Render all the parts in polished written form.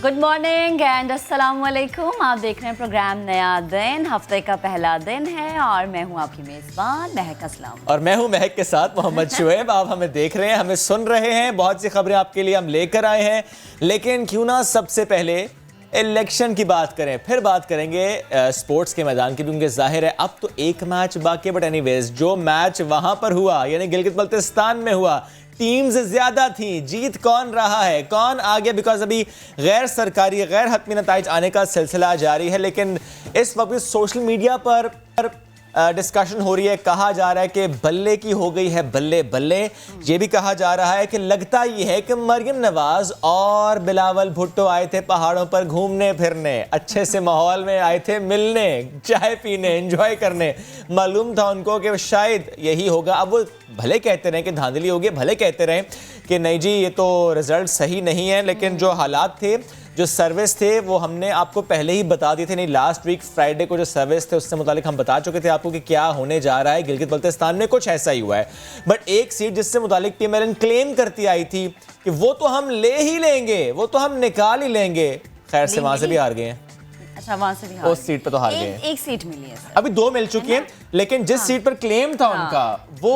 Good morning and अस्सलाम वालेकुम। आप देख रहे हैं प्रोग्राम नया दिन, हफ्ते का पहला दिन है और मैं हूं आपकी मेज़बान महक असलम और मैं हूं महक के साथ मोहम्मद शुएब। आप हमें देख रहे हैं, हमें सुन रहे हैं, बहुत सी खबरें आपके लिए हम लेकर आए हैं। लेकिन क्यों ना सबसे पहले इलेक्शन की बात करें, फिर बात करेंगे स्पोर्ट्स के मैदान की, क्योंकि जाहिर है अब तो एक मैच बाकी है। बट एनीवेज, जो मैच वहां पर हुआ यानी गिलगित बल्तिस्तान में हुआ, टीम्स ज्यादा थी, जीत कौन रहा है, कौन आ गया, बिकॉज अभी गैर सरकारी गैर हतमी नताइज आने का सिलसिला जारी है। लेकिन इस वक्त सोशल मीडिया पर डिस्कशन हो रही है, कहा जा रहा है कि बल्ले की हो गई है बल्ले बल्ले। ये भी कहा जा रहा है कि लगता ये है कि मरियम नवाज और बिलावल भुट्टो आए थे पहाड़ों पर घूमने फिरने, अच्छे से माहौल में आए थे मिलने, चाय पीने, एंजॉय करने। मालूम था उनको कि शायद यही होगा। अब वो भले कहते रहे कि धांधली होगी, भले कहते रहे कि नहीं जी ये तो रिजल्ट सही नहीं है, लेकिन जो हालात थे, जो सर्विस थे, वो हमने आपको पहले ही बता दिए थे। नहीं, लास्ट वीक फ्राइडे को जो सर्विस थे उससे मुतालिक हम बता चुके थे आपको कि क्या होने जा रहा है। गिलगित बल्तिस्तान में कुछ ऐसा ही हुआ है। बट एक सीट जिससे मुतालिक पीएमएलएन क्लेम करती आई थी कि वो तो हम ले ही लेंगे, वो तो हम निकाल ही लेंगे, खैर से वहां से भी हार गए हैं। अच्छा, वहां से भी हार, उस सीट पर तो हार गए। एक सीट मिली है सर। अभी 2 मिल चुकी हैं, लेकिन जिस सीट पर क्लेम था उनका वो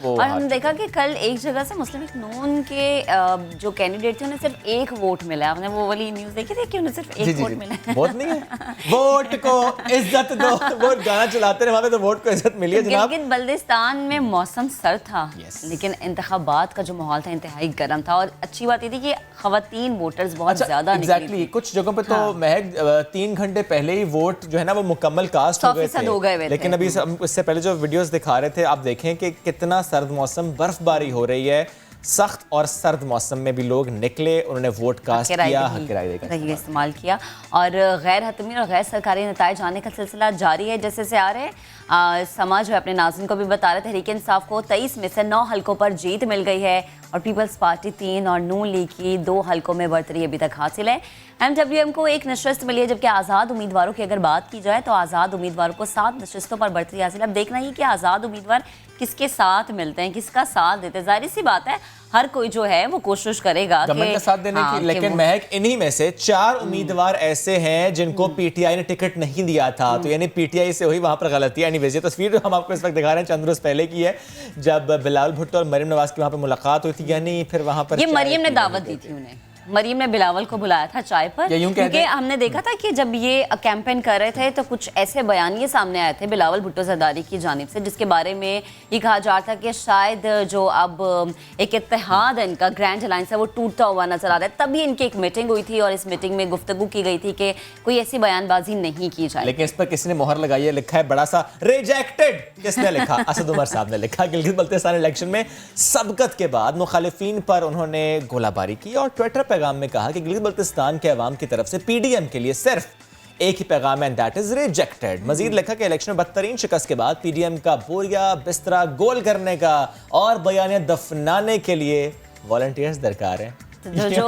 और हमने देखा कि कल एक जगह से मुस्लिम लीग नून के जो कैंडिडेट थे उन्हें सिर्फ एक वोट मिला। आपने वो वाली न्यूज़ देखी थी कि उन्हें सिर्फ एक वोट मिला है। वोट नहीं है, वोट को इज्जत दो। वो गाना चलाते रहे वहां पे, तो वोट को इज्जत मिली है जनाब। गिलगित बल्तिस्तान में मौसम सर्द था, लेकिन इंतखाबात का जो माहौल था इंतहाई गर्म था। और अच्छी बात ये थी कि खवातीन वोटर्स बहुत ज्यादा एग्जैक्टली कुछ जगहों पे तो महज 3 घंटे पहले ही वोट जो है ना वो मुकम्मल कास्ट हो गए थे। लेकिन अभी इससे पहले जो वीडियोस दिखा रहे थे, आप देखें कि कितना सर्द मौसम, बर्फबारी हो रही है। सख्त और सर्द मौसम में भी लोग निकले, उन्होंने वोट कास्ट किया, हक राय का इस्तेमाल किया। और गैर हतमी और गैर सरकारी नताइज आने का सिलसिला जारी है। जैसे से आ रहे हैं, समाज अपने नाज़रीन को भी बता रहे थे, तहरीक इंसाफ को 23 में से 9 हल्कों पर जीत मिल गई है और पीपल्स पार्टी 3 और नून लीग की 2 हल्कों में बढ़तरी अभी तक हासिल है। MWM को 1 नशस्त मिली है, जबकि आज़ाद उम्मीदवारों की अगर बात की जाए तो आज़ाद उम्मीदवारों को 7 नशस्तों पर बढ़तरी हासिल है। अब देखना ही कि आज़ाद उम्मीदवार किसके साथ मिलते हैं, किसका साथ देते हैं। जाहिर सी बात है हर कोई जो है वो कोशिश करेगा गवर्नमेंट का साथ देने की, लेकिन महक इन्हीं में से 4 उम्मीदवार ऐसे हैं जिनको पीटीआई ने टिकट नहीं दिया था, तो यानी पीटीआई से हुई वहां पर गलती। एनीवेज, ये तस्वीर जो हम आपको इस वक्त दिखा रहे हैं चंद रोज पहले की है, जब बिलावल भुट्टो और मरियम नवाज की वहां पर मुलाकात हुई थी। यानी फिर वहां पर ये मरियम ने दावत दी थी, उन्हें मरियम ने बिलावल को बुलाया था चाय पर, क्योंकि हमने देखा था कि जब ये कैंपेन कर रहे थे तो कुछ ऐसे बयानिए सामने आए थे बिलावल भुट्टो जरदारी की जानिब से, जिसके बारे में ये कहा जा रहा था कि शायद जो अब एक इत्तेहाद है इनका, ग्रैंड अलायंस है, वो टूटता हुआ नजर आ रहा है। तभी इनकी एक मीटिंग हुई थी और इस मीटिंग में गुफ्तगू की गई थी कि कोई ऐसी बयानबाजी नहीं की जाए। लेकिन इस पर किसी ने मोहर लगाई है, लिखा है बड़ा सा रिजेक्टेड। किसने लिखा? असद उमर साहब ने लिखा। गिलगित बल्तिस्तान इलेक्शन में सबकत के बाद मुखालिफिन पर उन्होंने गोलाबारी की और ट्विटर पैगाम में कहा कि गिलगित बल्तिस्तान के अवाम की तरफ से पीडीएम के लिए सिर्फ एक ही पैगाम है, दैट इज रिजेक्टेड। मजीद लिखा कि इलेक्शन में बदतरीन शिकस्त के बाद पीडीएम का बोरिया बिस्तरा गोल करने का और बयानियां दफनाने के लिए वॉलंटियर्स दरकार हैं। जो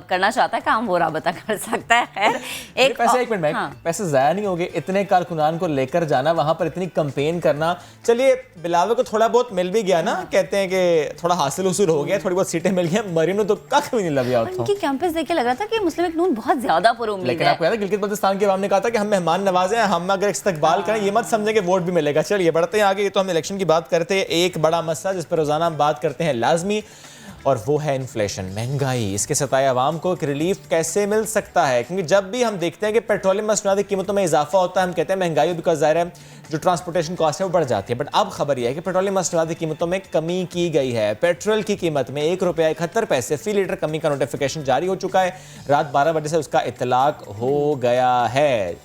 करना चाहता है काम वो राबता कर सकता है। खैर, एक मिनट में पैसे जाया नहीं होंगे, इतने कारकुनान को लेकर जाना, वहां पर इतनी कंपेन करना। चलिए, बिलावल को थोड़ा बहुत मिल भी गया ना, कहते हैं कि थोड़ा हासिल उसूल हो गया, थोड़ी बहुत सीटें मिल गई। मरियम ने तो कख भी नहीं लगा। उनकी कैंपस देख के लग रहा था कि मुस्लिम लीग नून बहुत ज्यादा पुरुम्मीद है। लेकिन आपको याद है गिलगित बल्तिस्तान के अवाम ने कहा था कि हम मेहमान नवाजे हैं, हम अगर इस्तकबाल करें ये मत समझें कि वोट भी मिलेगा। चलिए बढ़ते हैं आगे। ये तो हम इलेक्शन की बात करते हैं, एक बड़ा मसला जिस पर रोजाना हम बात करते हैं लाजमी, और वो है इन्फ्लेशन, महंगाई। इसके सताए आवाम को एक रिलीफ कैसे मिल सकता है? क्योंकि जब भी हम देखते हैं कि पेट्रोलियम मसनूआत की कीमतों में इजाफा होता है, हम कहते हैं महंगाई, बिकॉज ज़ाहिर है जो ट्रांसपोर्टेशन कॉस्ट है वो बढ़ जाती है। बट अब खबर यह है कि पेट्रोलियम मसनूआत की कीमतों में कमी की गई है। पेट्रोल की कीमत में 1 रुपया 71 पैसे फी लीटर कमी का नोटिफिकेशन जारी हो चुका है। रात 12 बजे से उसका इतलाक हो गया है।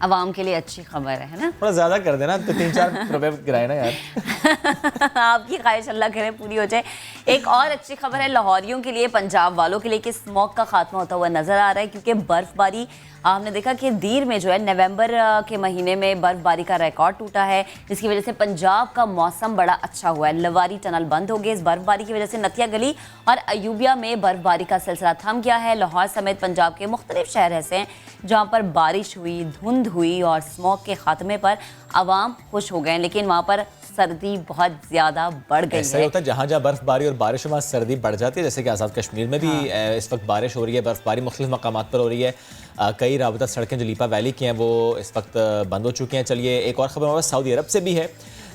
अवाम के लिए अच्छी खबर है ना? थोड़ा ज्यादा कर देना, तो 3-4 रुपए गिराए ना यार। आपकी ख्वाहिश अल्लाह करे पूरी हो जाए। एक और अच्छी खबर है लाहौरियों के लिए, पंजाब वालों के लिए, कि स्मॉग का खात्मा होता हुआ नजर आ रहा है, क्योंकि बर्फबारी हमने देखा कि दीर में जो है नवंबर के महीने में बर्फबारी का रिकॉर्ड टूटा है, जिसकी वजह से पंजाब का मौसम बड़ा अच्छा हुआ है। लवारी टनल बंद हो गए इस बर्फबारी की वजह से। नतिया गली और अयूबिया में बर्फबारी का सिलसिला थम गया है। लाहौर समेत पंजाब के मुख्तलिफ शहर ऐसे हैं जहाँ पर बारिश हुई, धुंध हुई और स्मॉग के खात्मे पर आवाम खुश हो गए हैं, लेकिन वहाँ पर सर्दी बहुत ज़्यादा बढ़ गई ऐसा ही है। होता है जहाँ जहाँ बर्फबारी और बारिश में सर्दी बढ़ जाती है, जैसे कि आज़ाद कश्मीर में भी इस वक्त बारिश हो रही है, बर्फबारी मुख्तलिफ मकामात पर हो रही है। कई राबता सड़कें जो लीपा वैली की हैं वो इस वक्त बंद हो चुकी हैं। चलिए एक और ख़बर हमारे पास सऊदी अरब से भी है।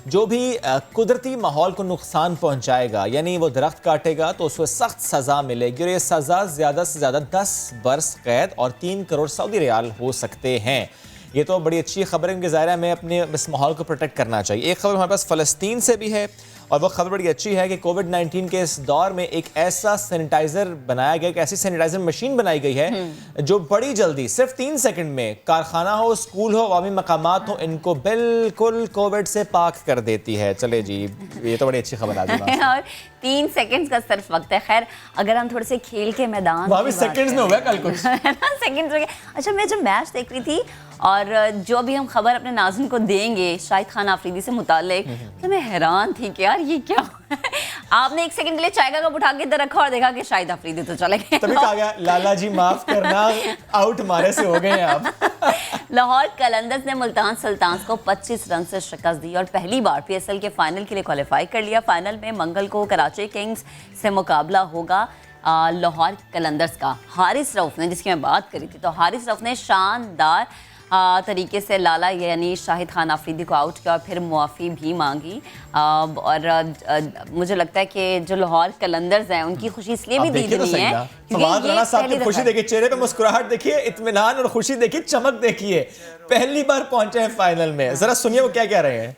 जो भी कुदरती माहौल को नुकसान पहुँचाएगा, यानी वो दरख्त काटेगा तो उसको सख्त सज़ा मिलेगी, और ये सज़ा ज़्यादा से ज़्यादा 10 बरस कैद और 3 करोड़ सऊदी रियाल हो सकते हैं। ये तो बड़ी अच्छी खबर है, क्योंकि ज़ाहिर है हमें अपने इस माहौल को प्रोटेक्ट करना चाहिए। एक खबर हमारे पास फ़लस्तीन से भी है, और वो खबर बड़ी अच्छी है कि कोविड-19 के इस दौर में एक ऐसा सैनिटाइज़र बनाया गया, एक ऐसी सैनिटाइज़र मशीन बनाई गई है जो बड़ी जल्दी सिर्फ 3 सेकंड में कारखाना हो, स्कूल हो, अवामी मकामात हो, इनको बिल्कुल कोविड से पाक कर देती है। चले जी, ये तो बड़ी अच्छी खबर आ गई। और 3 सेकंड्स का सिर्फ वक्त है। खैर, अगर हम थोड़े से खेल के मैदान वहाँ भी सेकंड्स में हो गया कल कुछ। सेकंड्स में। अच्छा, मैं जब मैच देख रही थी और जो भी हम खबर अपने नाज़रीन को देंगे शाहिद खान आफरीदी से मुतालिक, तो मैं हैरान थी कि यार ये क्या हुआ है? आपने 1 सेकंड के लिए चाय का कप उठा के इधर रखा और देखा कि शाहिद आफरीदी तो चले गए। तभी कहा गया लाला जी माफ करना, आउट मारे से हो गए हैं आप। लाहौर कलंदर्स ने मुल्तान सुल्तान्स को 25 रन से शिकस्त दी और पहली बार पीएसएल के फाइनल के लिए क्वालिफाई कर लिया। फाइनल में मंगल को कराची किंग्स से मुकाबला होगा लाहौर कलंदर्स का। हारिस रऊफ ने, जिसकी मैं बात करी थी, तो हारिस रऊफ ने शानदार तरीके से लाला यानी शाहिद खान आफरीदी को आउट किया और फिर मुआफ़ी भी मांगी। और मुझे लगता है कि जो लाहौर कलंदर्स हैं उनकी खुशी इसलिए भी दी नहीं है फवाद राना साहब की खुशी देखिए, चेहरे पे मुस्कुराहट देखिए, इत्मीनान और खुशी देखिए, चमक देखिए। पहली बार पहुंचे हैं फाइनल में। जरा सुनिए वो क्या कह रहे हैं।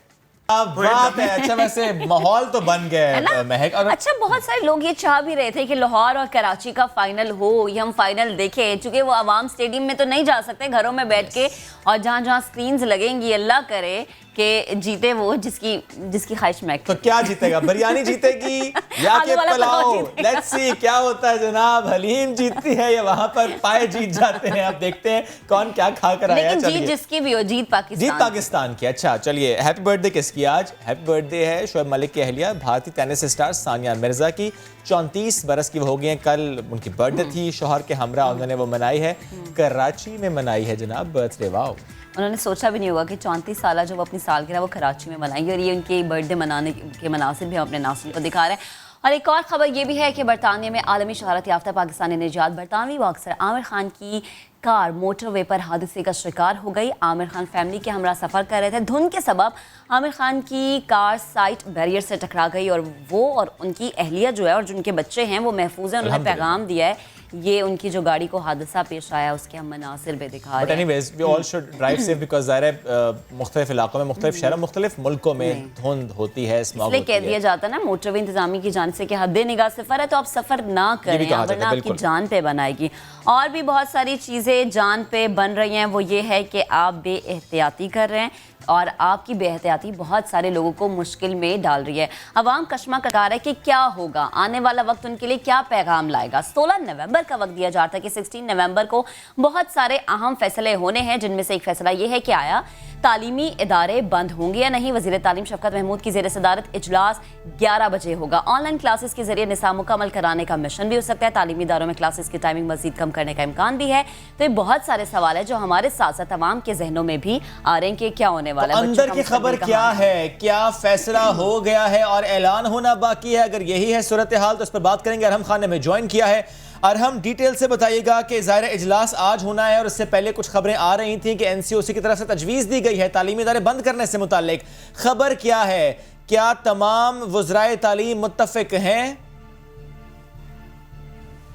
बात है। अच्छा, वैसे माहौल तो बन गया है महक। अच्छा, बहुत सारे लोग ये चाह भी रहे थे कि लाहौर और कराची का फाइनल हो, ये हम फाइनल देखें, चूंकि वो अवाम स्टेडियम में तो नहीं जा सकते, घरों में बैठ के, और जहाँ जहाँ स्क्रीन्स लगेंगी, अल्लाह करे कि जीते वो जिसकी ख्वाहिश में। तो क्या जीतेगा? बिरयानी जीतेगी या के पुलाव? लेट्स सी क्या होता है जनाब। हलीम जीतती है या वहां पर पाए जीत जाते हैं। आप देखते हैं कौन क्या खा कर आया। लेकिन जीत जिसकी भी हो, जीत पाकिस्तान की। अच्छा चलिए, हैप्पी बर्थडे किसकी आज? हैप्पी बर्थडे है शोएब मलिक की अहलिया भारतीय टेनिस स्टार सानिया मिर्जा की। 34 बरस की वो हो गई हैं। कल उनकी बर्थडे थी, शोहर के हमरा उन्होंने वो मनाई है, कराची में मनाई है जनाब बर्थडे। वाओ, उन्होंने सोचा भी नहीं होगा कि 34 साल जो वो अपनी सालगिरह वो कराची में मनाएंगे, और ये उनके बर्थडे मनाने के मनासिब भी हम अपने नाज़रीन को दिखा रहे हैं। और एक और ख़बर ये भी है कि बरतानिया में आलमी शहरत याफ्ता पाकिस्तानी निजात बरतानवी बॉक्सर आमिर खान की कार मोटरवे पर हादसे का शिकार हो गई। आमिर खान फैमिली के हमरा सफ़र कर रहे थे। धुंध के सबब आमिर खान की कार साइड बैरियर से टकरा गई और वो और उनकी अहलिया जो है और जिनके बच्चे हैं वो महफूज हैं। उन्होंने पैगाम दिया है। ये उनकी जो गाड़ी को हादसा पेश आया उसके हम मनासिर भी दिखा रहे हैं। But anyways we all should drive safe, because ज़ाहिर है मुख्तलिफ इलाकों में, मुख्तलिफ शहरों, मुख्तलिफ मुल्कों में धुंध होती है, स्मॉग इसलिए कह दिया जाता है ना मोटरवे इंतजामी की जानिब से कि हद निगाह सफ़र है तो आप सफ़र ना करें, वरना आपकी जान पे बनाएगी। और भी बहुत सारी चीज़ें जान पे बन रही हैं, वो ये है कि आप बेएहतियाती कर रहे हैं और आपकी बेहतियाती बहुत सारे लोगों को मुश्किल में डाल रही है। अवाम कश्मा कतार है कि क्या होगा, आने वाला वक्त उनके लिए क्या पैगाम लाएगा। 16 नवंबर का वक्त दिया जाता है कि 16 नवंबर को बहुत सारे अहम फैसले होने हैं, जिनमें से एक फैसला ये है कि आया तालीमी इदारे बंद होंगे या नहीं। वज़ीर तालीम शफ़क़त महमूद की ज़ेर सदारत इजलास 11 बजे होगा। ऑनलाइन क्लासेस के जरिए निसाब मुकम्मल कराने का मिशन भी हो सकता है। तालीमी इदारों में क्लासेस की टाइमिंग मज़ीद कम करने का इम्कान भी है। तो ये बहुत सारे सवाल है जो हमारे साथ साथ तमाम के जहनों में भी आ रहे हैं कि क्या होने वाला है। अंदर की खबर क्या है, क्या फैसला हो गया है और ऐलान होना बाकी है? अगर यही है सूरत हाल तो इस पर बात करेंगे। अरहम खान ने हमें ज्वाइन किया है। अरहम, डिटेल से बताइएगा कि ज़ाहिर इजलास आज होना है और इससे पहले कुछ खबरें आ रही थी कि एनसीओसी की तरफ से तजवीज़ दी गई है तालीमी इदारे बंद करने से मुताल्लिक। खबर क्या है? क्या तमाम वज़राए तालीम मुत्तफ़िक हैं?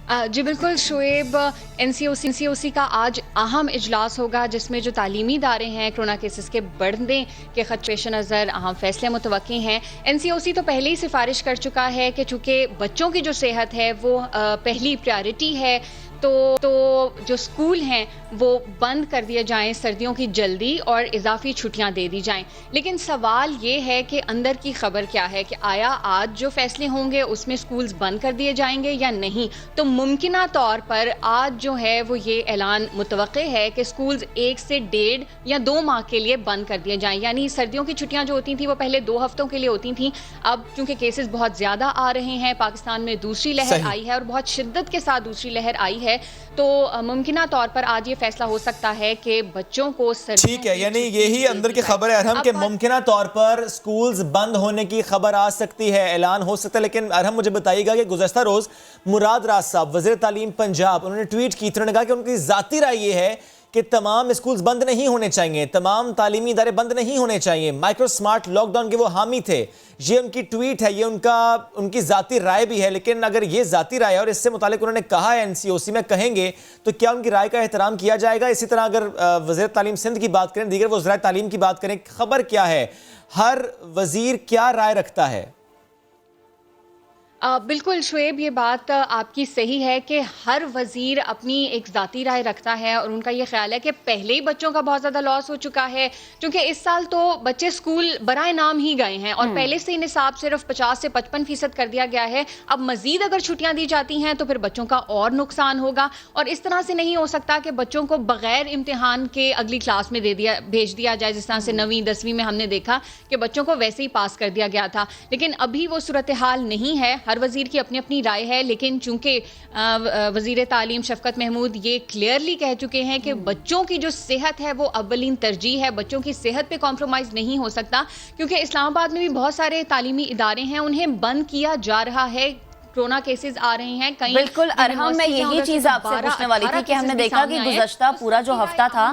जी बिल्कुल शोएब, एनसीओसी का आज अहम इजलास होगा जिसमें जो तालीमी इदारे हैं कोरोना केसेस के बढ़ने के खत पेश नज़र अहम फैसले मुतवक्की हैं। एनसीओसी तो पहले ही सिफारिश कर चुका है कि चूँकि बच्चों की जो सेहत है वो पहली प्रायोरिटी है, तो जो स्कूल हैं वो बंद कर दिए जाएं सर्दियों की जल्दी और इजाफी छुट्टियां दे दी जाएं। लेकिन सवाल ये है कि अंदर की खबर क्या है कि आया आज जो फैसले होंगे उसमें स्कूल्स बंद कर दिए जाएंगे या नहीं। तो मुमकिना तौर पर आज जो है वो ये ऐलान मुतवक्के है कि स्कूल्स 1 से 1.5 या 2 माह के लिए बंद कर दिए जाएं। यानी सर्दियों की छुट्टियां जो होती थी वो पहले 2 हफ्तों के लिए होती थी, अब क्योंकि केसेस बहुत ज़्यादा आ रहे हैं, पाकिस्तान में दूसरी लहर आई है और बहुत शिद्दत के साथ दूसरी लहर आई है, है, तो मुमकिना तौर पर आज ये फैसला हो सकता है कि बच्चों को ठीक है, यानी यही अंदर की खबर है अरहम, के मुमकिना तौर पर स्कूल्स बंद होने की खबर आ सकती है, ऐलान हो सकता है। लेकिन अरहम मुझे बताइएगा कि गुज़श्ता रोज मुराद राज साहब वज़ीर तालीम पंजाब, उन्होंने ट्वीट की, उन्होंने कहा कि उनकी ज़ाती राय ये है कि तमाम स्कूल्स बंद नहीं होने चाहिए, तमाम तालीमी इदारे बंद नहीं होने चाहिए। माइक्रो स्मार्ट लॉकडाउन के वो हामी थे। ये उनकी ट्वीट है, ये उनकी ज़ाती राय भी है। लेकिन अगर ये ज़ाती राय है और इससे मुतालिक उन्होंने कहा है NCOC में कहेंगे, तो क्या उनकी राय का एहतराम किया जाएगा? इसी तरह अगर वज़ीर तालीम सिंध की बात करें, दीगर वज़राए तालीम की बात करें, खबर क्या है, हर वज़ीर क्या राय रखता है? बिल्कुल शुएब, ये बात आपकी सही है कि हर वज़ीर अपनी एक ज़ाती राय रखता है और उनका ये ख्याल है कि पहले ही बच्चों का बहुत ज़्यादा लॉस हो चुका है, क्योंकि इस साल तो बच्चे स्कूल बराए नाम ही गए हैं और पहले से ही निसाब सिर्फ 50 से 55% कर दिया गया है। अब मज़ीद अगर छुट्टियां दी जाती हैं तो फिर बच्चों का और नुकसान होगा और इस तरह से नहीं हो सकता कि बच्चों को बग़ैर इम्तिहान के अगली क्लास में भेज दिया जाए, जिस तरह से 9वीं 10वीं में हमने देखा कि बच्चों को वैसे ही पास कर दिया गया था। लेकिन अभी वो सूरत हाल नहीं है। हर वज़ीर की अपनी अपनी राय है, लेकिन चूंकि वज़ीर तालीम शफ़क़त महमूद ये क्लियरली कह चुके हैं कि बच्चों की जो सेहत है वो अव्वलीन तरजीह है, बच्चों की सेहत पे कॉम्प्रोमाइज़ नहीं हो सकता, क्योंकि इस्लामाबाद में भी बहुत सारे तालीमी इदारे हैं, उन्हें बंद किया जा रहा है। कोरोना केसेस आ रहे हैं कहीं। बिल्कुल अरहम, मैं यही चीज आपसे पूछने वाली थी कि हमने देखा कि गुज़श्ता पूरा जो हफ्ता था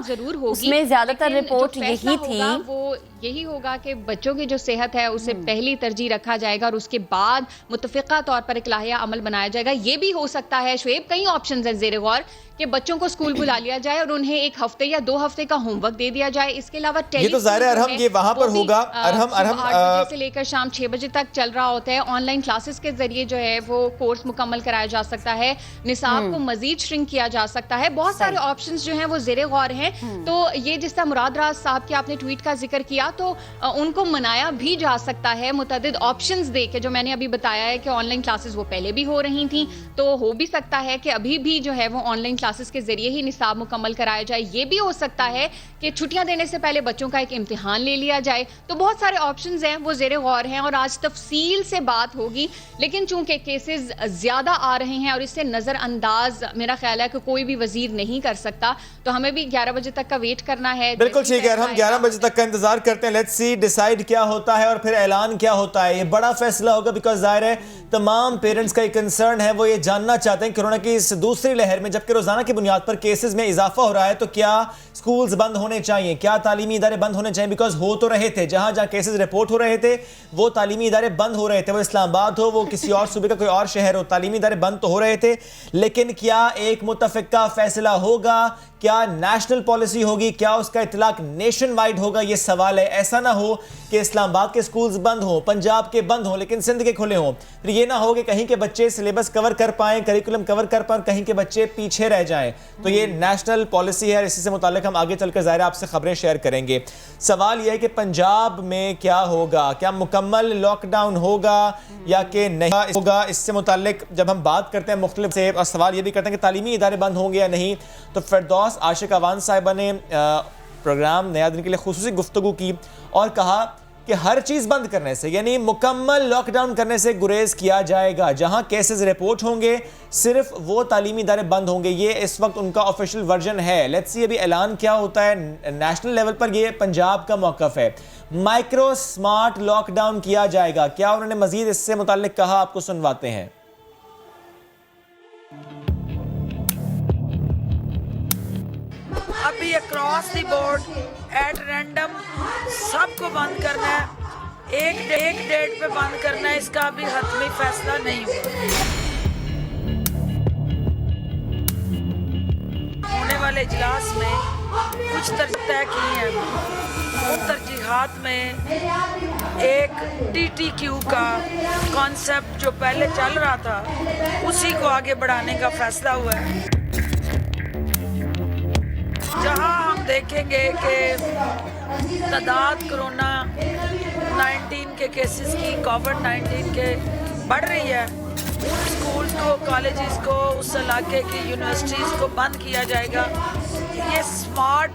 उसमें ज्यादातर रिपोर्ट यही थी, वो यही होगा कि बच्चों की जो सेहत है उसे पहली तरजीह रखा जाएगा और उसके बाद मुतफ़िक़ा तौर पर इक्लाहिया अमल बनाया जाएगा। ये भी हो सकता है शुएब, कई ऑप्शंस हैं ज़ेरे गौर, कि बच्चों को स्कूल बुला लिया जाए और उन्हें 1 हफ्ते या 2 हफ्ते का होमवर्क दे दिया जाए। इसके अलावा ये तो ज़ाहिर है अरहम, ये वहां पर होगा। अरहम 8 बजे से लेकर शाम 6 बजे तक चल रहा होता है। ऑनलाइन क्लासेस के जरिए जो है वो कोर्स मुकम्मल कराया जा सकता है, निसाब को मजीद श्रिंक किया जा सकता है। बहुत सारे ऑप्शंस जो हैं वो ज़ेरे गौर हैं। तो ये जिस तरह मुराद राज साहब के आपने ट्वीट का जिक्र किया, तो उनको मनाया भी जा सकता है मुतअद्दिद ऑप्शंस दे के। जो मैंने अभी बताया है कि ऑनलाइन क्लासेस वो पहले भी हो रही थी, तो हो भी सकता है कि अभी भी जो है वो ऑनलाइन क्लासेस के जरिए ही निसाब मुकम्मल कराया जाए। ये भी हो सकता है कि छुट्टियां देने से पहले बच्चों का एक इम्तिहान ले लिया जाए। तो बहुत सारे ऑप्शंस हैं, वो ज़ेरे गौर हैं और आज तफसील से बात होगी। लेकिन चूंकि केसेस ज्यादा आ रहे हैं और इससे नजरअंदाज मेरा ख्याल है कि कोई भी वजीर नहीं कर सकता, तो हमें भी 11 बजे तक का वेट करना है। बिल्कुल ठीक है, हम 11 बजे तक का इंतजार करते हैं। लेट्स सी डिसाइड क्या होता है और फिर ऐलान क्या होता है। ये बड़ा फैसला होगा, बिकॉज जाहिर है तमाम पेरेंट्स का एक कंसर्न है, वो ये जानना चाहते हैं कोरोना की इस दूसरी लहर में जबकि रोजाना की बुनियाद पर केसेस में इजाफा हो रहा है, तो क्या स्कूल्स बंद होने चाहिए, क्या तालीमी इदारे बंद होने चाहिए? बिकॉज हो तो रहे थे, जहां जहां केसेस रिपोर्ट हो रहे थे वो तालीमी इदारे बंद हो रहे थे, वो इस्लामाबाद हो, वो किसी और सूबे का कोई और शहर हो, तालीमी इदारे बंद तो हो रहे थे। लेकिन क्या एक मुतफ़िक़ा फैसला होगा, क्या नेशनल पॉलिसी होगी, क्या उसका इतलाक नेशन वाइड होगा? ये सवाल है। ऐसा ना हो कि इस्लामाबाद के स्कूल्स बंद हो, पंजाब के बंद हो, लेकिन सिंध के खुले हों। फिर ये ना हो कि कहीं के बच्चे सिलेबस कवर कर पाएं, करिकुलम कवर कर पाएं, कहीं के बच्चे पीछे रह जाएं। तो ये नेशनल पॉलिसी है और इसी से मुताल्लिक हम आगे चलकर ज़ाहिर आपसे खबरें शेयर करेंगे। सवाल यह है कि पंजाब में क्या होगा, क्या मुकम्मल लॉकडाउन होगा या कि नहीं होगा? इससे मुताल्लिक जब हम बात करते हैं मुख्तलिफ से और सवाल ये भी करते हैं कि तालीमी इदारे बंद होंगे या नहीं, तो फिरदौस आशिक अवान साहिबा ने प्रोग्राम नया दिन के लिए खुसूसी गुफ्तगू की और कहा कि हर चीज़ बंद करने से, यानी मुकम्मल लॉकडाउन करने से गुरेज किया जाएगा। जहां केसेस रिपोर्ट होंगे सिर्फ वो तालीमी इदारे बंद होंगे। ये इस वक्त उनका ऑफिशियल वर्जन है। लेट्स सी अभी ऐलान क्या होता है नेशनल लेवल पर। ये पंजाब का मौक़िफ़ है, माइक्रो स्मार्ट लॉकडाउन किया जाएगा। क्या उन्होंने मजीद इससे मुताल्लिक कहा, आपको सुनवाते हैं। अभी across the board at random सबको बंद करना है, एक डेट पे बंद करना है, इसका अभी हतमी फैसला नहीं हुआ। होने वाले इजलास में कुछ तय किए हैं। उन तरजीहात में एक TTQ का कॉन्सेप्ट जो पहले चल रहा था उसी को आगे बढ़ाने का फैसला हुआ है, जहां हम देखेंगे कि तादाद कोरोना 19 के केसेस की, कोविड-19 के बढ़ रही है। उन स्कूल्स को, कॉलेजेस को, उस इलाके की यूनिवर्सिटीज़ को बंद किया जाएगा। ये स्मार्ट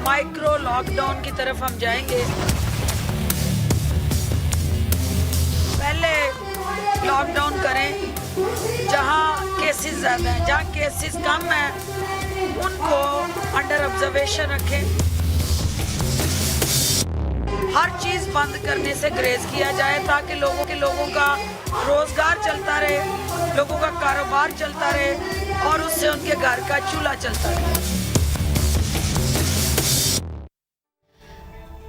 माइक्रो लॉकडाउन की तरफ हम जाएंगे। पहले लॉकडाउन करें जहां केसेस केसेस ज़्यादा हैं, जहाँ केसेस कम हैं उनको अंडर ऑब्जर्वेशन रखें। हर चीज़ बंद करने से ग्रेज किया जाए ताकि लोगों का रोजगार चलता रहे, लोगों का कारोबार चलता रहे और उससे उनके घर का चूल्हा चलता रहे।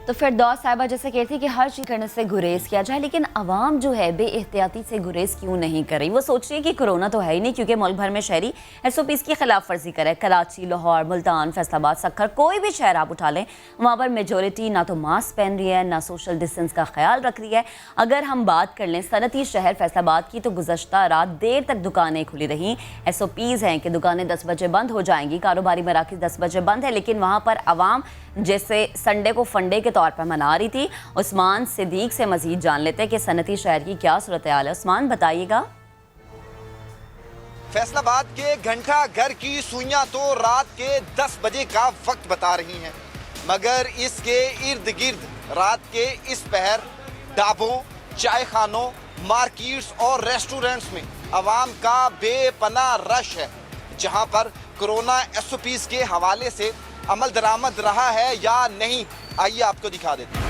तो फिरदौस साहिबा जैसे कहती है कि हर चीज़ करने से गुरेज किया जाए, लेकिन आवाम जो है बेएहतियाती से गुरेज क्यों नहीं कर रही? वो सोच रही है कि कोरोना तो है ही नहीं, क्योंकि मुल्क भर में शहरी SOPs की खिलाफ वर्जी करे। कराची, लाहौर, मुल्तान, फैसलाबाद, सक्खर, कोई भी शहर आप उठा लें, वहाँ पर मेजोरिटी ना तो मास्क पहन रही है, ना सोशल डिस्टेंस का ख्याल रख रही है। अगर हम बात कर लें सनती शहर फैसलाबाद की, तो गुज़श्ता रात देर तक दुकानें खुली रहीं। SOPs हैं कि दुकानें 10 बजे बंद हो जाएंगी, कारोबारी मराकज़ 10 बजे बंद है, लेकिन वहाँ पर आवाम जैसे संडे को फंडे के तौर पर मना रही थी। उस्मान सिद्दीक से मजीद जान लेते हैं कि सनती शहर की क्या सूरत हाल है। उस्मान, बताइएगा। फैसलाबाद के घंटा घर की सुइयां तो रात के 10 बजे का वक्त बता रही हैं, मगर इसके इर्द गिर्द रात के इस पहर ढाबों, चाय खानों, मार्केट्स और रेस्टोरेंट्स में आवाम का बेपनाह रश है, जहां पर कोरोना SOPs के हवाले से अमल दरामद रहा है या नहीं, आइए आपको दिखा देते हैं।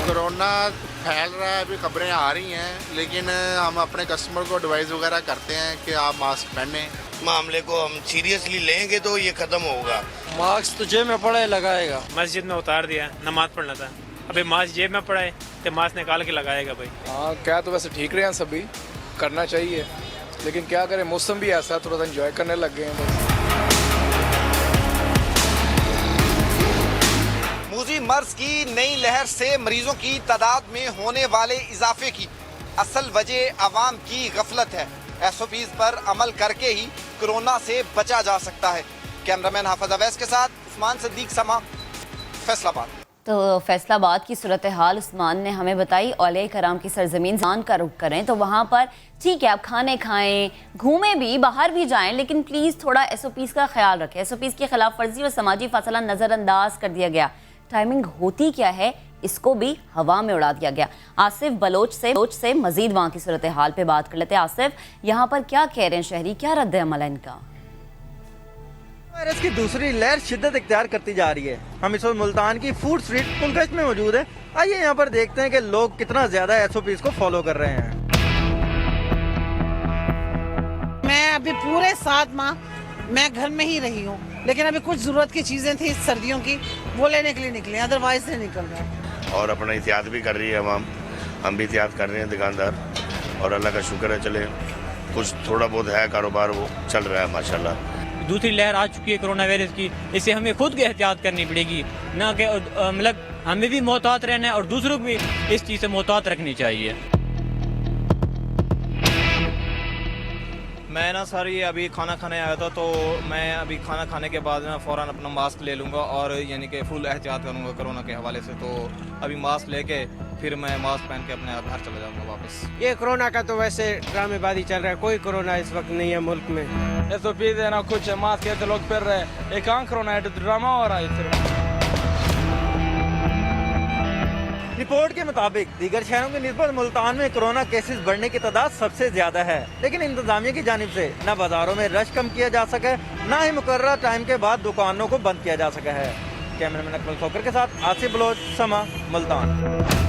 कोरोना फैल रहा है, अभी खबरें आ रही हैं, लेकिन हम अपने कस्टमर को एडवाइस वगैरह करते हैं कि आप मास्क पहनें। मामले को हम सीरियसली लेंगे तो ये खत्म होगा। मास्क तो जेब में पड़ा है, लगाएगा। मस्जिद में उतार दिया, नमाज पढ़ना था, अभी मास्क जेब में पड़ा है तो मास्क निकाल के लगाएगा भाई। हाँ, क्या तो वैसे ठीक रहे हैं, सभी करना चाहिए, लेकिन क्या करें, मौसम भी ऐसा, थोड़ा सा एंजॉय करने लग गए हैं बस। मूजी मर्ज की नई लहर से मरीजों की तादाद में होने वाले इजाफे की असल वजह आवाम की गफलत है। SOPs पर अमल करके ही कोरोना से बचा जा सकता है। कैमरामैन हाफिज अवैस के साथ उस्मान सिद्दीक, समा, फैसलाबाद। तो फैसलाबाद की सूरत हाल उस्मान ने हमें बताई। औलिया कराम की सरजमीन जान का रुख करें तो वहाँ पर ठीक है, आप खाने खाएं, घूमें भी, बाहर भी जाएं, लेकिन प्लीज़ थोड़ा SOPs का ख्याल रखें। SOPs की खिलाफ वर्जी और समाजी फासला नज़रअंदाज कर दिया गया। टाइमिंग होती क्या है, इसको भी हवा में उड़ा दिया गया। आसिफ बलोच से मजीद वहाँ की सूरत हाल पे बात कर लेते हैं। आसिफ, यहाँ पर क्या कह रहे हैं शहरी, क्या रद्द अमल है इनका? वायरस की दूसरी लहर शिद्दत इख्तियार करती जा रही है। हम इस वक्त मुल्तान की फूड स्ट्रीट पुलगश्त में मौजूद है। आइए यहाँ पर देखते हैं कि लोग कितना ज्यादा SOPs को फॉलो कर रहे हैं। मैं अभी पूरे 7 माह मैं घर में ही रही हूँ, लेकिन अभी कुछ जरूरत की चीजें थी सर्दियों की, वो लेने के लिए निकले, अदरवाइज नहीं निकल रहे। और अपना एहतियात भी कर रही है अवाम, हम भी एहतियात कर रहे हैं दुकानदार, और अल्लाह का शुक्र है चले कुछ थोड़ा बहुत है कारोबार वो चल रहा है माशाल्लाह। दूसरी लहर आ चुकी है कोरोना वायरस की, इससे हमें खुद की एहतियात करनी पड़ेगी, ना कि मतलब हमें भी मोहतात रहना है और दूसरों को भी इस चीज़ से मोहतात रखनी चाहिए। मैं ना सर ये अभी खाना खाने आया था, तो मैं अभी खाना खाने के बाद ना फ़ौरन अपना मास्क ले लूँगा और यानी कि फुल एहतियात करूँगा कोरोना के हवाले से। तो अभी मास्क लेके फिर मैं मास्क पहन के अपने घर चला जाऊँगा वापस। ये कोरोना का तो वैसे ड्रामेबाजी चल रहा है, कोई कोरोना इस वक्त नहीं है मुल्क में। SOPs है ना कुछ, मास्क कहते लोग फिर रहे, एक कहाँ कोरोना है, ड्रामा हो रहा है सिर्फ। रिपोर्ट के मुताबिक दीगर शहरों की निस्बत मुल्तान में कोरोना केसेस बढ़ने की तादाद सबसे ज्यादा है, लेकिन इंतजामिया की जानिब से न बाजारों में रश कम किया जा सका, न ही मुकर्रर टाइम के बाद दुकानों को बंद किया जा सका है। कैमरामैन अकमल खोकर के साथ आसिफ बलोच, समा, मुल्तान।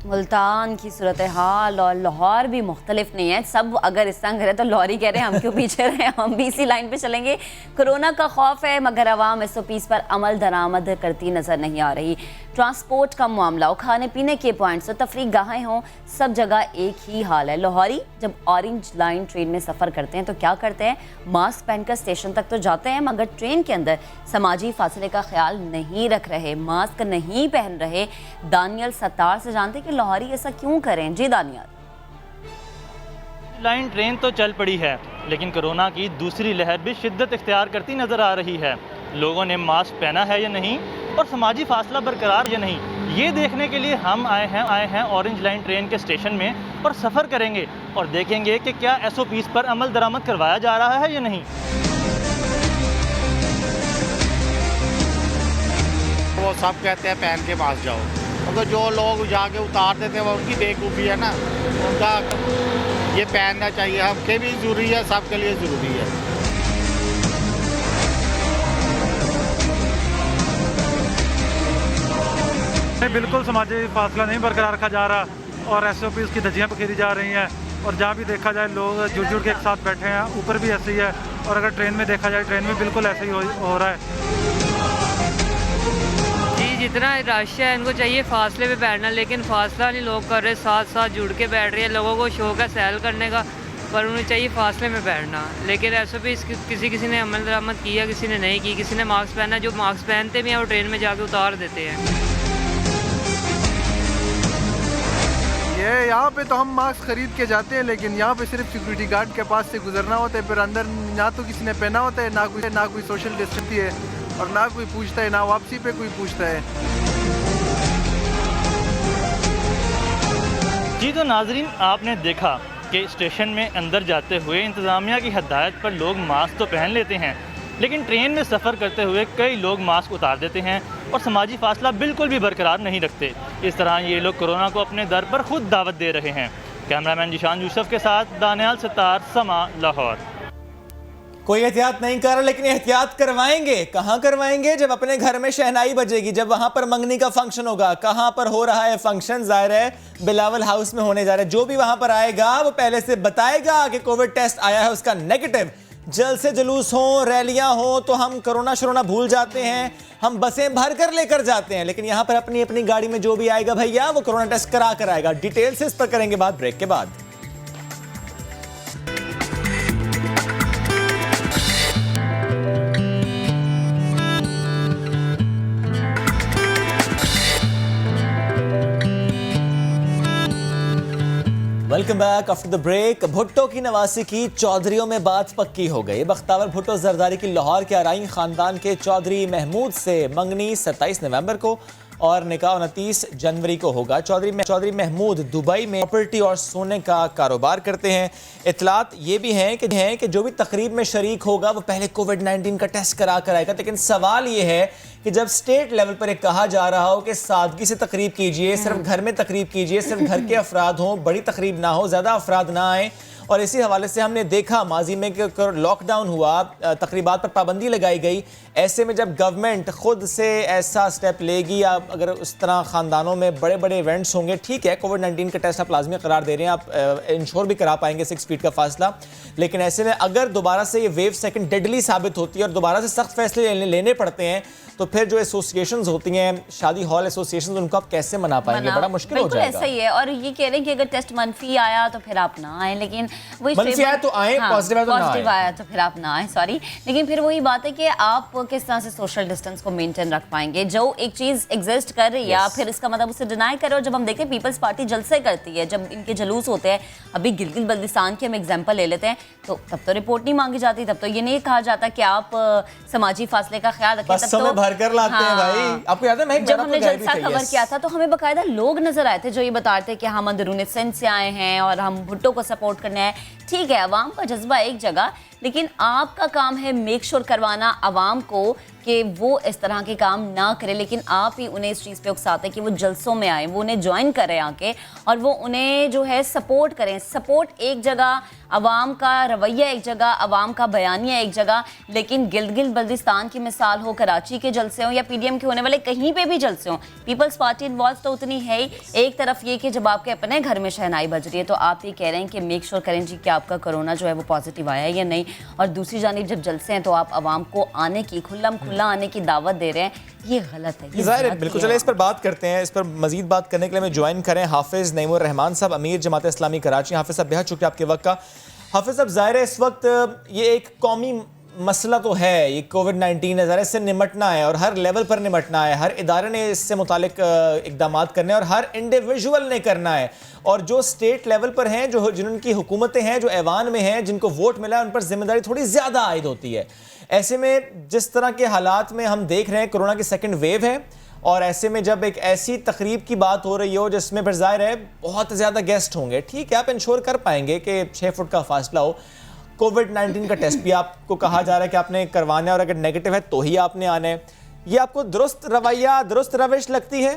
मुल्तान की सूरत हाल और लाहौर भी मुख्तलिफ नहीं है। सब अगर इस तरह करें तो लाहौरी कह रहे हैं हम क्यों पीछे रहे, हम भी इसी लाइन पे चलेंगे। कोरोना का खौफ है मगर आवाम SOPs पर अमल दरामद करती नज़र नहीं आ रही। ट्रांसपोर्ट का मामला हो, खाने पीने के पॉइंट्स हो, तफरीक गाहें हों, सब जगह एक ही हाल है। लाहौरी जब ऑरेंज लाइन ट्रेन में सफ़र करते हैं तो क्या करते हैं, मास्क पहनकर स्टेशन तक तो जाते हैं, मगर ट्रेन के अंदर समाजी फासले का ख्याल नहीं रख रहे, मास्क नहीं पहन रहे। दानियल सत्तार से जानते कि लाहौरी ऐसा क्यों करें। जी दानियल। लाइन ट्रेन तो चल पड़ी है, लेकिन कोरोना की दूसरी लहर भी शिद्दत इख्तियार करती नज़र आ रही है। लोगों ने मास्क पहना है या नहीं और समाजी फासला बरकरार या नहीं, ये देखने के लिए हम आए हैं ऑरेंज लाइन ट्रेन के स्टेशन में और सफ़र करेंगे और देखेंगे कि क्या SOPs पर अमल दरामद करवाया जा रहा है या नहीं। वो सब कहते हैं पहन के मास्क जाओ, क्योंकि जो लोग जाके उतारते थे वो उनकी बेवकूफ़ी है ना, उनका ये पहनना चाहिए, हमके भी ज़रूरी है, सबके लिए ज़रूरी है। बिल्कुल समाजी फासला नहीं बरकरार रखा जा रहा और SOPs की धज्जियाँ पखेरी जा रही हैं और जहाँ भी देखा जाए लोग जुड़ के एक साथ बैठे हैं, ऊपर भी ऐसे ही है और अगर ट्रेन में देखा जाए ट्रेन में बिल्कुल ऐसे ही हो रहा है। जी जितना रश है इनको चाहिए फासले पे बैठना, लेकिन फासला नहीं लोग कर रहे, साथ साथ जुड़ के बैठ रहे हैं। लोगों को शौक है सैर करने का पर उन्हें चाहिए फासले में बैठना, लेकिन SOPs किसी ने अमल दरामद किया, किसी ने नहीं की। किसी ने मास्क पहना, जो मास्क पहनते भी हैं वो ट्रेन में जाके उतार देते हैं। ये यहाँ पे तो हम मास्क खरीद के जाते हैं, लेकिन यहाँ पे सिर्फ सिक्योरिटी गार्ड के पास से गुजरना होता है, फिर अंदर ना तो किसी ने पहना होता है, ना कोई सोशल डिस्टेंस है और ना कोई पूछता है, ना वापसी पे कोई पूछता है। जी तो नाजरीन, आपने देखा कि स्टेशन में अंदर जाते हुए इंतज़ामिया की हदायत पर लोग मास्क तो पहन लेते हैं, लेकिन ट्रेन में सफ़र करते हुए कई लोग मास्क उतार देते हैं और समाजी फासला बिल्कुल भी बरकरार नहीं रखते। इस तरह ये लोग कोरोना को अपने दर पर खुद दावत दे रहे हैं। कैमरामैन जिशान यूसुफ के साथ दानियाल सत्तार, समा, लाहौर। कोई एहतियात नहीं कर रहा, लेकिन एहतियात करवाएंगे। कहाँ करवाएंगे? जब अपने घर में शहनाई बजेगी, जब वहां पर मंगनी का फंक्शन होगा। कहाँ पर हो रहा है फंक्शन? जाहिर है बिलावल हाउस में होने जा रहा है। जो भी वहां पर आएगा वो पहले से बताएगा कि कोविड टेस्ट आया है उसका नेगेटिव। जलसे जुलूस हो, रैलियां हो तो हम कोरोना शरोना भूल जाते हैं, हम बसें भर कर लेकर जाते हैं, लेकिन यहां पर अपनी अपनी गाड़ी में जो भी आएगा भैया वो कोरोना टेस्ट करा कर आएगा। डिटेल से इस पर करेंगे बात ब्रेक के बाद। Welcome back after the break. Bhutto की नवासी की चौधरियों में बात पक्की हो गई। बख्तावर भुट्टो जरदारी की लाहौर के आराइन खानदान के चौधरी महमूद से मंगनी 27 नवंबर को और निकाह 29 जनवरी को होगा। चौधरी महमूद दुबई में प्रॉपर्टी और सोने का कारोबार करते हैं। इतलात ये भी हैं कि जो भी तकरीब में शरीक होगा वो पहले कोविड-19 का टेस्ट करा कर आएगा। लेकिन सवाल ये है कि जब स्टेट लेवल पर एक कहा जा रहा हो कि सादगी से तकरीब कीजिए, सिर्फ घर में तकरीब कीजिए, सिर्फ घर के अफराद हों, बड़ी तकरीब ना हो, ज़्यादा अफराद ना आए, और इसी हवाले से हमने देखा माजी में कि लॉकडाउन हुआ, तकरीबात पर पाबंदी लगाई गई। ऐसे में जब गवर्नमेंट खुद से ऐसा स्टेप लेगी या अगर उस तरह ख़ानदानों में बड़े बड़े इवेंट्स होंगे, ठीक है कोविड-19 का टेस्ट आप लाजमी करार दे रहे हैं, आप इंश्योर भी करा पाएंगे 6 फीट का फासला, लेकिन ऐसे में अगर दोबारा से ये वेव सेकंड डेडली साबित होती है और दोबारा से सख्त फैसले लेने पड़ते हैं तो फिर जो एसोसिएशंस होती हैं, शादी हॉल एसोसिएशंस, उनको आप कैसे मना पाएंगे? बड़ा मुश्किल हो जाएगा। ऐसा ही है। और ये कह रहे हैं कि अगर टेस्ट मनफी आया तो फिर आप ना आए, लेकिन वही मनफी आया तो आए, पॉजिटिव आया तो फिर आप ना आए, सॉरी। लेकिन फिर वही बात है कि आप किस तरह से सोशल डिस्टेंस को मेंटेन रख पाएंगे। जो एक चीज एग्जिस्ट कर रही है आप फिर इसका मतलब उसे डिनाई करें। और जब हम देखते हैं पीपल्स पार्टी जलसे करती है, जब इनके जुलूस होते हैं, अभी गिलगित बल्तिस्तान की हम एग्जाम्पल ले लेते हैं, तो तब तो रिपोर्ट नहीं मांगी जाती, तब तो ये नहीं कहा जाता कि आप समाजी फासले का ख्याल रखें। तब तो भर कर लाते हैं भाई। आपको याद है जब हमने जलसा कवर किया था तो हमें बाकायदा लोग नजर आए थे जो ये बताते कि हम अंदरूनी सिंध से आए हैं और हम भुट्टो को सपोर्ट करना है। ठीक है, अवाम का जज्बा एक जगह, लेकिन आपका काम है मेक श्योर करवाना अवाम को कि वो इस तरह के काम ना करे। लेकिन आप ही उन्हें इस चीज़ पे उकसाते कि वो जलसों में आए, वो उन्हें ज्वाइन करें आके और वो उन्हें जो है सपोर्ट करें। सपोर्ट एक जगह, अवाम का रवैया एक जगह, अवाम का बयानिया एक जगह, लेकिन गिलगित बल्तिस्तान की मिसाल हो, कराची के जलसे हों या PDM के होने वाले कहीं पे भी जलसे हों, पीपल्स पार्टी इन्वॉल्व तो उतनी है ही। एक तरफ ये कि जब आपके अपने घर में शहनाई बज रही है तो आप ये कह रहे हैं कि मेक श्योर करें जी कि आपका कोरोना जो है वो पॉजिटिव आया है या नहीं, और दूसरी जानिब जब जलसे हैं तो आप अवाम को आने की खुला आने की दावत दे रहे हैं। ये गलत है, ज़ाहिर है। बिल्कुल, चले इस पर बात करते हैं। इस पर मजीद बात करने के लिए हमें ज्वाइन करें हाफिज़ नईमुर रहमान साहब, अमीर जमात इस्लामी कराची। हाफिज़ साहब बेहद शुक्रिया आपके वक्त का। हाफिज़ साहब, ज़ाहिर है इस वक्त ये एक कौमी मसला तो है, ये कोविड-19 है, इससे निमटना है और हर लेवल पर निमटना है। हर इदारे ने इससे मुतालिक इकदाम करने और हर इंडिविजुअल ने करना है। और जो स्टेट लेवल पर हैं, जो जिनकी हुकूमतें हैं, जो ऐवान में हैं, जिनको वोट मिला है, उन पर जिम्मेदारी थोड़ी ज़्यादा आयद होती है। ऐसे में जिस तरह के हालात में हम देख रहे हैं, कोरोना की सेकेंड वेव है, और ऐसे में जब एक ऐसी तकरीब की बात हो रही हो जिसमें फिर ज़ाहिर है बहुत ज़्यादा गेस्ट होंगे, ठीक है आप इंश्योर कर पाएंगे कि 6 फुट का फासला हो। कोविड-19 का टेस्ट भी आपको कहा जा रहा है कि आपने करवाना है और अगर नेगेटिव है तो ही आपने आना है। ये आपको दुरुस्त रवैया, दुरुस्त रविश लगती है?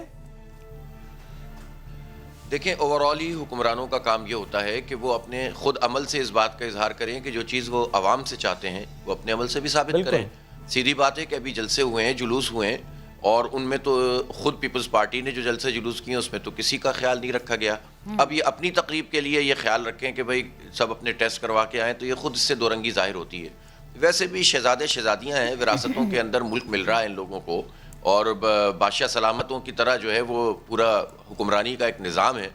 देखें, ओवरऑल ही हुक्मरानों का काम ये होता है कि वो अपने खुद अमल से इस बात का इजहार करें कि जो चीज़ वो आवाम से चाहते हैं वो अपने अमल से भी साबित करें। सीधी बात है कि अभी जलसे हुए हैं, जुलूस हुए हैं, और उनमें तो खुद पीपल्स पार्टी ने जो जलसे जुलूस किए उसमें तो किसी का ख्याल नहीं रखा गया। अब ये अपनी तकरीब के लिए ये ख्याल रखें कि भाई सब अपने टेस्ट करवा के आएँ, तो ये खुद इससे दोरंगी जाहिर होती है। वैसे भी शहजादे शहजादियाँ हैं, विरासतों के अंदर मुल्क मिल रहा है इन लोगों को, और बादशाह सलामतों की तरह जो है वो पूरा हुक्मरानी का एक निज़ाम है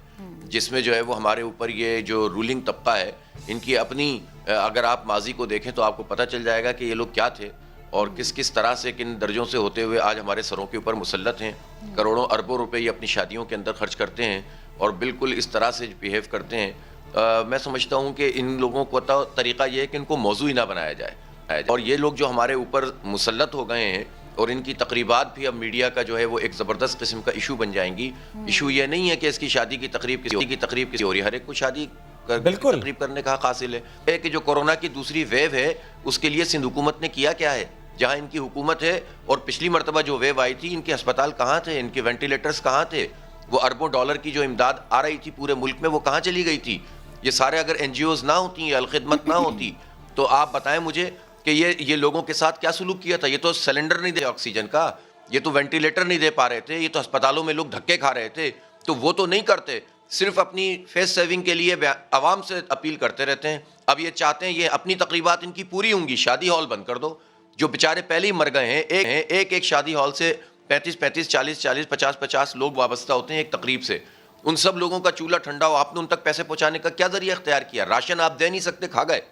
जिसमें जो है वो हमारे ऊपर ये जो रूलिंग तबका है इनकी अपनी, अगर आप माजी को देखें तो आपको पता चल जाएगा कि ये लोग क्या थे और किस किस तरह से किन दर्जों से होते हुए आज हमारे सरों के ऊपर मुसल्लत हैं। करोड़ों अरबों रुपए ये अपनी शादियों के अंदर खर्च करते हैं और बिल्कुल इस तरह से बिहेव करते हैं। मैं समझता हूँ कि इन लोगों को तरीका ये है कि इनको मौजू ही ना बनाया जाए, और ये लोग जो हमारे ऊपर मुसल्लत हो गए हैं और इनकी तकरीबात भी अब मीडिया का जो है वो एक ज़बरदस्त किस्म का इशू बन जाएंगी। इशू ये नहीं है कि इसकी शादी की तकरीब किसी हो रही है, हर एक को शादी तकरीब करने का हक हासिल है। कि जो कोरोना की दूसरी वेव है उसके लिए सिंध हुकूमत ने किया क्या है, जहाँ इनकी हुकूमत है, और पिछली मरतबा जो वेव आई थी इनके अस्पताल कहाँ थे, इनके वेंटिलेटर्स कहाँ थे, वो अरबों डॉलर की जो इमदाद आ रही थी पूरे मुल्क में वो कहाँ चली गई थी। ये सारे अगर NGOs ना होती, अलखिदमत ना होती, तो आप बताएं मुझे कि ये लोगों के साथ क्या सलूक किया था। ये तो सिलेंडर नहीं दे ऑक्सीजन का, ये तो वेंटिलेटर नहीं दे पा रहे थे, ये तो अस्पतालों में लोग धक्के खा रहे थे, तो वो तो नहीं करते, सिर्फ अपनी फेस सेविंग के लिए आवाम से अपील करते रहते हैं। अब ये चाहते हैं ये अपनी तकरीबात इनकी पूरी होंगी, शादी हॉल बंद कर दो। जो बेचारे पहले ही मर गए हैं, एक शादी हॉल से 35-35, 40-40, 50-50 लोग वाबस्ता होते हैं एक तकरीब से। उन सब लोगों का चूल्हा ठंडा हो, आपने उन तक पैसे पहुंचाने का क्या जरिया इख्तियार किया? राशन आप दे नहीं सकते, खा गए।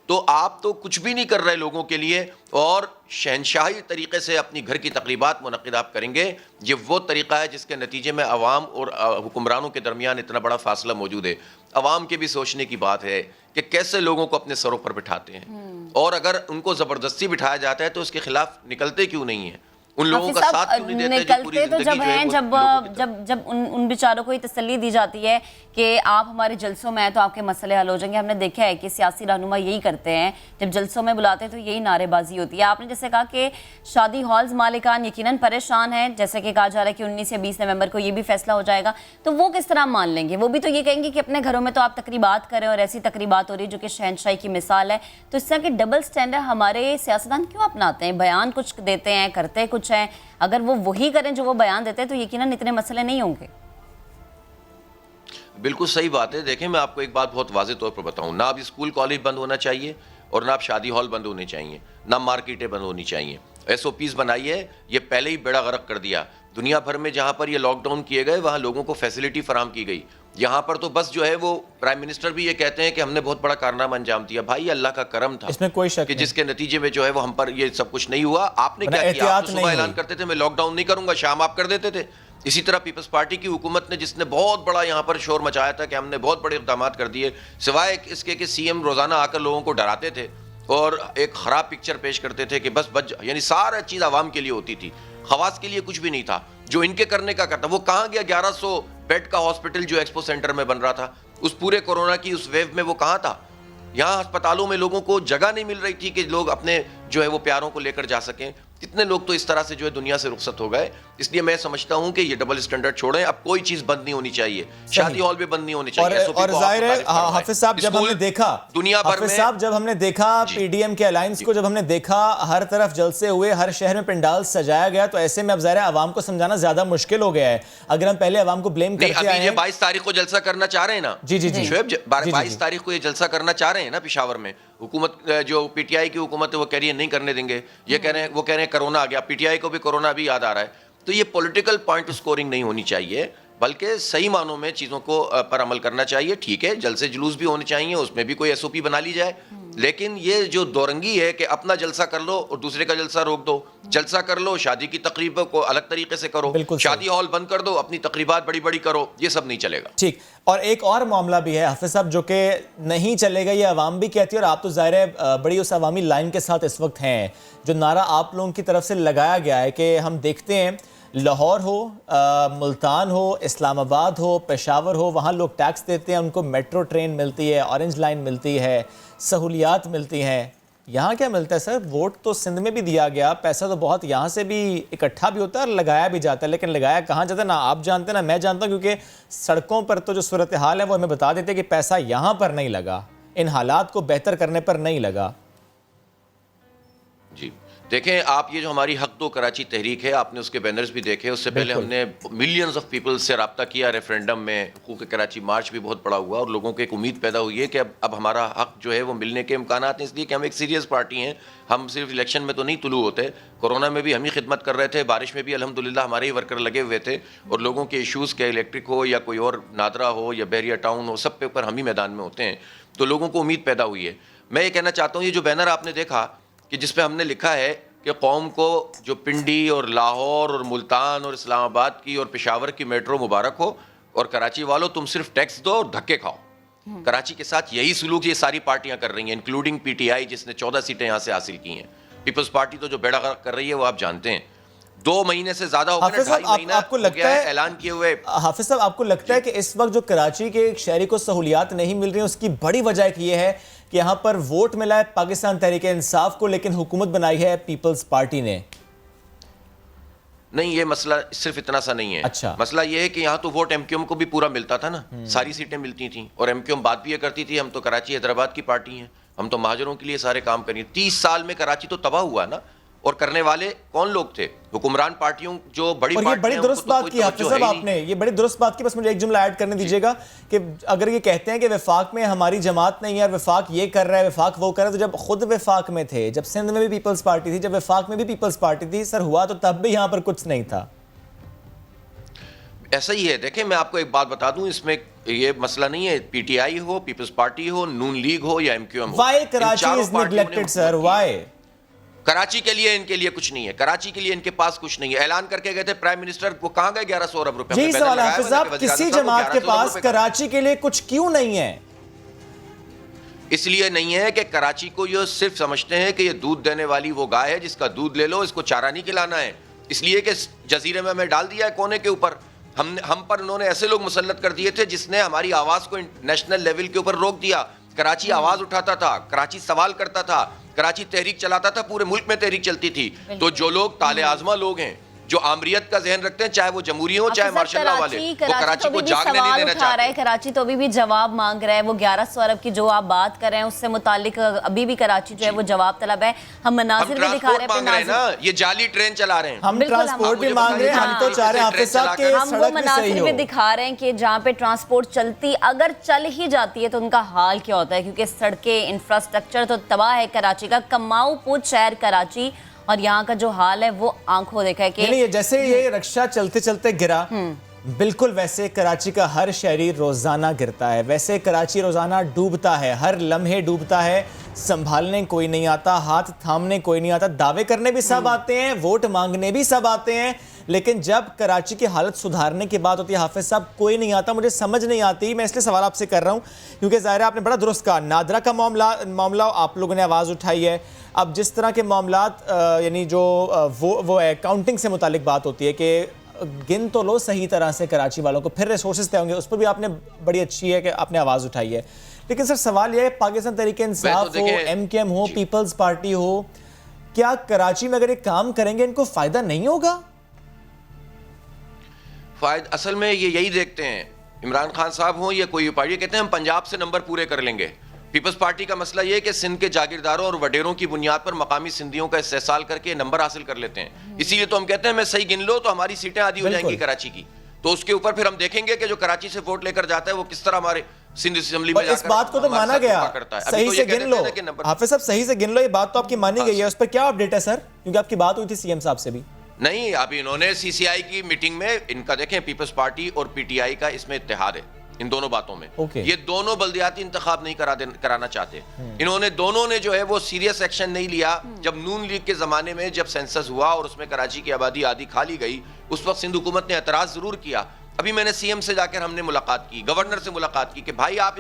तो आप तो कुछ भी नहीं कर रहे लोगों के लिए, और शहनशाही तरीके से अपनी घर की तकरीबात मुनक़िद आप करेंगे। ये वो तरीका है जिसके नतीजे में अवाम और हुक्मरानों के दरमियान इतना बड़ा फासला मौजूद है। अवाम के भी सोचने की बात है कि कैसे लोगों को अपने सरों पर बिठाते हैं, और अगर उनको ज़बरदस्ती बिठाया जाता है तो उसके खिलाफ निकलते क्यों नहीं है, उन लोगों का साथ क्यों नहीं देते जो पूरी तो जब हैं जब उन बेचारों को ये तसल्ली दी जाती है कि आप हमारे जलसों में आए तो आपके मसले हल हो जाएंगे। हमने देखा है कि सियासी रहनुमा यही करते हैं, जब जलसों में बुलाते हैं तो यही नारेबाजी होती है। आपने जैसे कहा कि शादी हॉल्स मालिकान यकीनन परेशान हैं, जैसे कि कहा जा रहा है कि 19 या 20 नवंबर को ये भी फैसला हो जाएगा, तो वो किस तरह मान लेंगे? वो भी तो ये कहेंगे कि अपने घरों में तो आप तकरीबात करें, और ऐसी तकरीबात हो रही है जो कि शहनशाही की मिसाल है। तो इस तरह के डबल स्टैंडर्ड हमारे सियासतदान क्यों अपनाते हैं? बयान कुछ देते हैं, करते कुछ हैं, अगर वो वही करें जो वो बयान देते हैं तो यकीनन इतने मसले नहीं होंगे। बिल्कुल सही बात है। देखें, मैं आपको एक बात बहुत वाज़ेह तौर पर बताऊं, ना अब स्कूल कॉलेज बंद होना चाहिए, और ना अब शादी हॉल बंद होने चाहिए, ना मार्केटें बंद होनी चाहिए। SOPs बनाई है, ये पहले ही बेड़ा गर्क कर दिया। दुनिया भर में जहाँ पर ये लॉकडाउन किए गए वहाँ लोगों को फैसिलिटी फराम की गई। यहाँ पर तो बस जो है वो प्राइम मिनिस्टर भी ये कहते हैं कि हमने बहुत बड़ा कारनामा अंजाम दिया। भाई अल्लाह का करम था, इसमें कोई शक कि जिसके नतीजे में जो है वो हम पर ये सब कुछ नहीं हुआ। आपने क्या किया? आप तो सुबह ऐलान करते थे मैं लॉकडाउन नहीं करूंगा, शाम आप कर देते थे। इसी तरह पीपल्स पार्टी की हुकूमत ने, जिसने बहुत बड़ा यहाँ पर शोर मचाया था कि हमने बहुत बड़े इक़दाम कर दिए, सिवाय इसके कि CM रोज़ाना आकर लोगों को डराते थे और एक ख़राब पिक्चर पेश करते थे कि बस यानी सारा चीज़ आवाम के लिए होती थी, खवास के लिए कुछ भी नहीं था। जो इनके करने का करता, वो कहाँ गया? 1100 बेड का हॉस्पिटल जो एक्सपो सेंटर में बन रहा था, उस पूरे कोरोना की उस वेव में वो कहाँ था? यहाँ अस्पतालों में लोगों को जगह नहीं मिल रही थी कि लोग अपने जो है वो प्यारों को लेकर जा सकें। कितने लोग तो इस तरह से जो है दुनिया से रुखसत हो गए। इसलिए मैं समझता हूं कि ये डबल स्टैंडर्ड छोड़ें, अब कोई चीज बंद नहीं होनी चाहिए, शादी हॉल भी बंद नहीं होनी चाहिए। और जाहिर है हाफिज साहब, जब हमने देखा दुनिया भर में, साहब जब हमने देखा PDM के अलायंस को, जब हमने देखा हर तरफ जलसे हुए, हहर शहर में पंडाल सजाया गया, तो ऐसे में अब जाहिर है आवाम को समझाना ज्यादा मुश्किल हो गया है। अगर हम पहले आवाम को ब्लेम करते आए हैं, 22 तारीख को जलसा करना चाह रहे हैं ना, जी शोएब 22 तारीख को ये जलसा करना चाह रहे हैं ना पेशावर में। हुकूमत जो PTI की हुकूमत है वो कह रही है नहीं करने देंगे, ये कह रहे हैं, वो कह रहे हैं कोरोना आ गया। PTI को भी कोरोना भी याद आ रहा है। तो ये पॉलिटिकल पॉइंट स्कोरिंग नहीं होनी चाहिए, बल्कि सही मानों में चीज़ों को पर अमल करना चाहिए। ठीक है, जलसे जुलूस भी होने चाहिए, उसमें भी कोई SOP बना ली जाए, लेकिन ये जो दोरंगी है कि अपना जलसा कर लो और दूसरे का जलसा रोक दो, जलसा कर लो, शादी की तकरीब को अलग तरीके से करो, शादी हॉल बंद कर दो, अपनी तकरीबात बड़ी बड़ी करो, ये सब नहीं चलेगा। ठीक। और एक और मामला भी है हाफिज साहब जो कि नहीं चलेगा, ये अवाम भी कहती है, और आप तो ज़ाहिर है बड़ी उस अवामी लाइन के साथ इस वक्त हैं। जो नारा आप लोगों की तरफ से लगाया गया है कि हम देखते हैं लाहौर हो, मुल्तान हो, इस्लामाबाद हो, पेशावर हो, वहाँ लोग टैक्स देते हैं, उनको मेट्रो ट्रेन मिलती है, ऑरेंज लाइन मिलती है, सहूलियात मिलती हैं। यहाँ क्या मिलता है सर? वोट तो सिंध में भी दिया गया, पैसा तो बहुत यहाँ से भी इकट्ठा भी होता है और लगाया भी जाता है, लेकिन लगाया कहाँ जाता है ना आप जानते हैं ना मैं जानता हूँ, क्योंकि सड़कों पर तो जो सूरत हाल है वो हमें बता देते हैं कि पैसा यहाँ पर नहीं लगा, इन हालात को बेहतर करने पर नहीं लगा। जी देखें आप, ये जो हमारी हक दो कराची तहरीक है, आपने उसके बैनर्स भी देखे। उससे पहले हमने मिलियंस ऑफ पीपल से रब्ता किया रेफरेंडम में, हुकूक कराची मार्च भी बहुत बड़ा हुआ और लोगों को एक उम्मीद पैदा हुई है कि अब हमारा हक जो है वो मिलने के इम्कान हैं, इसलिए कि हम एक सीरियस पार्टी हैं। हम सिर्फ इलेक्शन में तो नहीं तुलू होते, कोरोना में भी हम ही खिदमत कर रहे थे, बारिश में भी अल्हम्दुलिल्लाह हमारे ही वर्कर लगे हुए थे और लोगों के इशूज़ के इलेक्ट्रिक हो या कोई और नादरा हो या बहरिया टाउन हो, सब पे ऊपर हम ही मैदान में होते हैं, तो लोगों को उम्मीद पैदा हुई है। मैं ये कहना चाहता हूँ, ये जो बैनर आपने देखा कि जिस पे हमने लिखा है कि कौम को जो पिंडी और लाहौर और मुल्तान और इस्लामाबाद की और पेशावर की मेट्रो मुबारक हो, और कराची वालों तुम सिर्फ टैक्स दो और धक्के खाओ। कराची के साथ यही सलूक ये सारी पार्टियां कर रही हैं, इंक्लूडिंग पीटीआई जिसने 14 सीटें यहाँ से हासिल की हैं। पीपल्स पार्टी तो जो बेड़ा गर्क कर रही है वो आप जानते हैं। 2 महीने से ज्यादा हो गए, 2.5 महीना आपको लगता है ऐलान किए हुए। हाफिज साहब, आपको लगता है कि इस वक्त जो कराची के एक शहरी को सहूलियात नहीं मिल रही है, उसकी बड़ी वजह एक ये है कि यहाँ पर वोट मिला है पाकिस्तान तहरीक इंसाफ को, लेकिन हुकूमत बनाई है पीपल्स पार्टी ने? नहीं, ये मसला सिर्फ इतना सा नहीं है। अच्छा, मसला ये है कि यहाँ तो वोट एमक्यूएम को भी पूरा मिलता था ना, सारी सीटें मिलती थी और एमक्यूएम बात भी ये करती थी हम तो कराची हैदराबाद की पार्टी हैं, हम तो महाजरों के लिए सारे काम करेंगे। 30 साल में कराची तो तबाह हुआ ना, और करने वाले कौन लोग थे? हुक्मरान पार्टियों जो बड़ी और ये बड़ी दुरुस्त बात की हाफिज साहब आपने, ये बड़ी दुरुस्त बात की। बस मुझे एक जुमला ऐड करने दीजिएगा कि अगर ये कहते हैं कि वफाक में हमारी जमात नहीं है और वफाक ये कर रहा है, वफाक वो कर रहा है, तो जब खुद वफाक में थे, जब सिंध में भी पीपल्स पार्टी थी, जब वफाक में भी पीपल्स पार्टी थी, सर हुआ तो तब भी यहाँ पर कुछ नहीं था। ऐसा ही है। देखें मैं आपको एक बात बता दूं, इसमें ये मसला नहीं है पीटीआई हो, पीपल्स पार्टी हो, नून लीग हो या एमक्यूएम हो। Why Karachi is neglected sir? Why? Karachi के लिए इनके लिए कुछ नहीं है, कराची के लिए इनके पास कुछ नहीं है। ऐलान करके गए थे प्राइम मिनिस्टर, वो कहां गए 1100 अरब रुपए? जी सवाल हाफिज साहब, किसी जमात के पास कराची के लिए कुछ क्यों नहीं है? इसलिए नहीं है कि कराची को ये सिर्फ समझते हैं कि ये दूध देने वाली वो गाय है जिसका दूध ले लो, इसको चारा नहीं खिलाना है, इसलिए कि जजीरे में हमें डाल दिया है कोने के ऊपर। हम पर उन्होंने ऐसे लोग मुसल्लत कर दिए थे जिसने हमारी आवाज को नेशनल लेवल के ऊपर रोक दिया। कराची आवाज उठाता था, कराची सवाल करता था, कराची तहरीक चलाता था, पूरे मुल्क में तहरीक चलती थी। तो जो लोग ताले आजमा लोग हैं, जो आमरीत का जहन रखते हैं, चाहे वो जमहूरी हो चाहे मार्शल लॉ वाले, वो कराची को जागने नहीं देना चाहते हैं। कराची तो अभी भी जवाब मांग रहा है। वो 1100 अरब की जो आप बात कर रहे हैं उससे मुतालिक अभी भी कराची जो है वो जवाब तलब है। हम मनाजिर भी दिखा रहे हैं ना, ये जाली ट्रेन चला रहे हैं, हम ट्रांसपोर्ट भी मांग रहे हैं, हम तो चाह रहे हैं हाफिज साहब के हम वो मनाजिर भी दिखा रहे हैं कि जहाँ पे ट्रांसपोर्ट चलती, अगर चल ही जाती है तो उनका हाल क्या होता है, क्योंकि सड़कें, इंफ्रास्ट्रक्चर तो तबाह है कराची का। कमाऊ पूछ शहर कराची, और यहाँ का जो हाल है वो आंखों देखा है कि नहीं, जैसे ये रक्षा चलते चलते गिरा, बिल्कुल वैसे कराची का हर शहरी रोजाना गिरता है, वैसे कराची रोजाना डूबता है, हर लम्हे डूबता है। संभालने कोई नहीं आता, हाथ थामने कोई नहीं आता, दावे करने भी सब आते हैं, वोट मांगने भी सब आते हैं, लेकिन जब कराची की हालत सुधारने की बात होती है हाफिज साहब कोई नहीं आता। मुझे समझ नहीं आती, मैं इसलिए सवाल आपसे कर रहा हूँ क्योंकि ज़ाहिर है आपने बड़ा दुरुस्त कहा, नादरा का मामला आप लोगों ने आवाज़ उठाई है। अब जिस तरह के मामलात यानी जो वो अकाउंटिंग से मुतालिक बात होती है कि गिन तो लो सही तरह से कराची वालों को, फिर रिसोर्सेज तय होंगे, उस पर भी आपने बड़ी अच्छी है कि आपने आवाज़ उठाई है। लेकिन सर सवाल यह है, पाकिस्तान तहरीक इंसाफ हो, एमकेएम हो, पीपल्स पार्टी हो, क्या कराची में अगर ये काम करेंगे इनको फ़ायदा नहीं होगा? फायदा असल में ये यही देखते हैं, इमरान खान साहब हों या कोई पार्टी, कहते हैं हम पंजाब से नंबर पूरे कर लेंगे। पीपल्स पार्टी का मसला ये है कि सिंध के जागीरदारों और वडेरों की बुनियाद पर मकामी सिंधियों का इस्तेसाल करके नंबर हासिल कर लेते हैं। इसीलिए तो हम कहते हैं मैं सही गिन लो तो हमारी सीटें आधी हो जाएंगी कराची की, तो उसके ऊपर फिर हम देखेंगे कि जो कराची से वोट लेकर जाता है वो किस तरह हमारे सिंध असेंबली में इस बात को तो माना गया, सही से गिन लो हाफिज साहब, सही से गिन लो, ये बात तो आपकी मानी गई है। उस पर क्या अपडेट है सर, क्योंकि आपकी बात हुई थी सीएम साहब से भी? नहीं, अभी इन्होंने सीसीआई की मीटिंग में इनका देखें, पीपल्स पार्टी और पीटीआई का इसमें इत्तेहाद है इन दोनों बातों में। ये दोनों बल्दियाती इंतखाब नहीं कराना चाहते। इन्होंने दोनों ने जो है वो सीरियस एक्शन नहीं लिया। जब नून लीग के जमाने में जब सेंसस हुआ और उसमें कराची की आबादी आधी खाली गई, उस वक्त सिंध हुकूमत ने एतराज जरूर किया। अभी मैंने सीएम से जाकर हमने मुलाकात की, गवर्नर से मुलाकात की कि भाई आप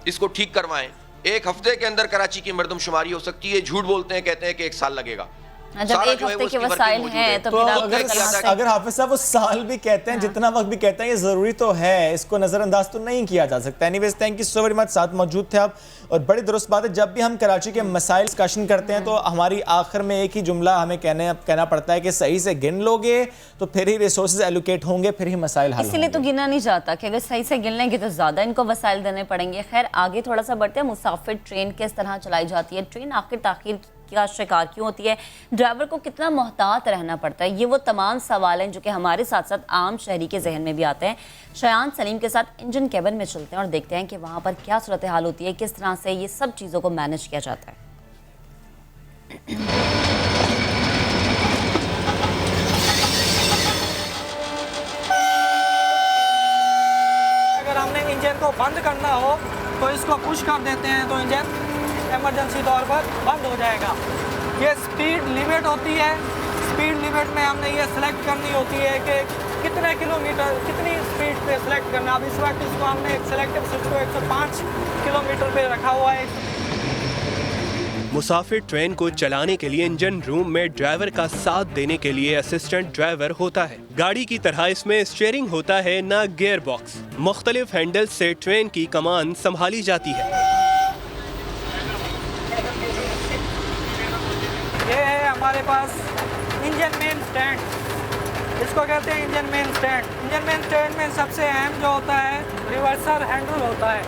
इसको ठीक करवाएं, 1 हफ्ते के अंदर कराची की मरदमशुमारी हो सकती है। झूठ बोलते हैं, कहते हैं कि 1 साल लगेगा। जब सारा एक जो है हफ्ते वो के उसकी वसाइल working हैं मौजूद तो फिर आप अगर कहाँ से- अगर हाफिज साहब वो साल भी कहते हैं, जितना वक्त भी कहते हैं, ये जरूरी तो है, इसको नजरअंदाज तो नहीं किया जा सकता। Anyways, thank you so very much, साथ मौजूद थे आप। और बड़ी दुरुस्त बात है, जब भी हम कराची के मसाइल डिस्कशन करते हैं तो हमारी आखिर में एक ही जुमला हमें कहना पड़ता है कि सही से गिन लोगे तो फिर ही रिसोर्सेज एलोकेट होंगे, फिर ही मसाइल हल इसीलिए तो गिना नहीं जाता कि अगर सही से गिन लेंगे तो ज़्यादा इनको वसाइल देने पड़ेंगे। खैर, आगे थोड़ा सा बढ़ते हैं। मुसाफिर ट्रेन किस तरह चलाई जाती है, ट्रेन आखिर ताखीर का शिकार क्यों होती है, ड्राइवर को कितना मोहतात रहना पड़ता है, ये वो तमाम सवाल हैं जो कि हमारे साथ साथ आम शहरी के जहन में भी आते हैं। शयान सलीम के साथ इंजन केबिन में चलते हैं और देखते हैं कि वहाँ पर क्या सूरत हाल होती है, किस तरह से ये सब चीज़ों को मैनेज किया जाता है। अगर हमने इंजन को बंद करना हो तो इसको पुश कर देते हैं तो इंजन इमरजेंसी तौर पर बंद हो जाएगा। ये स्पीड लिमिट होती है, स्पीड लिमिट में हमने ये सिलेक्ट करनी होती है कि कितने किलोमीटर कितनी स्पीड पे सिलेक्ट करना। अब इस वक्त इसको हमने एक सिलेक्टिव स्विच को 105 किलोमीटर पे रखा हुआ है। मुसाफिर ट्रेन को चलाने के लिए इंजन रूम में ड्राइवर का साथ देने के लिए असिस्टेंट ड्राइवर होता है। गाड़ी की तरह इसमें स्टीयरिंग होता है, न गियर बॉक्स। मुख्तलिफ हैंडल से ट्रेन की कमान संभाली जाती है। ये है हमारे पास इंजन मेन स्टैंड, इसको कहते हैं engine main stand. Engine main stand में सबसे अहम जो होता है रिवर्सल हैंडल होता है।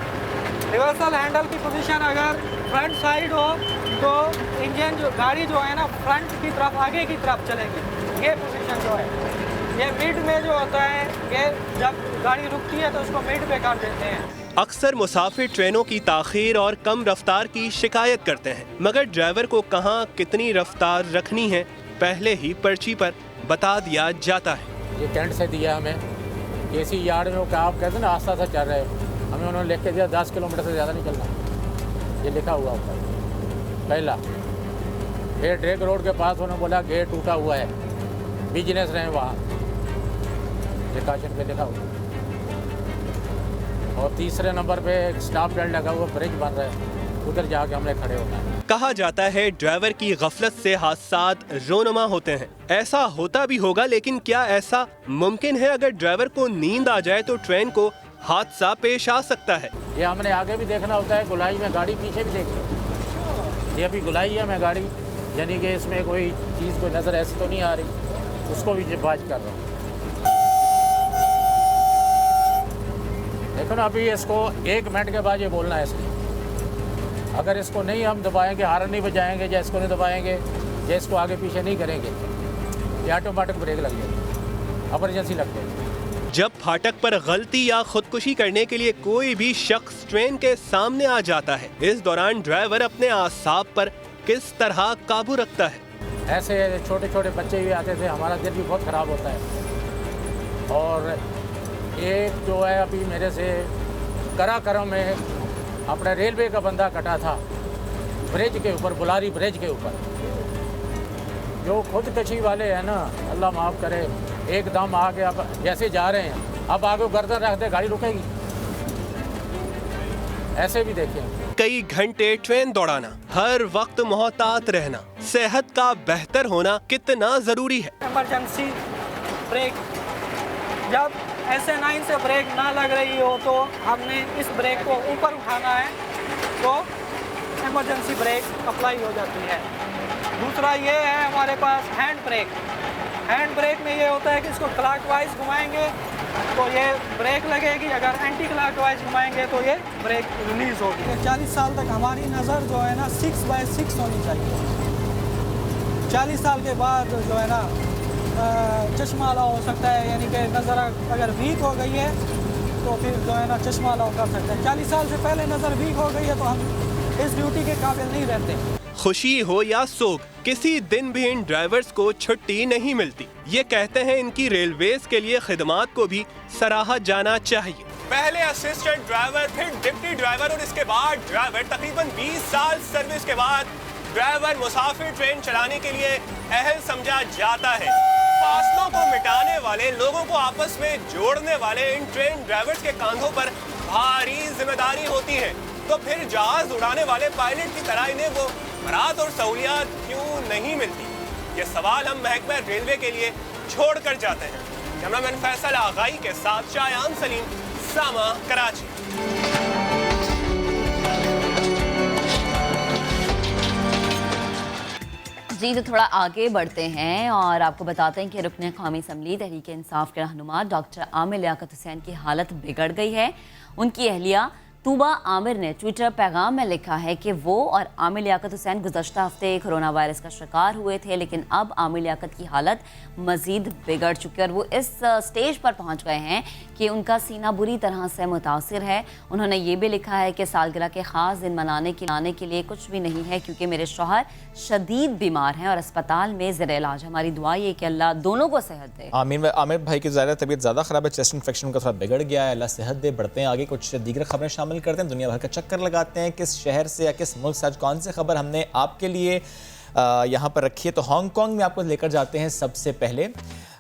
रिवर्सल हैंडल की पोजीशन अगर फ्रंट साइड हो तो इंजन जो गाड़ी जो है ना फ्रंट की तरफ आगे की तरफ चलेगी। ये पोजीशन जो है, ये मिड में जो होता है, ये जब गाड़ी रुकती है तो उसको मिड पे कर देते हैं। अक्सर मुसाफिर ट्रेनों की ताखीर और कम रफ्तार की शिकायत करते हैं, मगर ड्राइवर को कहाँ कितनी रफ्तार रखनी है पहले ही पर्ची पर बता दिया जाता है। ये कैंट से दिया हमें, एसी यार्ड में क्या आप कहते हैं ना आस्ता आस्ता चल रहे हो, हमें उन्होंने लिख के दिया 10 किलोमीटर से ज़्यादा नहीं चलना, ये लिखा हुआ ऊपर पहला। फिर ड्रेक रोड के पास उन्होंने बोला गेट टूटा हुआ है, बिजनेस रहे वहाँ, ये काशन पे लिखा हुआ। और तीसरे नंबर पे स्टॉप बेल्ट लगा हुआ, ब्रिज बन रहा है, उधर जाके हमने खड़े होना है। कहा जाता है ड्राइवर की गफलत से हादसात रोनुमा होते हैं। ऐसा होता भी होगा, लेकिन क्या ऐसा मुमकिन है? अगर ड्राइवर को नींद आ जाए तो ट्रेन को हादसा पेश आ सकता है। ये हमने आगे भी देखना होता है, गुलाई में गाड़ी पीछे भी देखनी। ये अभी गुलाई है मैं गाड़ी, यानी कि इसमें कोई चीज़ कोई नज़र ऐसी तो नहीं आ रही, उसको भी बाज कर रहा हूँ। देखो ना, अभी इसको 1 मिनट के बाद ये बोलना है इसको। अगर इसको नहीं हम दबाएंगे, हारन नहीं बजाएंगे, या इसको नहीं दबाएंगे, या इसको आगे पीछे नहीं करेंगे, ये ऑटोमेटिक ब्रेक लग जाएगी, इमरजेंसी लग जाएगी। जब फाटक पर गलती या खुदकुशी करने के लिए कोई भी शख्स ट्रेन के सामने आ जाता है, इस दौरान ड्राइवर अपने आसाब पर किस तरह काबू रखता है? ऐसे छोटे छोटे बच्चे भी आते थे, हमारा दिल भी बहुत ख़राब होता है। और एक जो है अभी मेरे से कराकरम में अपना रेलवे का बंदा कटा था, ब्रिज के ऊपर, बुलारी ब्रिज के ऊपर। जो खुदकशी वाले हैं ना, अल्लाह माफ़ करे, एकदम आगे अब जैसे जा रहे हैं, अब आगे गर्दन रख दे, गाड़ी रुकेगी। ऐसे भी देखें। कई घंटे ट्रेन दौड़ाना, हर वक्त मोहतात रहना, सेहत का बेहतर होना कितना जरूरी है? इमरजेंसी ब्रेक, जब SN9 से ब्रेक ना लग रही हो तो हमने इस ब्रेक को ऊपर उठाना है तो इमरजेंसी ब्रेक अप्लाई हो जाती है। दूसरा ये है हमारे पास हैंड ब्रेक। हैंड ब्रेक में ये होता है कि इसको क्लॉकवाइज घुमाएंगे तो ये ब्रेक लगेगी, अगर एंटी क्लॉकवाइज घुमाएंगे तो ये ब्रेक रिलीज होगी। 40 साल तक हमारी नज़र जो है ना 6/6 होनी चाहिए। 40 साल के बाद जो है ना चश्मा आला हो सकता है, यानी कि नज़र अगर वीक हो गई है तो फिर जो है ना चश्मा आला कर सकते हैं। 40 साल से पहले नज़र वीक हो गई है तो हम इस ड्यूटी के काबिल नहीं रहते। खुशी हो या सोग, किसी दिन भी इन ड्राइवर्स को छुट्टी नहीं मिलती। ये कहते हैं इनकी रेलवेज के लिए खिदमात को भी सराहा जाना चाहिए। पहले असिस्टेंट ड्राइवर, फिर डिप्टी ड्राइवर और इसके बाद ड्राइवर। तकरीबन 20 साल सर्विस के बाद ड्राइवर मुसाफिर ट्रेन चलाने के लिए अहल समझा जाता है। फासलों को मिटाने वाले, लोगों को आपस में जोड़ने वाले इन ट्रेन ड्राइवर्स के कांधों पर भारी जिम्मेदारी होती है। तो फिर जहाज उड़ाने वाले पायलट की तरह इन्हें वो बरात और सहूलियात क्यों नहीं मिलती? ये सवाल हम महकमा रेलवे के लिए छोड़ कर जाते हैं। कैमरामैन फैसल आगाई के साथ शायान सलीम, सामा, कराची। जी तो थोड़ा आगे बढ़ते हैं और आपको बताते हैं कि रुकन कौमी असम्बली तहरीक इंसाफ के रहनुमा डॉक्टर आमिर लियाकत हुसैन की हालत बिगड़ गई है। उनकी अहलिया तूबा आमिर ने ट्विटर पैगाम में लिखा है कि वो और आमिर लियाकत हुसैन गुज़श्ता हफ्ते कोरोना वायरस का शिकार हुए थे, लेकिन अब आमिर लियाकत की हालत मज़ीद बिगड़ चुकी है और वो इस स्टेज पर पहुंच गए हैं कि उनका सीना बुरी तरह से मुतासिर है। उन्होंने ये भी लिखा है कि सालगिरह के ख़ास दिन मनाने के लिए कुछ भी नहीं है, क्योंकि मेरे शौहर शदीद बीमार हैं और अस्पताल में ज़ेर इलाज। हमारी दुआ ये कि अल्लाह दोनों को सेहत दे। आमिर भाई की ज़्यादा तबीयत ज़्यादा ख़राब है, चेस्ट इन्फेक्शन का थोड़ा बिगड़ गया है, अल्लाह सेहत दे। बढ़ते हैं आगे, कुछ दीगर खबरें शामिल करते हैं, दुनिया भर का चक्कर लगाते हैं। किस शहर से या किस मुल्क से आज कौन सी खबर हमने आपके लिए यहाँ पर रखी है, तो हांगकांग में आपको लेकर जाते हैं। सबसे पहले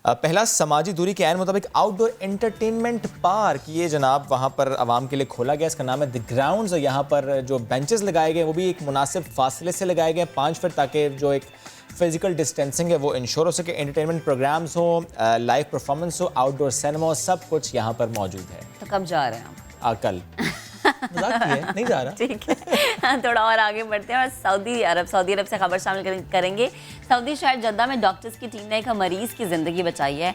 पहला समाजी दूरी के ऐन मुताबिक आउटडोर एंटरटेनमेंट पार्क, ये जनाब वहाँ पर आवाम के लिए खोला गया। इसका नाम है द ग्राउंड्स और यहाँ पर जो बेंचेस लगाए गए वो भी एक मुनासिब फासले से लगाए गए 5 फीट, ताकि जो एक फिजिकल डिस्टेंसिंग है वो इंश्योर हो सके। एंटरटेनमेंट प्रोग्राम्स हो, लाइव परफॉर्मेंस हो, आउटडोर सिनेमा हो, सब कुछ यहाँ पर मौजूद है। तो कब जा रहे हैं हम? कल नहीं जा रहा। ठीक है, थोड़ा और आगे बढ़ते हैं और सऊदी अरब से खबर शामिल करेंगे। सऊदी शहर जद्दा में डॉक्टर्स की टीम ने एक मरीज की ज़िंदगी बचाई है।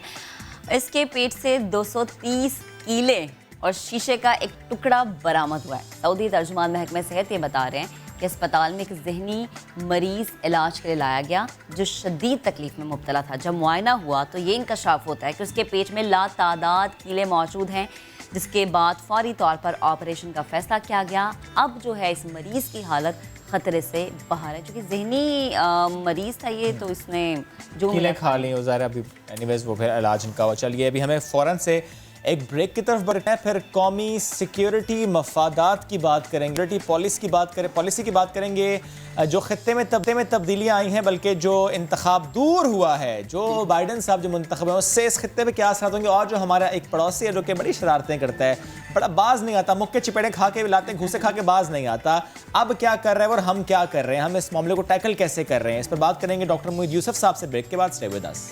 इसके पेट से 230 कीले और शीशे का एक टुकड़ा बरामद हुआ है। सऊदी तर्जुमान महकमे सेहत ये बता रहे हैं कि अस्पताल में एक जहनी मरीज इलाज के लिए लाया गया जो शदीद तकलीफ में मुब्तला था। जब मुआयना हुआ तो ये इंकशाफ होता है कि उसके पेट में लातादाद कीले मौजूद हैं, जिसके बाद फौरी तौर पर ऑपरेशन का फैसला किया गया। अब जो है इस मरीज़ की हालत ख़तरे से बाहर है, क्योंकि जहनी मरीज़ था ये, तो इसने जो कीलें खा ली ज़ाहिर अभी एनीवेज वो फिर इलाज इनका हुआ। चलिए अभी हमें फ़ौरन से एक ब्रेक की तरफ बढ़ना है, फिर कौमी सिक्योरिटी मफादात की बात करेंगे, पॉलिसी की बात करेंगे। जो खत्ते में तब्दीलियाँ आई हैं, बल्कि जो इंतखाब दूर हुआ है, जो बाइडन साहब जो मुंतखब हैं उससे इस खत्ते पे क्या असर होंगे। और जो हमारा एक पड़ोसी है जो कि बड़ी शरारतें करता है, बड़ा बाज नहीं आता, मुक्के चिपेड़े खा के लाते हैं, घूसे खा के बाज नहीं आता, अब क्या कर रहे हैं और हम क्या कर रहे हैं, हम इस मामले को टैकल कैसे कर रहे हैं, इस पर बात करेंगे डॉक्टर मोईद यूसुफ साहब से ब्रेक के बाद। Stay with us.